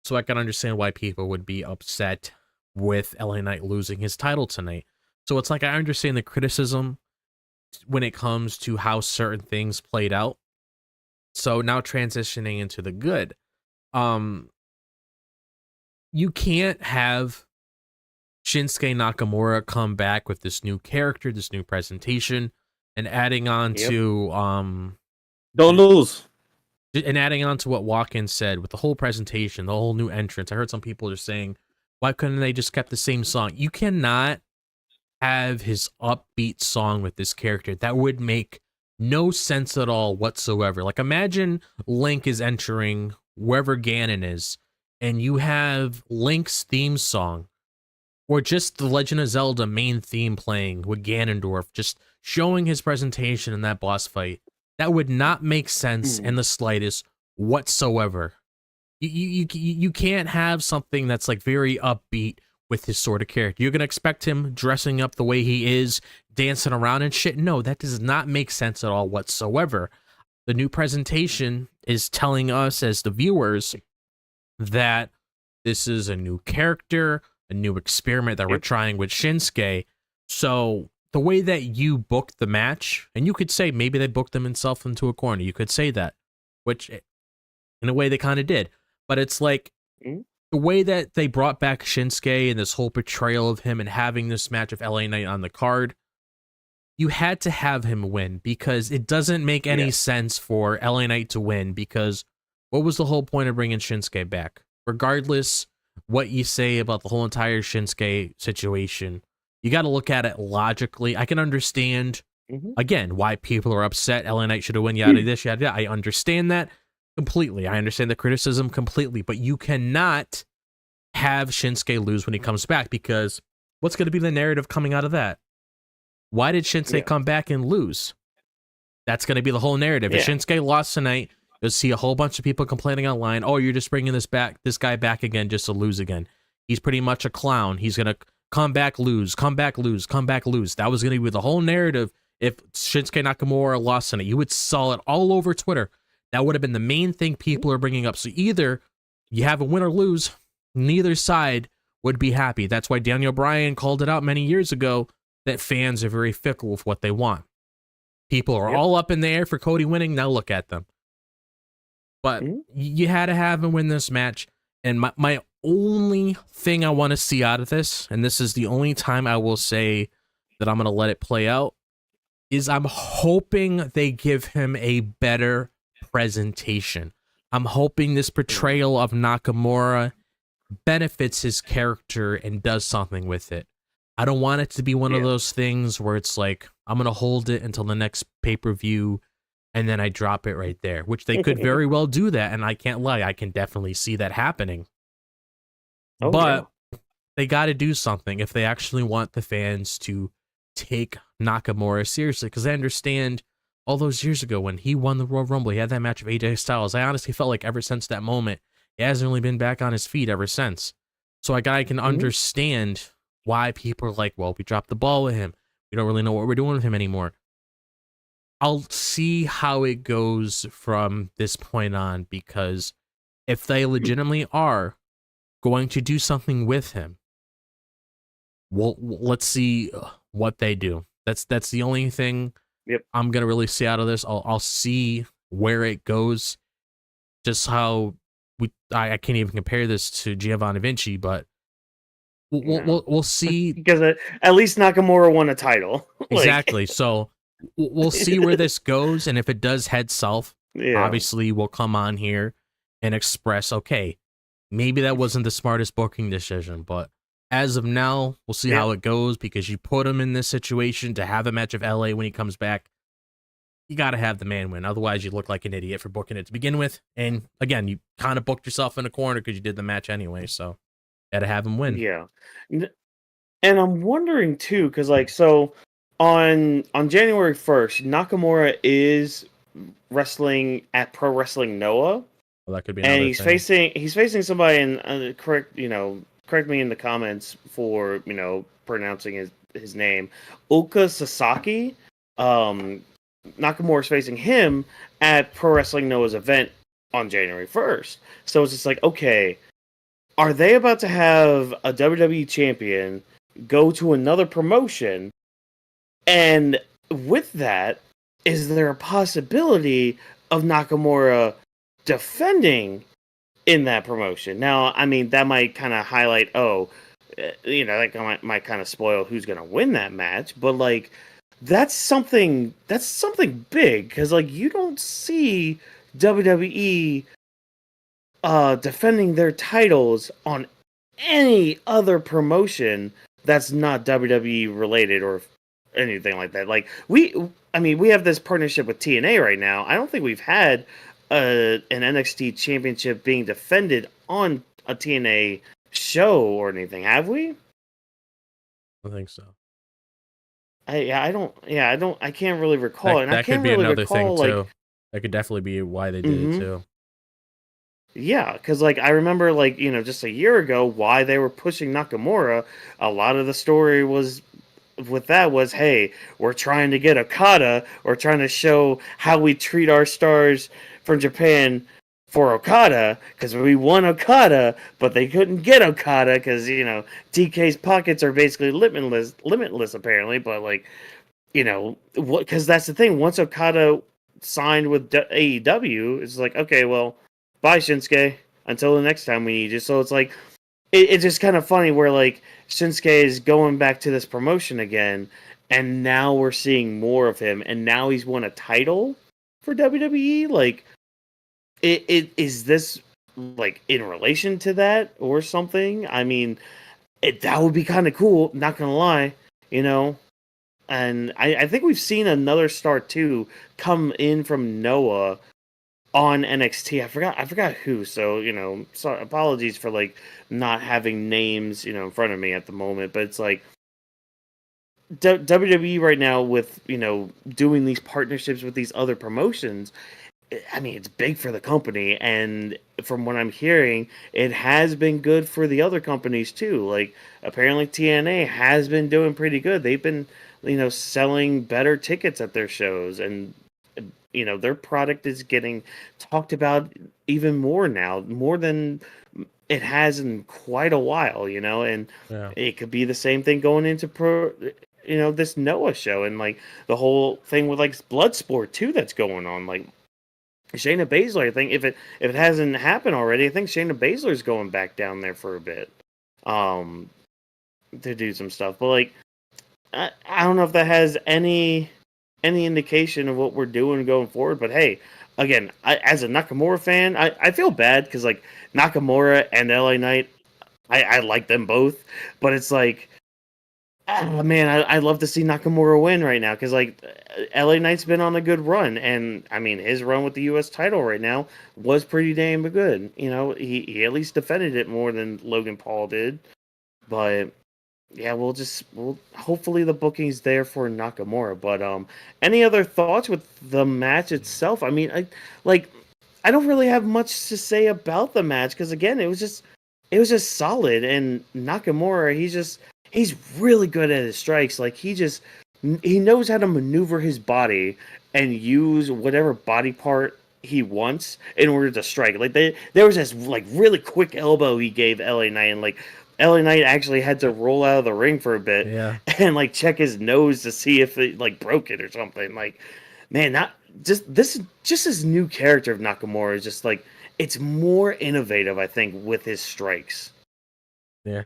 So I can understand why people would be upset with LA Knight losing his title tonight. So it's like I understand the criticism when it comes to how certain things played out. So now transitioning into the good. You can't have Shinsuke Nakamura come back with this new character, this new presentation, and adding on Yep. to Don't lose. what Whawkins said with the whole presentation, the whole new entrance. I heard some people are saying, why couldn't they just kept the same song? You cannot have his upbeat song with this character. That would make no sense at all whatsoever. Like, imagine Link is entering wherever Ganon is, and you have Link's theme song, or just the Legend of Zelda main theme playing with Ganondorf, just showing his presentation in that boss fight. That would not make sense in the slightest whatsoever. You can't have something that's like very upbeat with his sort of character. You're gonna expect him dressing up the way he is, dancing around and shit. No, that does not make sense at all whatsoever. The new presentation is telling us as the viewers that this is a new character, a new experiment that we're trying with Shinsuke. So the way that you booked the match, and you could say maybe they booked himself into a corner. You could say that, which in a way they kind of did. But it's like the way that they brought back Shinsuke and this whole portrayal of him and having this match of LA Knight on the card, you had to have him win, because it doesn't make any sense for LA Knight to win, because what was the whole point of bringing Shinsuke back? Regardless what you say about the whole entire Shinsuke situation, you got to look at it logically. I can understand, again, why people are upset. LA Knight should have won, yada, this, yada, yada. I understand that completely. I understand the criticism completely, but you cannot have Shinsuke lose when he comes back, because what's going to be the narrative coming out of that? Why did Shinsuke come back and lose? That's going to be the whole narrative. If Shinsuke lost tonight, you'll see a whole bunch of people complaining online, oh, you're just bringing this guy back again just to lose again. He's pretty much a clown. He's going to come back, lose, come back, lose, come back, lose. That was going to be the whole narrative if Shinsuke Nakamura lost tonight. You would saw it all over Twitter. That would have been the main thing people are bringing up. So either you have a win or lose, neither side would be happy. That's why Daniel Bryan called it out many years ago, that fans are very fickle with what they want. People are all up in the air for Cody winning. Now look at them. But Mhm. you had to have him win this match. And my only thing I want to see out of this, and this is the only time I will say that I'm going to let it play out, is I'm hoping they give him a better presentation. I'm hoping this portrayal of Nakamura benefits his character and does something with it. I don't want it to be one of those things where it's like, I'm going to hold it until the next pay-per-view and then I drop it right there, which they could very well do that. And I can't lie, I can definitely see that happening. Oh, But they got to do something if they actually want the fans to take Nakamura seriously. Because I understand all those years ago when he won the Royal Rumble, he had that match of AJ Styles. I honestly felt like ever since that moment, he hasn't really been back on his feet ever since. So I can understand why people are like, well, we dropped the ball with him. We don't really know what we're doing with him anymore. I'll see how it goes from this point on, because if they legitimately are going to do something with him, well, let's see what they do. That's the only thing I'm gonna really see out of this. I'll see where it goes. Just how I can't even compare this to Giovanni Vinci, but we'll see. Because at least Nakamura won a title. Exactly. So we'll see where this goes, and if it does head south, obviously we'll come on here and express, okay, maybe that wasn't the smartest booking decision, but as of now, we'll see how it goes, because you put him in this situation to have a match of LA when he comes back. You got to have the man win. Otherwise, you look like an idiot for booking it to begin with. And again, you kind of booked yourself in a corner because you did the match anyway. So, got to have him win. Yeah. And I'm wondering too, because so on January 1st, Nakamura is wrestling at Pro Wrestling Noah. Well, that could be. And he's facing somebody, and correct me in the comments for pronouncing his name, Oka Sasaki. Nakamura's facing him at Pro Wrestling Noah's event on January 1st. So it's just like, okay, are they about to have a WWE champion go to another promotion? And with that, is there a possibility of Nakamura defending in that promotion? Now, I mean, that might kind of highlight, that might kind of spoil who's going to win that match, but that's something big, because you don't see WWE defending their titles on any other promotion that's not WWE related or anything like that. We have this partnership with TNA right now. I don't think we've had an NXT championship being defended on a TNA show or anything, have we? I think so. I can't really recall. That could be another thing too. That could definitely be why they did it too. Yeah, because I remember just a year ago why they were pushing Nakamura. A lot of the story was hey, we're trying to get Okada. We're trying to show how we treat our stars from Japan for Okada, because we won Okada, but they couldn't get Okada because DK's pockets are basically limitless apparently. But because that's the thing. Once Okada signed with AEW, it's like, okay, well, bye Shinsuke. Until the next time we need you. So it's it's just kind of funny where Shinsuke is going back to this promotion again, and now we're seeing more of him, and now he's won a title for WWE. Is this in relation to that or something? I mean, that would be kind of cool. Not gonna lie, And I think we've seen another star too come in from Noah on NXT. I forgot who. So sorry, apologies for not having names in front of me at the moment. But it's WWE right now with doing these partnerships with these other promotions. I mean, it's big for the company, and from what I'm hearing, it has been good for the other companies too. Apparently TNA has been doing pretty good. They've been selling better tickets at their shows, and their product is getting talked about even more now, more than it has in quite a while, and it could be the same thing going into this Noah show, and the whole thing with Bloodsport too that's going on. Shayna Baszler, I think if it hasn't happened already, I think Shayna Baszler's going back down there for a bit, to do some stuff. But like, I don't know if that has any indication of what we're doing going forward. But hey, again, as a Nakamura fan, I feel bad because like Nakamura and LA Knight, I like them both, but it's like, oh man, I'd love to see Nakamura win right now because like LA Knight's been on a good run, and I mean his run with the U.S. title right now was pretty damn good. You know, he at least defended it more than Logan Paul did. But yeah, we'll hopefully the booking's there for Nakamura. But any other thoughts with the match itself? I mean, I don't really have much to say about the match because again, it was just solid, and Nakamura, he's really good at his strikes. Like he knows how to maneuver his body and use whatever body part he wants in order to strike. Like there was this like really quick elbow he gave LA Knight, and like LA Knight actually had to roll out of the ring for a bit and like check his nose to see if it like broke it or something. Like, man, not just his new character of Nakamura is just like, it's more innovative, I think, with his strikes. Yeah.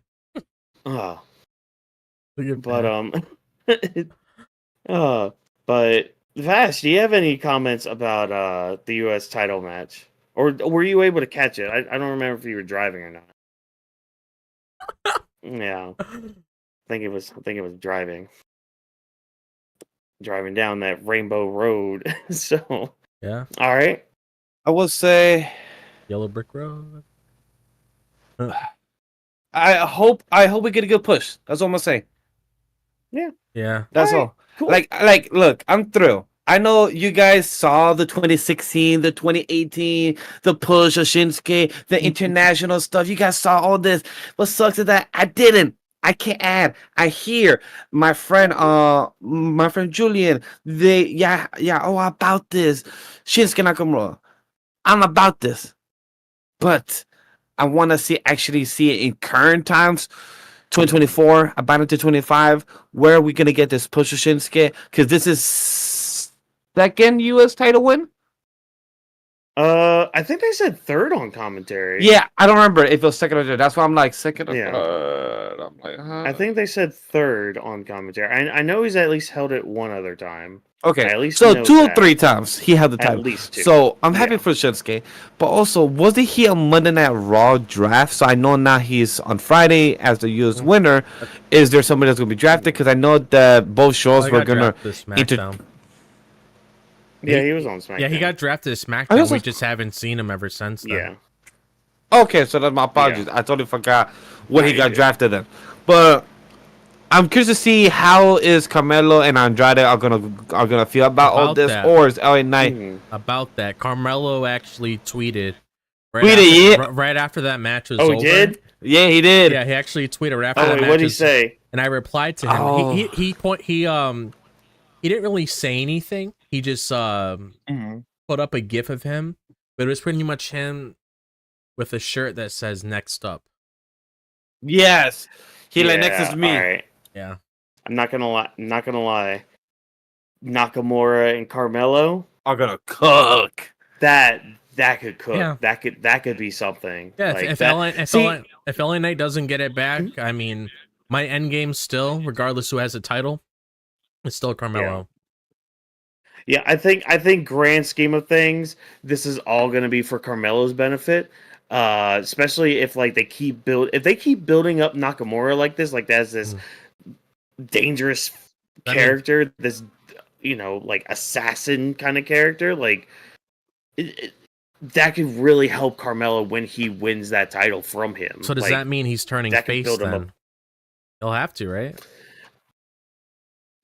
But but Vash, do you have any comments about the U.S. title match, or were you able to catch it? I don't remember if you were driving or not. Yeah, I think it was driving down that Rainbow Road. So yeah, all right. I will say, Yellow Brick Road. I hope we get a good push. That's all I'm gonna say. Yeah. That's all. Cool. Like, look, I'm thrilled. I know you guys saw the 2016, the 2018, the push of Shinsuke, the international stuff. You guys saw all this. What sucks is that I didn't. I can't add. I hear my friend Julian. Oh, about this Shinsuke Nakamura. I'm about this, but I want to actually see it in current times. 2024, about into 25. Where are we gonna get this push of Shinsuke? Because this is second U.S. title win. I think they said third on commentary. Yeah, I don't remember if it was second or third. That's why I'm like second or Yeah. third. I'm like, I think they said third on commentary. I know he's at least held it one other time. Okay, at least so know 2 or that. 3 times he had the title. At least 2. So I'm happy Yeah. for Shinsuke. But also, wasn't he on Monday Night Raw draft? So I know now he's on Friday as the U.S. winner. Is there somebody that's going to be drafted? Because I know that both shows were going to... SmackDown. Yeah, he was on SmackDown. Yeah, he got drafted to SmackDown. We just haven't seen him ever since then. Yeah. Okay, so that's my apologies. Yeah. I totally forgot when he you got did. drafted then. But I'm curious to see how is Carmelo and Andrade are gonna feel about all this, that. or is LA Knight About that, Carmelo actually tweeted right after that match was Oh, over. he did? Yeah, he did. Yeah, he actually tweeted right after Oh, that wait, match. what'd he say? And I replied to him. Oh. He didn't really say anything. He just put up a gif of him, but it was pretty much him with a shirt that says "Next Up." Yes, he like next is me. All right. Yeah, I'm not gonna lie. Nakamura and Carmelo, Are gonna cook. that could cook. Yeah. That could be something. yeah. Like If that. if LA Knight doesn't get it back, I mean, my end game still, regardless who has the title, it's still Carmelo. Yeah, I think grand scheme of things, this is all going to be for Carmelo's benefit. Especially if like they keep building up Nakamura like this, like that's this dangerous character, this like assassin kind of character, like that could really help Carmelo when he wins that title from him. So does that mean he's turning that could face build him then? up. He'll have to, right?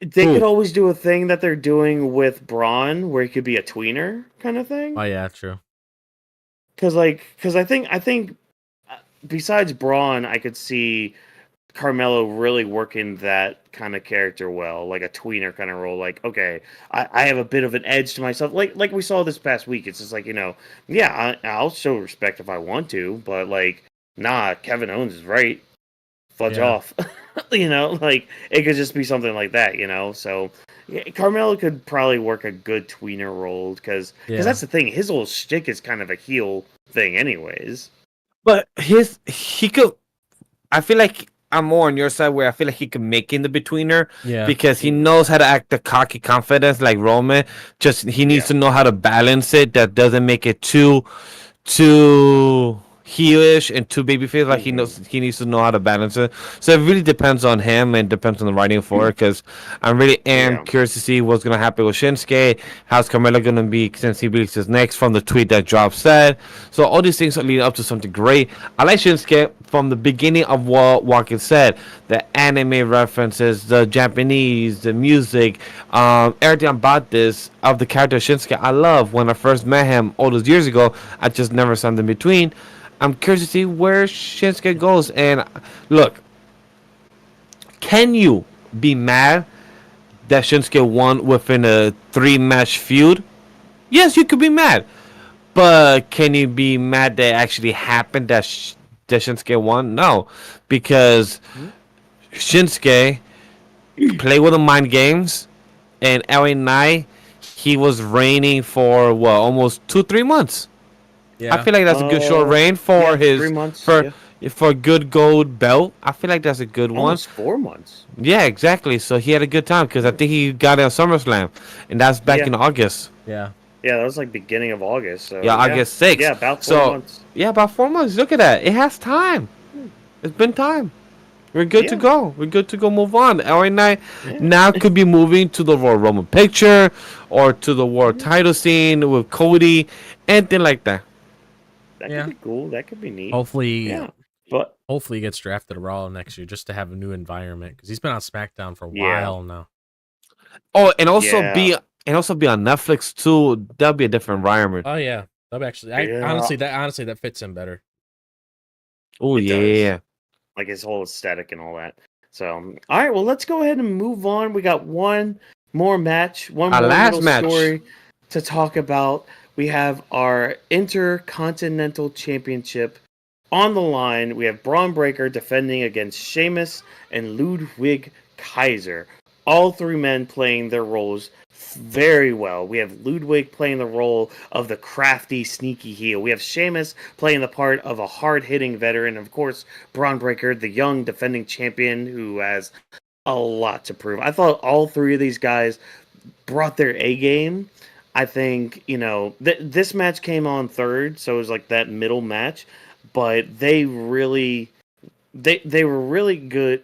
They could always do a thing that they're doing with Braun, where he could be a tweener kind of thing. Oh yeah, true. Because I think besides Braun, I could see Carmelo really working that kind of character well, like a tweener kind of role. Like, okay, I have a bit of an edge to myself, like we saw this past week. It's just like, I'll show respect if I want to, but like, nah, Kevin Owens is right. Fudge off. Like it could just be something like that, So Yeah, Carmelo could probably work a good tweener role because Yeah. that's the thing. His whole shtick is kind of a heel thing, anyways. But he could. I feel like I'm more on your side where I feel like he can make in the betweener Yeah. because he knows how to act the cocky confidence like Roman. Just he needs to know how to balance it that doesn't make it too heelish and too babyface. Like he needs to know how to balance it. So it really depends on him and depends on the writing for it. Because I really am curious to see what's gonna happen with Shinsuke. How's Carmelo gonna be since he releases next from the tweet that Drop said. So all these things are leading up to something great. I like Shinsuke from the beginning of what Whawkins said. The anime references, the Japanese, the music, everything about this of the character Shinsuke. I love when I first met him all those years ago. I just never saw him in between. I'm curious to see where Shinsuke goes. And look, can you be mad that Shinsuke won within a 3-match feud? Yes, you could be mad. But can you be mad that it actually happened that Shinsuke won? No. Because Shinsuke played with the mind games. And LA Knight, he was reigning for, what, almost 2-3 months. Yeah. I feel like that's a good short reign for 3 months for a good gold belt. I feel like that's a good almost one. 4 months. Yeah, exactly. So he had a good time because I think he got it on SummerSlam, and that's back in August. Yeah. Yeah, that was like beginning of August. So Yeah, August 6th. Yeah, about 4 months. Yeah, about 4 months. Look at that. It has time. It's been time. We're good to go. We're good to go. Move on. LA Knight now could be moving to the Royal Rumble picture or to the world title scene with Cody, anything like that. That could be cool. That could be neat. Hopefully, but hopefully he gets drafted to Raw next year just to have a new environment because he's been on SmackDown for a while now. Oh, and also be on Netflix too. That'll be a different environment. Oh yeah, that'll actually. Honestly, that fits him better. Oh yeah, like his whole aesthetic and all that. So, all right, well, let's go ahead and move on. We got one more match, one more little story to talk about. We have our Intercontinental Championship on the line. We have Braun Breaker defending against Sheamus and Ludwig Kaiser. All three men playing their roles very well. We have Ludwig playing the role of the crafty, sneaky heel. We have Sheamus playing the part of a hard-hitting veteran. Of course, Braun Breaker, the young defending champion who has a lot to prove. I thought all three of these guys brought their A game. I think, this match came on third, so it was like that middle match, but they were really good.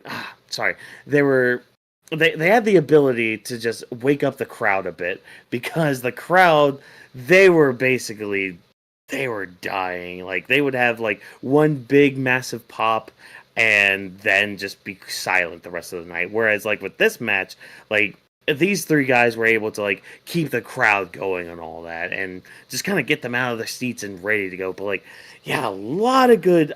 They had the ability to just wake up the crowd a bit because the crowd, they were dying. Like they would have like one big massive pop and then just be silent the rest of the night. Whereas like with this match, like these three guys were able to like keep the crowd going and all that and just kind of get them out of their seats and ready to go. But like, yeah, a lot of good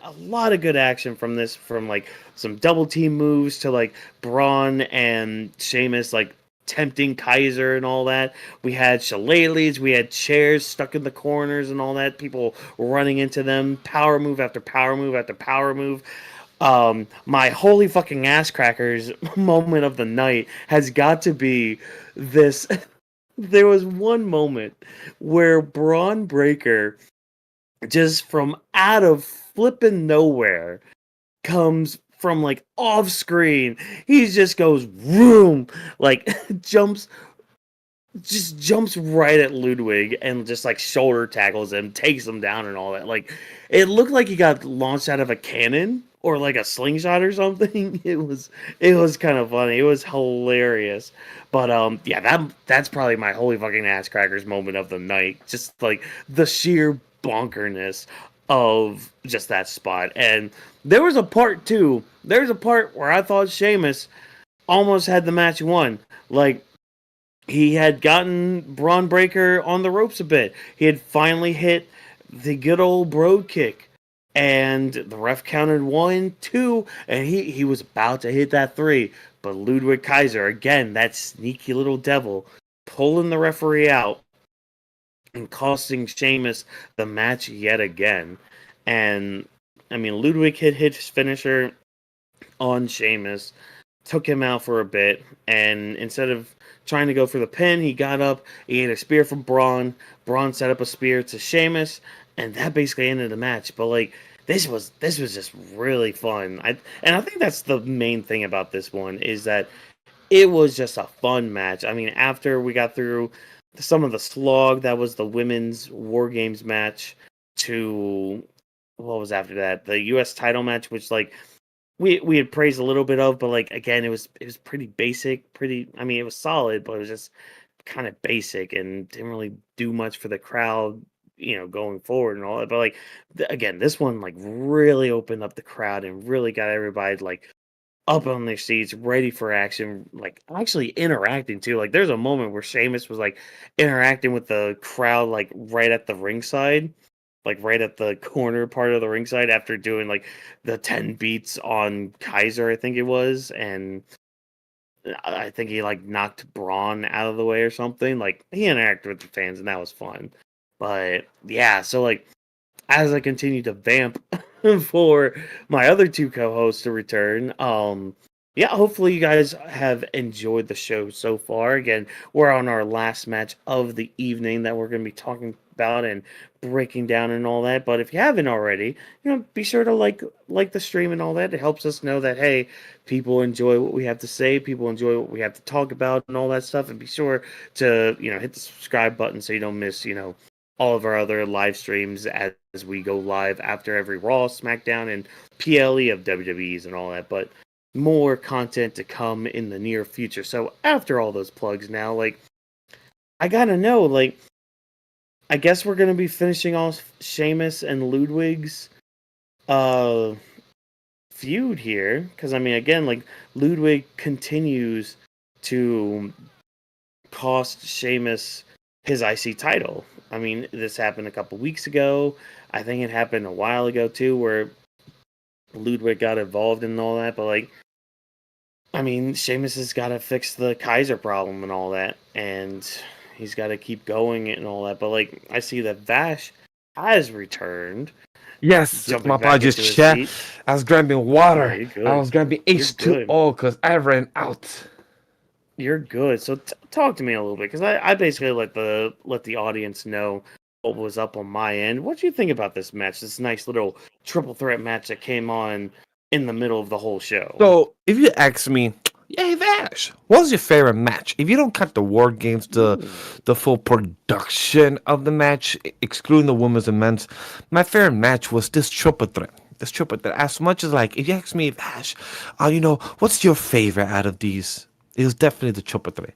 action from this, from like some double team moves to like Braun and Sheamus like tempting Kaiser and all that. We had shillelaghs, we had chairs stuck in the corners and all that, people running into them, power move after power move after power move. My holy fucking ass crackers moment of the night has got to be this. There was one moment where Braun Breaker, just from out of flippin' nowhere, comes from like off screen. He just goes vroom, like jumps right at Ludwig and just like shoulder tackles him, takes him down and all that. Like it looked like he got launched out of a cannon or like a slingshot or something. It was kind of funny. It was hilarious. But that's probably my holy fucking ass crackers moment of the night. Just like the sheer bonkerness of just that spot. And there was a part too. There's a part where I thought Sheamus almost had the match won. Like he had gotten Braun Breaker on the ropes a bit. He had finally hit the good old Broad Kick. And the ref counted 1, 2, and he was about to hit that 3. But Ludwig Kaiser, again, that sneaky little devil, pulling the referee out and costing Sheamus the match yet again. And, I mean, Ludwig hit his finisher on Sheamus, took him out for a bit, and instead of trying to go for the pin. He got up, he ate a spear from Braun. Braun set up a spear to Sheamus, and that basically ended the match. But like this was just really fun. I think that's the main thing about this one is that it was just a fun match. I mean, after we got through some of the slog, that was the women's War Games match, to what was after that? The US title match, which like we had praised a little bit of, but like again, it was pretty basic, I mean, it was solid, but it was just kind of basic and didn't really do much for the crowd, going forward and all that. But like again, this one like really opened up the crowd and really got everybody like up on their seats, ready for action, like actually interacting too. Like there's a moment where Sheamus was like interacting with the crowd, like right at the ringside, like right at the corner part of the ringside after doing like the 10 beats on Kaiser, I think it was. And I think he like knocked Braun out of the way or something. Like he interacted with the fans and that was fun. But yeah, so like as I continue to vamp for my other two co-hosts to return, yeah, hopefully you guys have enjoyed the show so far. Again, we're on our last match of the evening that we're going to be talking about and breaking down and all that. But if you haven't already, be sure to like the stream and all that. It helps us know that, hey, people enjoy what we have to say, people enjoy what we have to talk about and all that stuff. And be sure to, hit the subscribe button so you don't miss, all of our other live streams as we go live after every Raw, SmackDown, and PLE of WWEs and all that. But more content to come in the near future. So after all those plugs now, like, I gotta know, like, I guess we're gonna be finishing off Sheamus and Ludwig's feud here. Because, I mean, again, like, Ludwig continues to cost Sheamus his IC title. I mean, this happened a couple weeks ago. I think it happened a while ago, too, where Ludwig got involved in all that. But, like, I mean, Sheamus has got to fix the Kaiser problem and all that. And he's got to keep going and all that. But, like, I see that Vash has returned. Yes, my apologies, chat. I was grabbing water. Oh, I was grabbing H2O because I ran out. You're good. So talk to me a little bit, because I basically let the audience know what was up on my end. What do you think about this match? This nice little triple threat match that came on in the middle of the whole show. So if you ask me, hey Vash, what was your favorite match? If you don't cut the War Games, the full production of the match, excluding the women's and men's, my favorite match was this triple threat. As much as like, if you ask me, Vash, what's your favorite out of these? It was definitely the triple threat.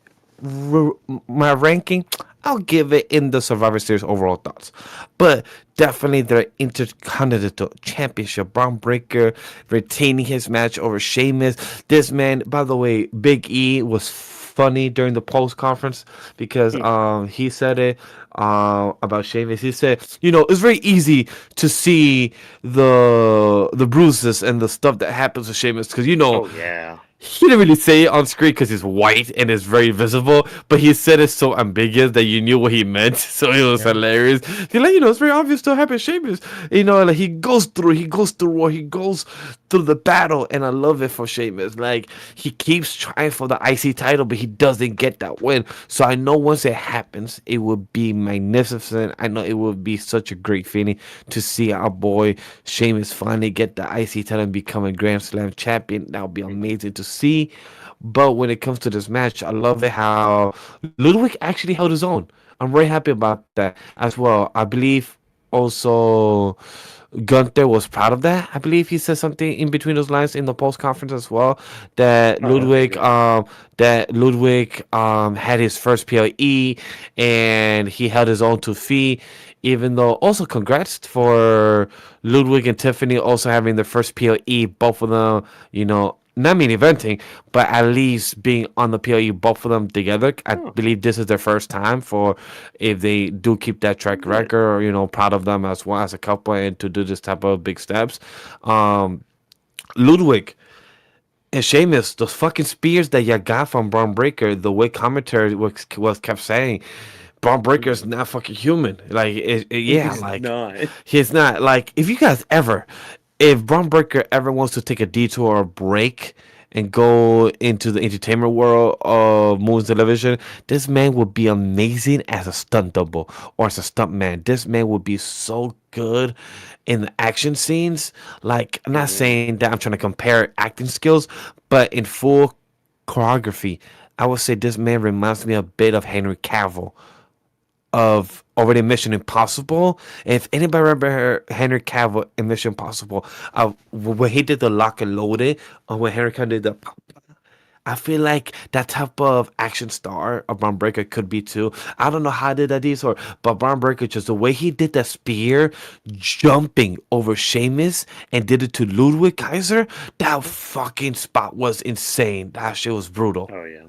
My ranking, I'll give it in the Survivor Series overall thoughts. But definitely the Intercontinental Championship. Braun Breaker retaining his match over Sheamus. This man, by the way, Big E was funny during the post conference because he said it about Sheamus. He said, it's very easy to see the bruises and the stuff that happens to Sheamus because oh yeah. He didn't really say it on screen because he's white and it's very visible, but he said it so ambiguous that you knew what he meant, so it was hilarious. He's like, it's very obvious to happen, Sheamus. Like he goes through the battle, and I love it for Sheamus. Like, he keeps trying for the IC title, but he doesn't get that win. So I know once it happens, it would be magnificent. I know it would be such a great feeling to see our boy Sheamus finally get the IC title and become a Grand Slam champion. That would be amazing to see. But when it comes to this match, I love it how Ludwig actually held his own. I'm very happy about that as well. I believe also Gunther was proud of that. I believe he said something in between those lines in the post conference as well, that Ludwig had his first PLE and he held his own to Fee. Even though, also congrats for Ludwig and Tiffany also having their first PLE, both of them, not main eventing, but at least being on the PLE, both of them together. I believe this is their first time for, if they do keep that track record, or, proud of them as well as a couple and to do this type of big steps. Ludwig and Sheamus, those fucking spears that you got from Braun Breaker, the way commentary was kept saying, Braun Breaker is not fucking human. Like, he's not. Like, if Braun Breaker ever wants to take a detour or a break and go into the entertainment world of movies and television, this man would be amazing as a stunt double or as a stunt man. This man would be so good in the action scenes. Like, I'm not saying that I'm trying to compare acting skills, but in full choreography, I would say this man reminds me a bit of Henry Cavill of already Mission Impossible. If anybody remember Henry Cavill in Mission Impossible, when he did the lock and load it, or when Henry Cavill did the pop, I feel like that type of action star a Braun Breaker could be too. I don't know how they did that, but Braun Breaker, just the way he did that spear jumping over Sheamus and did it to Ludwig Kaiser, that fucking spot was insane. That shit was brutal. Oh yeah.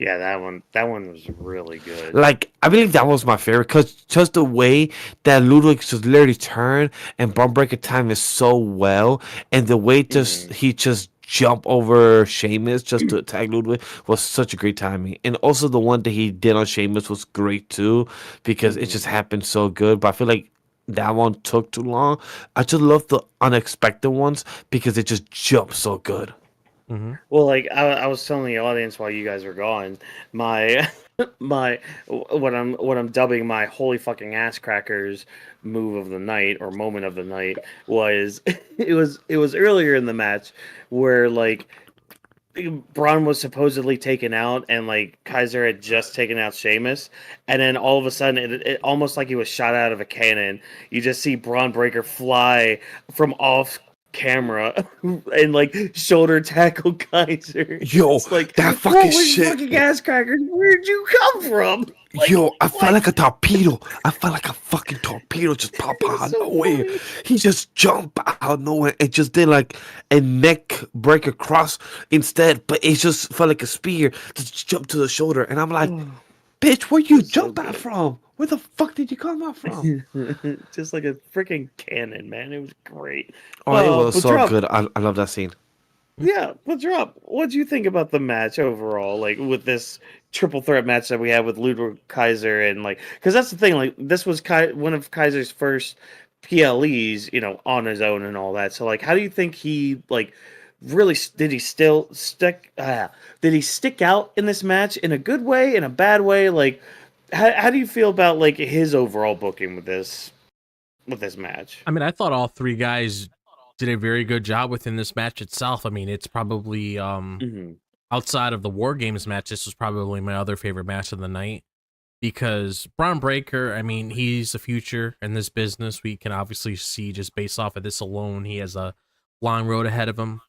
Yeah, that one was really good. Like, I believe that was my favorite, because just the way that Ludwig just literally turned and Braun Breaker timed it so well, and the way he just jump over Sheamus just to attack Ludwig was such a great timing. And also the one that he did on Sheamus was great too, because it just happened so good. But I feel like that one took too long. I just love the unexpected ones because it just jumped so good. Well, like I was telling the audience while you guys were gone, my what I'm dubbing my holy fucking ass crackers move of the night or moment of the night was it was earlier in the match where like Braun was supposedly taken out and like Kaiser had just taken out Sheamus, and then all of a sudden it almost like he was shot out of a cannon. You just see Braun Breaker fly from off camera and like shoulder tackle Kaiser. Yo, it's like that fucking holy shit. fucking ass crackers, where'd you come from? Like, Yo, I felt like a torpedo. I felt like a fucking torpedo just pop out of so nowhere. funny. He just jumped out of nowhere and just did like a neck breaker cross instead, but it just felt like a spear just jumped to the shoulder. And I'm like, bitch, where you jump out from? Where the fuck did you come out from? Just like a freaking cannon, man. It was great. Oh, it was but so Drop, good. I love that scene. Yeah, but Drop, what do you think about the match overall? Like with this triple threat match that we had with Ludwig Kaiser and like, because that's the thing. Like this was one of Kaiser's first PLEs, you know, on his own and all that. So like, how do you think he like really did he still stick? Did he stick out in this match in a good way, in a bad way? Like, how do you feel about like his overall booking with this match? I mean, I thought all three guys did a very good job within this match itself. I mean, it's probably outside of the WarGames match, this was probably my other favorite match of the night, because Braun Breaker, I mean, he's the future in this business. We can obviously see just based off of this alone, he has a long road ahead of him.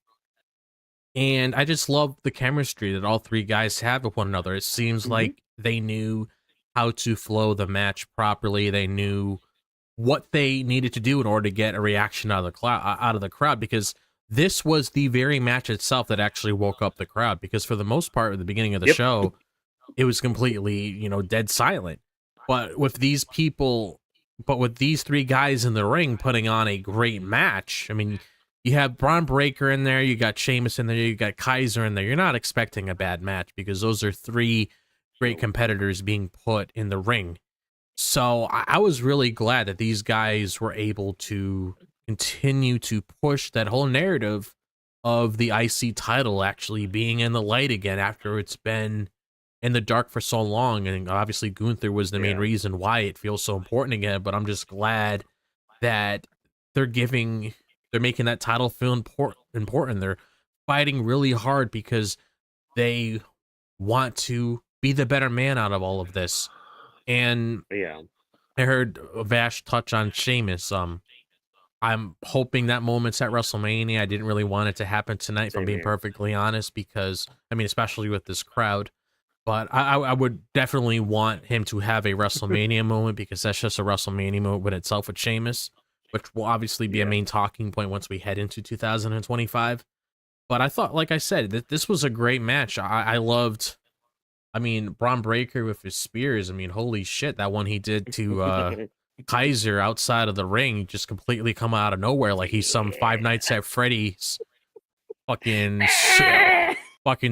And I just love the chemistry that all three guys have with one another. It seems like they knew how to flow the match properly. They knew what they needed to do in order to get a reaction out of the crowd, because this was the very match itself that actually woke up the crowd, because for the most part at the beginning of the show it was completely, you know, dead silent. But with these three guys in the ring putting on a great match, I mean, you have Braun Breaker in there, you got Sheamus in there, you got Kaiser in there. You're not expecting a bad match, because those are three great competitors being put in the ring. So I was really glad that these guys were able to continue to push that whole narrative of the IC title actually being in the light again after it's been in the dark for so long. And obviously Gunther was the main reason why it feels so important again. But I'm just glad that they're making that title feel important. They're fighting really hard because they want to be the better man out of all of this. And I heard Vash touch on Sheamus. I'm hoping that moment's at WrestleMania. I didn't really want it to happen tonight, if I'm being perfectly honest, because, I mean, especially with this crowd. But I would definitely want him to have a WrestleMania moment, because that's just a WrestleMania moment with itself with Sheamus, which will obviously be a main talking point once we head into 2025. But I thought, like I said, that this was a great match. I loved... I mean, Braun Breaker with his spears. I mean, holy shit, that one he did to Kaiser outside of the ring just completely come out of nowhere, like he's some Five Nights at Freddy's fucking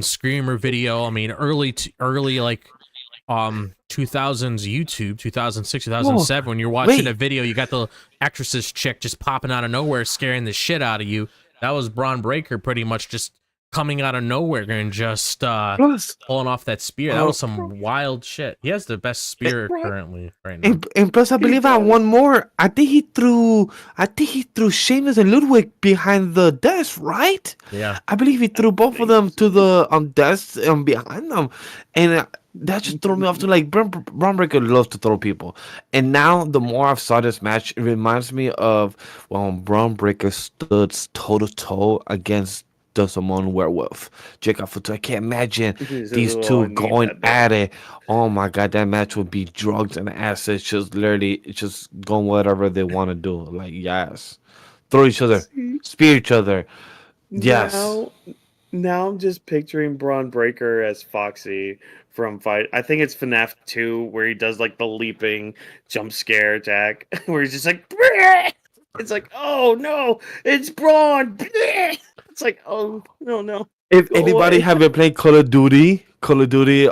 screamer video. I mean, early like 2000s YouTube, 2006, 2007, when you're watching a video, you got the actress's chick just popping out of nowhere, scaring the shit out of you. That was Braun Breaker pretty much just coming out of nowhere and just Plus, pulling off that spear. That was some wild shit. He has the best spear currently right now. and plus, I believe I one more. I think he threw Sheamus and Ludwig behind the desk, right? Yeah. I believe he threw both of them to the desk behind them, and that just threw me off to like Braun Breaker loves to throw people, and now the more I've saw this match, it reminds me of when Braun Breaker stood toe to toe against the Samoan werewolf, Jokester. I can't imagine these two going at it. Oh my god, that match would be drugs and acids, just literally just going whatever they want to do. Like yes, throw each other, spear each other. Yes. Now I'm just picturing Braun Breaker as Foxy from Fight. I think it's FNAF 2 where he does like the leaping jump scare attack where he's just like "Bleh!" It's like, oh no, it's Braun. Bleh! It's like, oh no. If Go anybody away. have been playing Call of Duty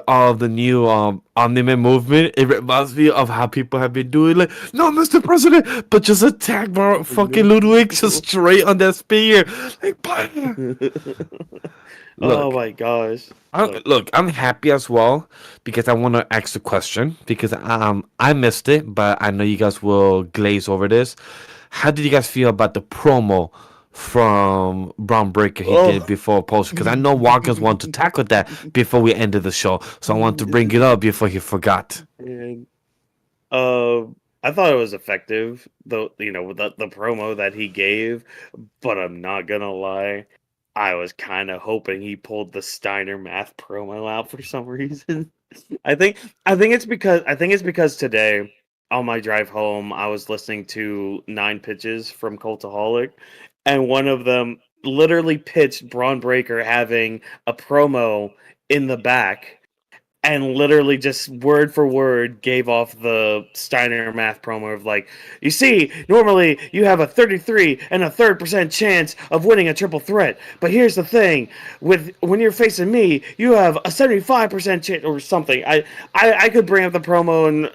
of the new AniMA movement, it reminds me of how people have been doing like, no, Mr. President, but just attack fucking Ludwig just straight on that spear. Like, bam. Oh my gosh. Look, I'm happy as well because I want to ask a question because I missed it, but I know you guys will glaze over this. How did you guys feel about the promo from Braun Breaker he did before post? Because I know Whawkins wanted to tackle that before we ended the show, so I want to bring it up before he forgot. And, I thought it was effective, though. With the promo that he gave, but I'm not gonna lie, I was kind of hoping he pulled the Steiner math promo out for some reason. I think it's because today on my drive home I was listening to 9 pitches from Cultaholic, and one of them literally pitched Braun Breaker having a promo in the back, and literally just word for word gave off the Steiner math promo of like, you see, normally you have a 33 and a third % chance of winning a triple threat, but here's the thing, when you're facing me, you have a 75% chance or something. I could bring up the promo and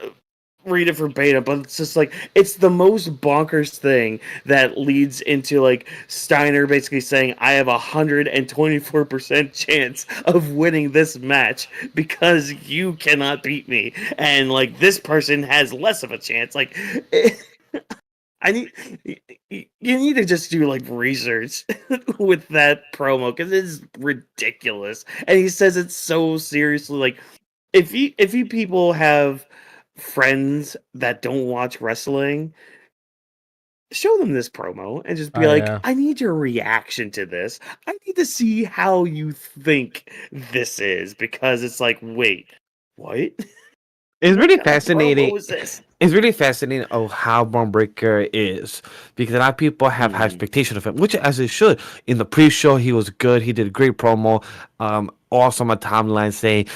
read it verbatim, but it's just like, it's the most bonkers thing that leads into like Steiner basically saying, I have 124% chance of winning this match because you cannot beat me, and like this person has less of a chance. Like you need to just do like research with that promo because it's ridiculous, and he says it so seriously. Like if you people have friends that don't watch wrestling, show them this promo and just be like, yeah. I need your reaction to this. I need to see how you think this is, because it's like, wait, what? It's really What kind of fascinating. promo is this? It's really fascinating of how Braun Breaker is, because a lot of people have high expectation of him, which as it should. In the pre-show, he was good. He did a great promo. Also, my timeline saying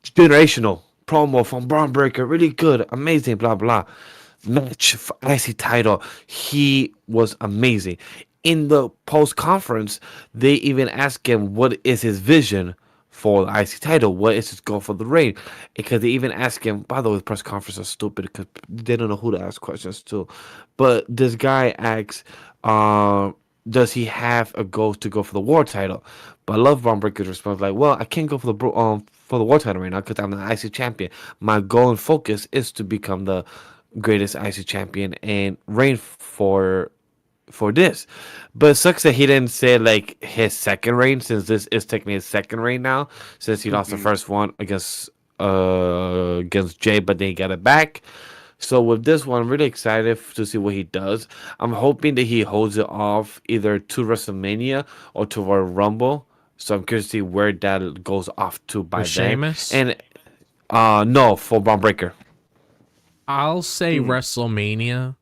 generational promo from Braun Breaker, really good, amazing, blah blah. Match for IC title, he was amazing. In the post conference, they even asked him what is his vision for the IC title, what is his goal for the reign, because they even asked him. By the way, the press conference is stupid because they don't know who to ask questions to. But this guy asks, does he have a goal to go for the war title? But I love Braun Breaker's response, like, well, I can't go for the war title right now because I'm the IC champion. My goal and focus is to become the greatest IC champion and reign for this. But it sucks that he didn't say like his second reign, since this is technically his second reign now, since he lost the first one against Jay, but then he got it back. So with this one, I'm really excited to see what he does. I'm hoping that he holds it off either to WrestleMania or to Royal Rumble. So I'm curious to see where that goes off to by then. Sheamus? And no, for Braun Breaker. I'll say WrestleMania,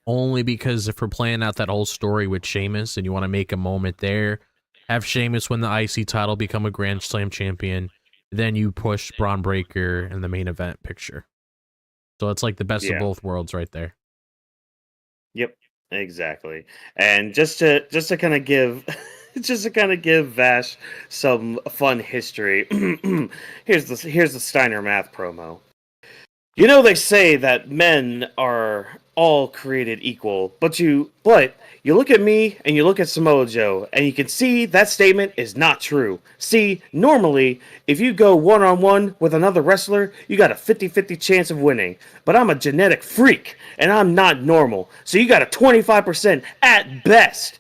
only because if we're playing out that whole story with Sheamus and you want to make a moment there, have Sheamus win the IC title, become a Grand Slam champion, then you push Braun Breaker in the main event picture. So it's like the best of both worlds right there. Yep, exactly. And just to kind of give Vash some fun history. here's the Steiner math promo. They say that men are all created equal, but You look at me and you look at Samoa Joe, and you can see that statement is not true. See, normally, if you go one-on-one with another wrestler, you got a 50-50 chance of winning. But I'm a genetic freak, and I'm not normal. So you got a 25% at best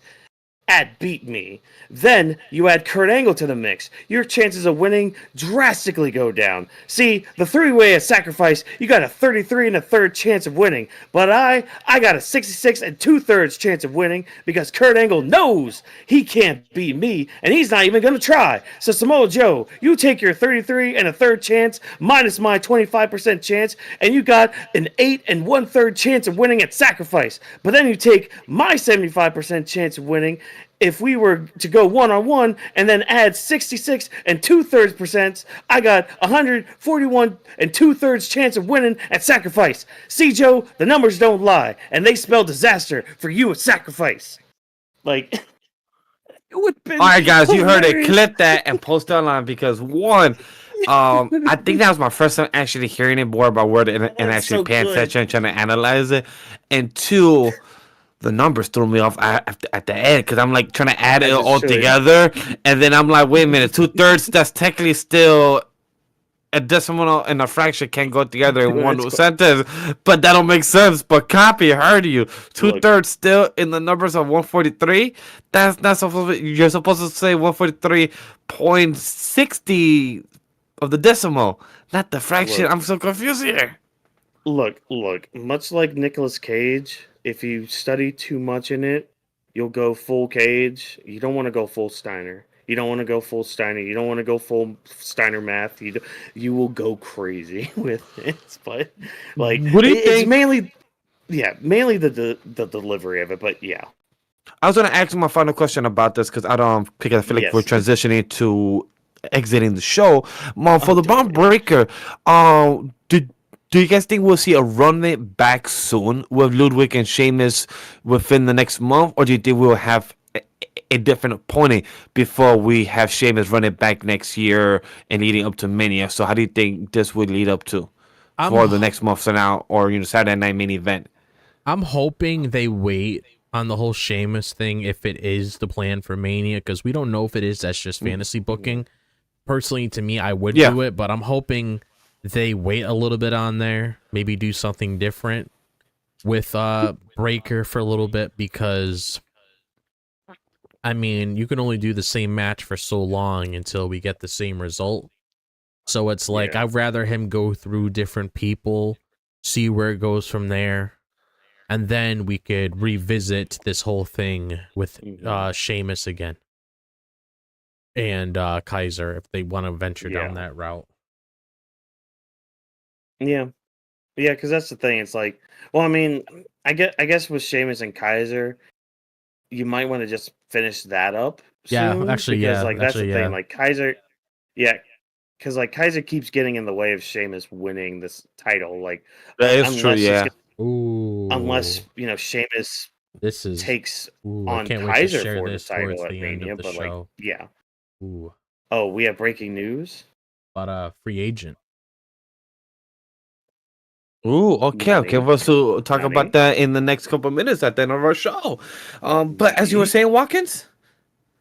at beat me. Then you add Kurt Angle to the mix. Your chances of winning drastically go down. See, the three-way at Sacrifice, you got a 33 1/3 chance of winning. But I got a 66 2/3 chance of winning because Kurt Angle knows he can't beat me, and he's not even going to try. So Samoa Joe, you take your 33 1/3 chance minus my 25% chance, and you got an 8 1/3 chance of winning at Sacrifice. But then you take my 75% chance of winning if we were to go one-on-one and then add 66 2/3%, I got 141 2/3 chance of winning at Sacrifice. See, Joe, the numbers don't lie, and they spell disaster for you at Sacrifice. Like, it would have been All right, guys, you heard it. hilarious. Clip that and post it online because one, I think that was my first time actually hearing it word by word and actually so paying good. attention and trying to analyze it. And two, the numbers threw me off at the end because I'm like trying to add it all together, and then I'm like, wait a minute, 2/3. That's technically still a decimal and a fraction can't go together in one sentence, but that don't make sense. But copy, heard you. 2/3 still in the numbers of 143. That's not supposed to, you're supposed to say 143.60 of the decimal, not the fraction. Look. I'm so confused here. Look, much like Nicolas Cage, if you study too much in it, you'll go full Cage. You don't want to go full Steiner. You don't want to go full Steiner. You don't want to go full Steiner math. You will go crazy with it. But like, What do you it's think? mainly the delivery of it. But yeah, I was gonna ask my final question about this because I feel like Yes. we're transitioning to exiting the show. For the Bomb definitely. Breaker, do you guys think we'll see a run it back soon with Ludwig and Sheamus within the next month, or do you think we'll have a different opponent before we have Sheamus run it back next year and leading up to Mania? So how do you think this would lead up to for the next month from now, or Saturday night main event? I'm hoping they wait on the whole Sheamus thing if it is the plan for Mania, because we don't know if it is. That's just fantasy booking. Personally, to me, I would do it, but I'm hoping they wait a little bit on there, maybe do something different with Breaker for a little bit, because I mean, you can only do the same match for so long until we get the same result. So it's like, I'd rather him go through different people, see where it goes from there, and then we could revisit this whole thing with Sheamus again. And Kaiser, if they want to venture down that route. Yeah, because that's the thing. It's like, well, I mean, I guess with Sheamus and Kaiser, you might want to just finish that up. Yeah, soon, actually, because, yeah, like that's actually, the thing. yeah. Like Kaiser, because like Kaiser keeps getting in the way of Sheamus winning this title. Like That is true, yeah. Ooh. Unless Sheamus this is takes I on can't wait to Kaiser share for the this towards title at the end Mania, of the but show. like, yeah. Ooh. Oh, we have breaking news. But free agent. Ooh, okay. We'll also talk Nani? about that in the next couple of minutes at the end of our show. But as you were saying, Whawkins?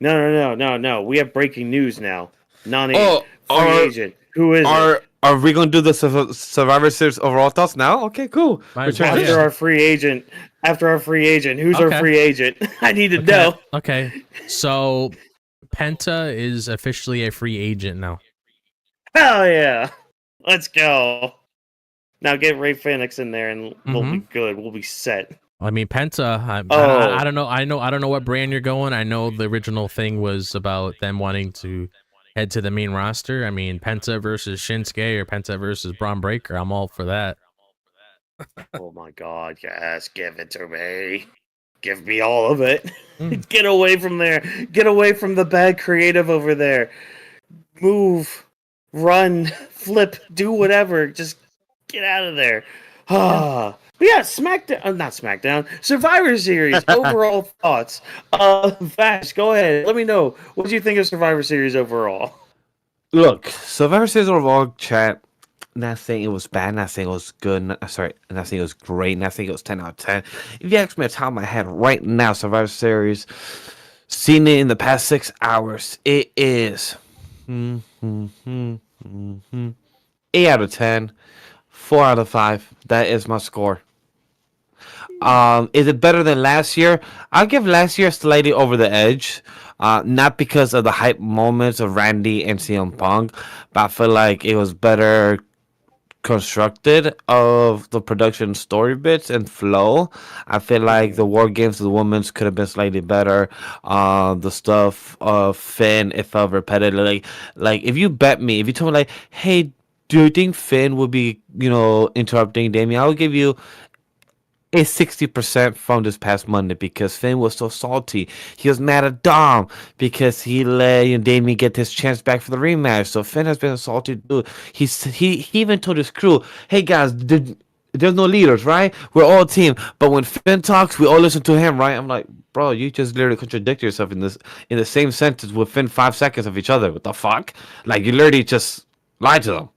No. We have breaking news now. Nani, Oh, free agent. Who is it? Are we gonna do the Survivor Series overall thoughts now? Okay, cool. Might We're as well, transitioning. After our free agent, who's our Okay. free agent? I need to know. Okay. So Penta is officially a free agent now. Hell yeah. Let's go. Now get Ray Phoenix in there and we'll be good. We'll be set. I mean, Penta, I don't know. I don't know what brand you're going. I know the original thing was about them wanting to head to the main roster. I mean, Penta versus Shinsuke or Penta versus Braun Breaker. I'm all for that. Oh my god, yes, give it to me. Give me all of it. Get away from there. Get away from the bad creative over there. Move, run, flip, do whatever. Just get out of there. But yeah, SmackDown, not SmackDown, Survivor Series, overall thoughts. Vash, go ahead. Let me know. What do you think of Survivor Series overall? Look, Survivor Series overall, chat. Not saying it was bad, not saying it was good, sorry, not saying it was great, not saying it was 10 out of 10. If you ask me at the top of my head right now, Survivor Series, seen it in the past 6 hours, it is 8 out of 10, 4 out of 5. That is my score. Is it better than last year? I'll give last year slightly over the edge. Not because of the hype moments of Randy and CM Punk, but I feel like it was better constructed of the production story bits and flow. I feel like the War Games of the Women's could have been slightly better. The stuff of Finn, it felt repetitive. Like if you bet me, if you told me like, hey, do you think Finn would be, interrupting Damien? I would give you a 60% from this past Monday because Finn was so salty. He was mad at Dom because he let Damien get his chance back for the rematch. So Finn has been a salty dude. He even told his crew, "Hey guys, there's no leaders, right? We're all a team. But when Finn talks, we all listen to him, right?" I'm like, bro, you just literally contradict yourself in the same sentence within 5 seconds of each other. What the fuck? Like you literally just lied to them.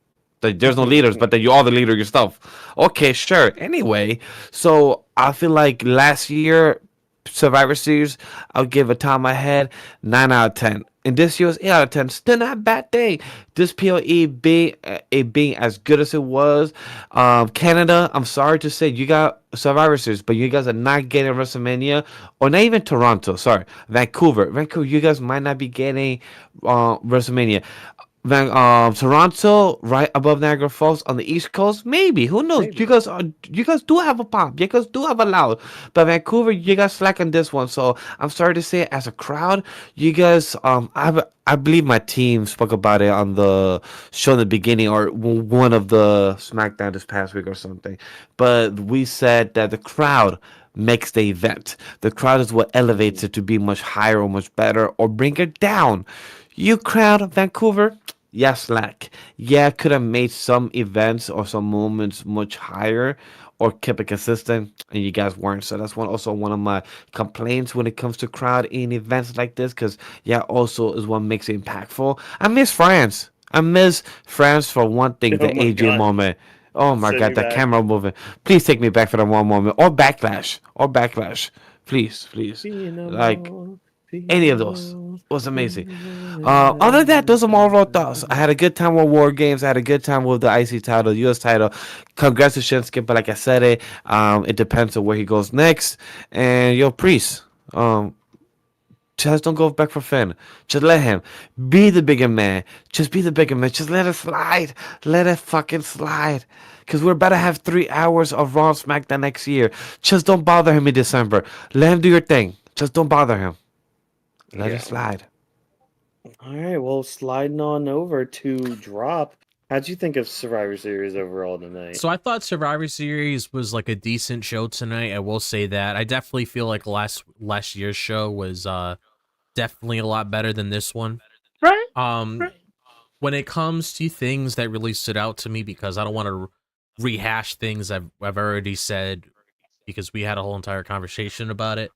There's no leaders, but then you are the leader yourself. Okay, sure. Anyway, so I feel like last year Survivor Series, I'll give a top of my head 9 out of 10. And this year's 8 out of 10. Still not a bad thing. This PLE being as good as it was. Canada, I'm sorry to say, you got Survivor Series, but you guys are not getting WrestleMania, or not even Toronto. Sorry, Vancouver, you guys might not be getting WrestleMania. Toronto, right above Niagara Falls on the East Coast, maybe. Who knows? Maybe. You guys do have a pop. You guys do have a loud. But Vancouver, you guys slack on this one. So I'm sorry to say, as a crowd, you guys, I believe my team spoke about it on the show in the beginning or one of the SmackDown this past week or something. But we said that the crowd makes the event. The crowd is what elevates it to be much higher or much better or bring it down. You crowd, Vancouver, yeah, slack. Yeah, could have made some events or some moments much higher or kept it consistent, and you guys weren't. So that's one of my complaints when it comes to crowd in events like this, because yeah, also is what makes it impactful. I miss France. I miss France for one thing, Oh the my AJ God. moment. Oh my Send God, me that back. camera movement. Please take me back for that one moment, or backlash, Please, please, like any of those was amazing. Other than that, those are my overall thoughts. I had a good time with War Games. I had a good time with the IC title, US title. Congrats to Shinsuke, but like I said, it depends on where he goes next. And yo, Priest, just don't go back for Finn. Just let him be the bigger man. Just be the bigger man. Just let it slide. Let it fucking slide. Because we're about to have 3 hours of Raw and SmackDown next year. Just don't bother him in December. Let him do your thing. Just don't bother him. Let Yeah. it slide. All right, well, sliding on over to Drop. How'd you think of Survivor Series overall tonight? So I thought Survivor Series was like a decent show tonight. I will say that. I definitely feel like last year's show was definitely a lot better than this one. Right. When it comes to things that really stood out to me, because I don't want to rehash things I've already said, because we had a whole entire conversation about it.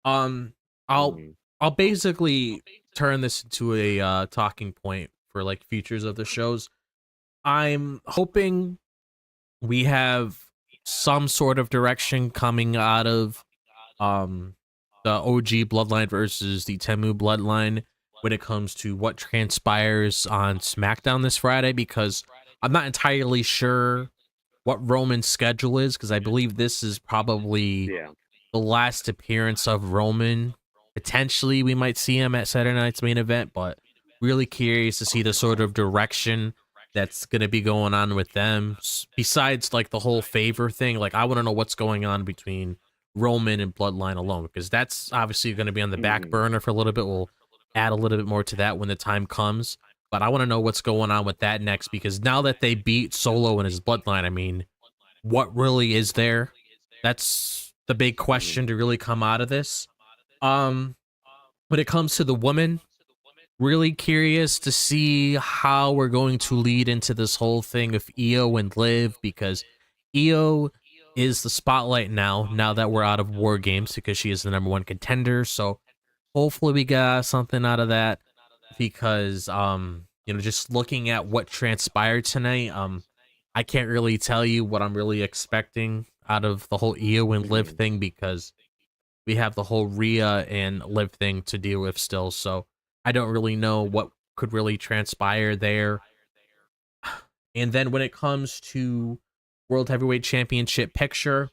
I'll basically turn this into a talking point for like futures of the shows. I'm hoping we have some sort of direction coming out of the OG Bloodline versus the Temu Bloodline when it comes to what transpires on SmackDown this Friday, because I'm not entirely sure what Roman's schedule is, because I believe this is probably the last appearance of Roman. Potentially we might see him at Saturday night's main event, but really curious to see the sort of direction that's going to be going on with them. Besides like the whole favor thing, like I want to know what's going on between Roman and Bloodline alone, because that's obviously going to be on the back burner for a little bit. We'll add a little bit more to that when the time comes, but I want to know what's going on with that next, because now that they beat Solo and his Bloodline, I mean, what really is there? That's the big question to really come out of this. When it comes to the woman, really curious to see how we're going to lead into this whole thing of Io and Liv, because Io is the spotlight now that we're out of War Games, because she is the #1 contender. So hopefully we got something out of that, because just looking at what transpired tonight, I can't really tell you what I'm really expecting out of the whole Io and Liv thing because we have the whole Rhea and Liv thing to deal with still. So I don't really know what could really transpire there. And then when it comes to World Heavyweight Championship picture,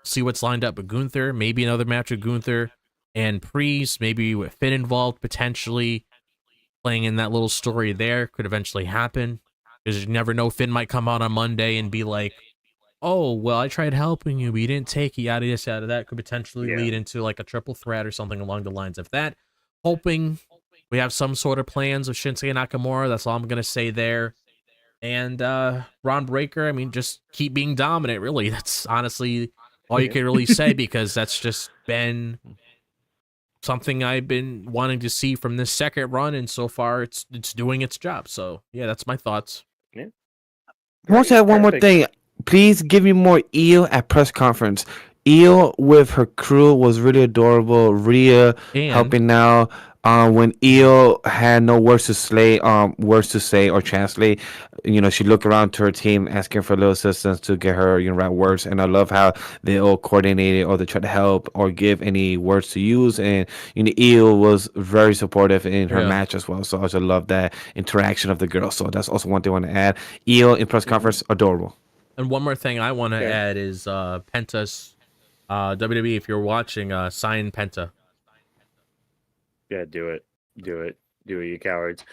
see what's lined up with Gunther. Maybe another match with Gunther and Priest. Maybe with Finn involved potentially. Playing in that little story there could eventually happen. Because you never know, Finn might come out on Monday and be like, oh, well, I tried helping you, but you didn't take it, yada, this, yada, that. Could potentially lead into like a triple threat or something along the lines of that. Hoping we have some sort of plans with Shinsuke Nakamura. That's all I'm going to say there. And Ron Breaker, I mean, just keep being dominant, really. That's honestly all you can really say, because that's just been something I've been wanting to see from this second run, and so far it's doing its job. So, yeah, that's my thoughts. I want to add one more thing. Please give me more Io at press conference. Io with her crew was really adorable. Rhea helping now. When Io had no words to say or translate, she looked around to her team asking for a little assistance to get her, right words. And I love how they all coordinated or they tried to help or give any words to use. And Io was very supportive in her match as well. So I also love that interaction of the girls. So that's also one thing I want to add. Io in press conference, adorable. And one more thing I want to add is Penta's WWE. If you're watching, sign Penta. Yeah, do it, you cowards.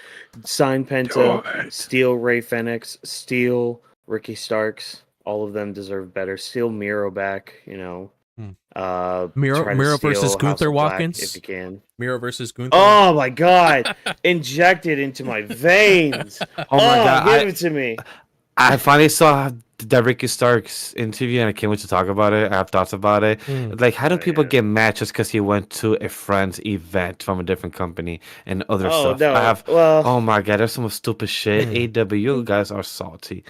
Sign Penta, steal Ray Fenix, steal Ricky Starks. All of them deserve better. Steal Miro back, Miro versus Gunther Whawkins, if you can. Miro versus Gunther. Oh my God! Inject it into my veins. Oh my God! Give it to me. I finally saw that Ricky Starks interview, and I can't wait to talk about it. I have thoughts about it. Like, how do people get mad just because he went to a friend's event from a different company and other stuff? No. Oh my God, there's some stupid shit. AW guys are salty.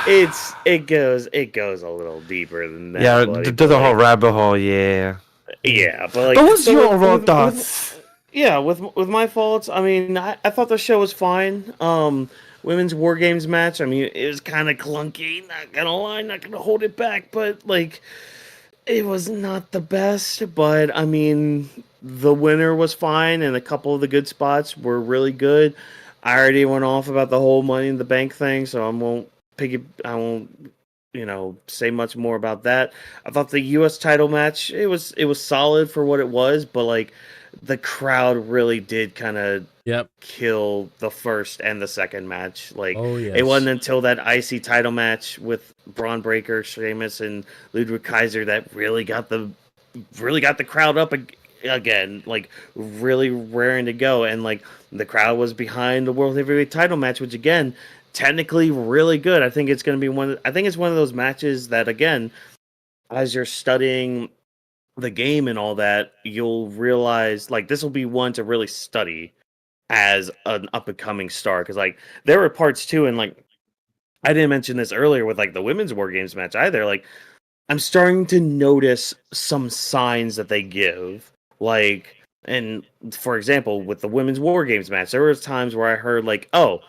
It goes a little deeper than that. Yeah, there's a whole rabbit hole. Yeah, but like, what's your overall thoughts? With my faults, I mean, I thought the show was fine. Women's WarGames match, I mean, it was kind of clunky, not gonna lie, not gonna hold it back, but, like, it was not the best, but, I mean, the winner was fine, and a couple of the good spots were really good. I already went off about the whole Money in the Bank thing, so I won't, say much more about that. I thought the U.S. title match, it was solid for what it was, but, like, the crowd really did kind of kill the first and the second match. Like, it wasn't until that IC title match with Braun Breaker, Sheamus, and Ludwig Kaiser that really got the crowd up again, like really raring to go. And like the crowd was behind the World Heavyweight title match, which again, technically really good. I think it's going to be one of those matches that, again, as you're studying the game and all that, you'll realize like this will be one to really study as an up and coming star, because like there were parts too, and like I didn't mention this earlier with like the women's WarGames match either. Like I'm starting to notice some signs that they give, like, and for example with the women's WarGames match, there was times where I heard like, oh,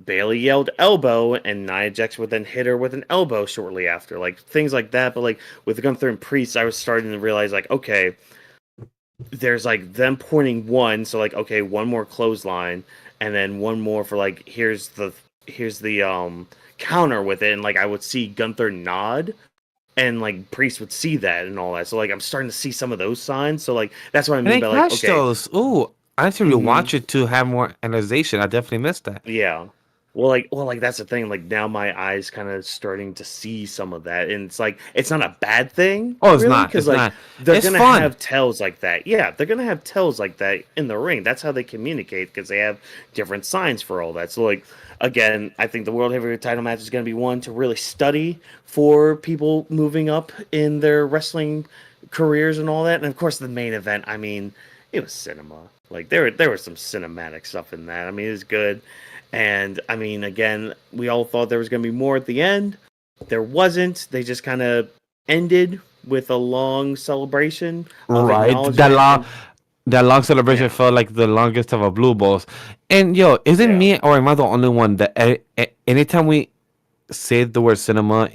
Bailey yelled elbow, and Nia Jax would then hit her with an elbow shortly after, like things like that. But like with Gunther and Priest, I was starting to realize like, okay, there's like them pointing one, so like, okay, one more clothesline, and then one more for like here's the counter with it, and like I would see Gunther nod, and like Priest would see that and all that. So like I'm starting to see some of those signs. So like that's what I mean by like, okay, those. Ooh, I actually watch it to have more analyzation. I definitely missed that. Yeah. Well, that's the thing. Like now, my eyes kind of starting to see some of that, and it's like it's not a bad thing. Oh, it's really, not because like they're gonna have tells like that. Yeah, they're gonna have tells like that in the ring. That's how they communicate, because they have different signs for all that. So, like again, I think the World Heavyweight Title match is gonna be one to really study for people moving up in their wrestling careers and all that. And of course, the main event. I mean, it was cinema. Like there was some cinematic stuff in that. I mean, it was good. And, I mean, again, we all thought there was going to be more at the end. There wasn't. They just kind of ended with a long celebration. Right. That long celebration felt like the longest of a Blue Balls. And, yo, is it me or am I the only one that anytime we say the word cinema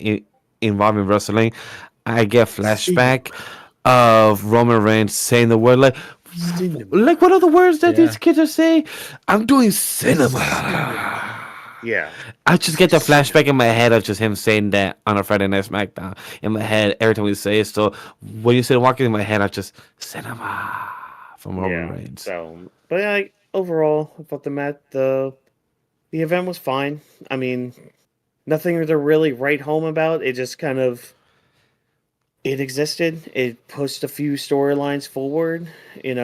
involving wrestling, I get flashback of Roman Reigns saying the word like what are the words that these Yeah. kids are saying? I'm doing cinema. Yeah. I just get the flashback in my head of just him saying that on a Friday Night SmackDown in my head every time we say it. So when you say walking in my head, I just cinema from Roman Yeah. Reigns. So, but yeah, overall, I thought the event was fine. I mean, nothing to really write home about. It just kind of it existed. It pushed a few storylines forward,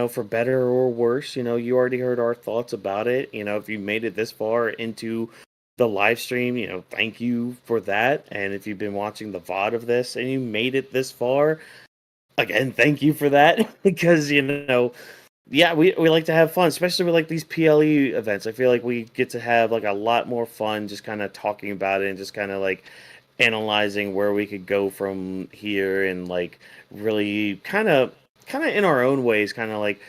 for better or worse. You already heard our thoughts about it. If you made it this far into the live stream, thank you for that. And if you've been watching the VOD of this and you made it this far, again, thank you for that. Because, yeah, we like to have fun, especially with like these PLE events. I feel like we get to have like a lot more fun just kind of talking about it and just kind of like analyzing where we could go from here and like really kind of in our own ways, kind of like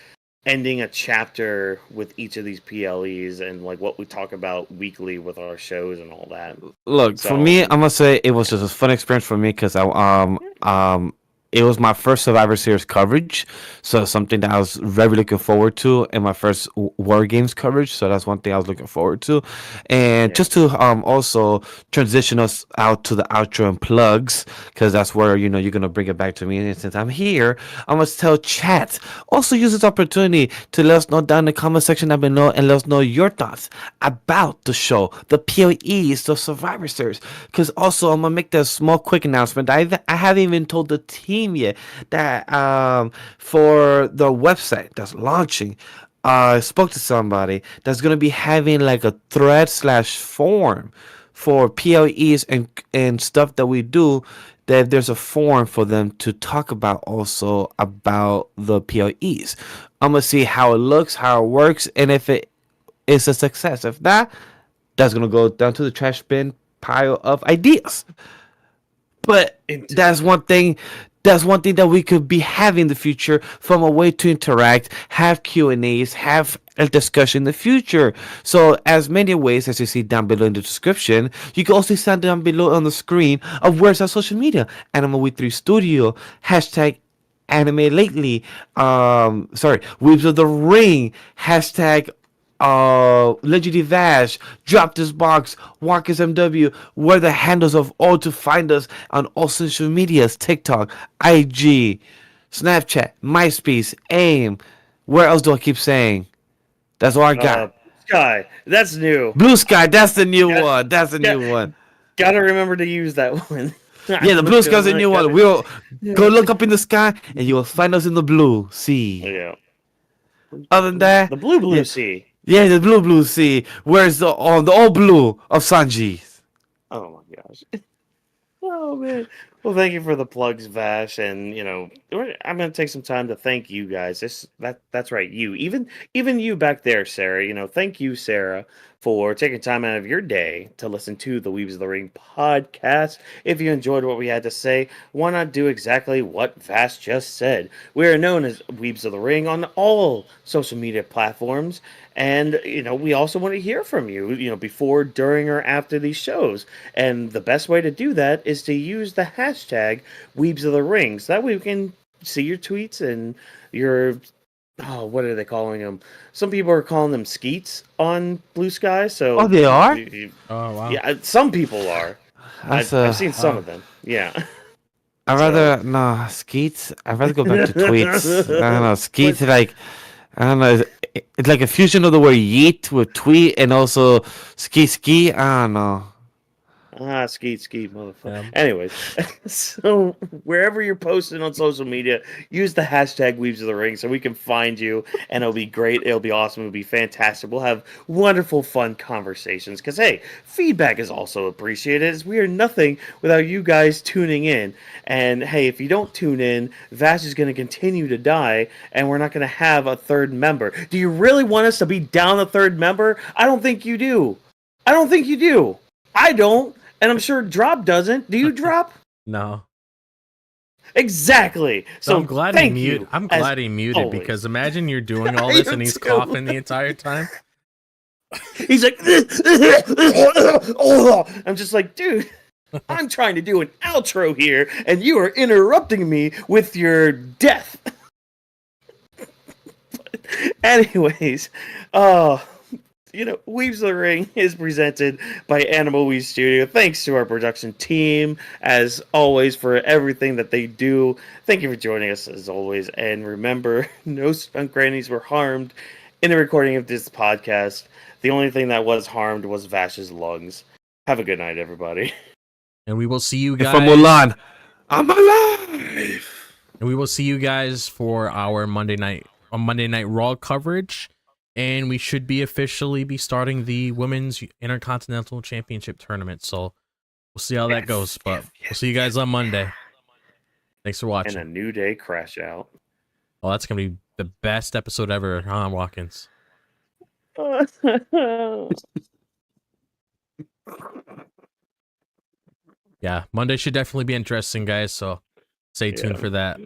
ending a chapter with each of these PLEs and like what we talk about weekly with our shows and all that. Look, for me, I must say it was just a fun experience for me because it was my first Survivor Series coverage, so something that I was very looking forward to, and my first War Games coverage. So that's one thing I was looking forward to, and just to also transition us out to the outro and plugs, because that's where you're gonna bring it back to me. And since I'm here, I must tell chat. Also use this opportunity to let us know down in the comment section down below and let us know your thoughts about the show, the POEs, the Survivor Series. Because also I'm gonna make this small quick announcement. I haven't even told the team yet that for the website that's launching, I spoke to somebody that's gonna be having like a thread/form for PLEs and stuff that we do. That there's a forum for them to talk about also about the PLEs. I'm gonna see how it looks, how it works, and if it is a success. If not, that's gonna go down to the trash bin pile of ideas. But that's one thing. That's one thing that we could be having in the future from a way to interact, have Q&As, have a discussion in the future. So as many ways as you see down below in the description, you can also see down below on the screen of where's our social media. AniMA W3 Studio, hashtag anime lately, Weebs of the Ring, hashtag legenddvash, DropThisBox, whawkinsmw, where the handles of all to find us on all social medias, TikTok, IG, Snapchat, MySpace, AIM. Where else do I keep saying? That's all I got. Sky, that's new. Blue Sky, that's the new one. That's the new one. Gotta remember to use that one. Yeah, the blue sky's the new one. We'll go look up in the sky and you will find us in the blue sea. Yeah. Other than that, the blue sea. Yeah, the blue sea. Where's the all blue of Sanji's? Oh my gosh. Oh man. Well, thank you for the plugs, Vash, and I'm gonna take some time to thank you guys. That's right, you, even you back there, Sarah. Thank you, Sarah, for taking time out of your day to listen to the Weebs of the Ring podcast. If you enjoyed what we had to say, why not do exactly what Vash just said? We are known as Weebs of the Ring on all social media platforms. And, we also want to hear from you, before, during, or after these shows. And the best way to do that is to use the hashtag Weebs of the Ring. So that way we can see your tweets and your, what are they calling them? Some people are calling them skeets on Blue Sky. So they are? Oh, wow. Yeah, some people are. I've seen some of them. Yeah. Skeets. I'd rather go back to tweets. I don't know. Skeets, I don't know. It's like a fusion of the word yeet with tweet and also ski. I don't know. Skeet, motherfucker. Yeah. Anyways, so wherever you're posting on social media, use the hashtag Weebs of the Ring so we can find you, and it'll be great. It'll be awesome. It'll be fantastic. We'll have wonderful, fun conversations. Because hey, feedback is also appreciated. As we are nothing without you guys tuning in. And hey, if you don't tune in, Vash is going to continue to die, and we're not going to have a third member. Do you really want us to be down a third member? I don't think you do. I don't. And I'm sure Drop doesn't. Do you, Drop? No. Exactly. So I'm glad he muted. I'm glad he muted, because imagine you're doing all this and he's coughing the entire time. He's like, I'm just like, dude, I'm trying to do an outro here, and you are interrupting me with your death. Anyways, Weebs of the Ring is presented by AniMA W3 Studio. Thanks to our production team, as always, for everything that they do. Thank you for joining us, as always. And remember, no skunk grannies were harmed in the recording of this podcast. The only thing that was harmed was Vash's lungs. Have a good night, everybody. And we will see you guys. From Mulan, I'm alive. And we will see you guys for our Monday Night Raw coverage. And we should be officially starting the Women's Intercontinental Championship tournament. So we'll see how that goes. But we'll see you guys on Monday. Thanks for watching. And a New Day crash out. Oh, that's going to be the best episode ever, huh, Whawkins? Yeah, Monday should definitely be interesting, guys. So stay tuned for that.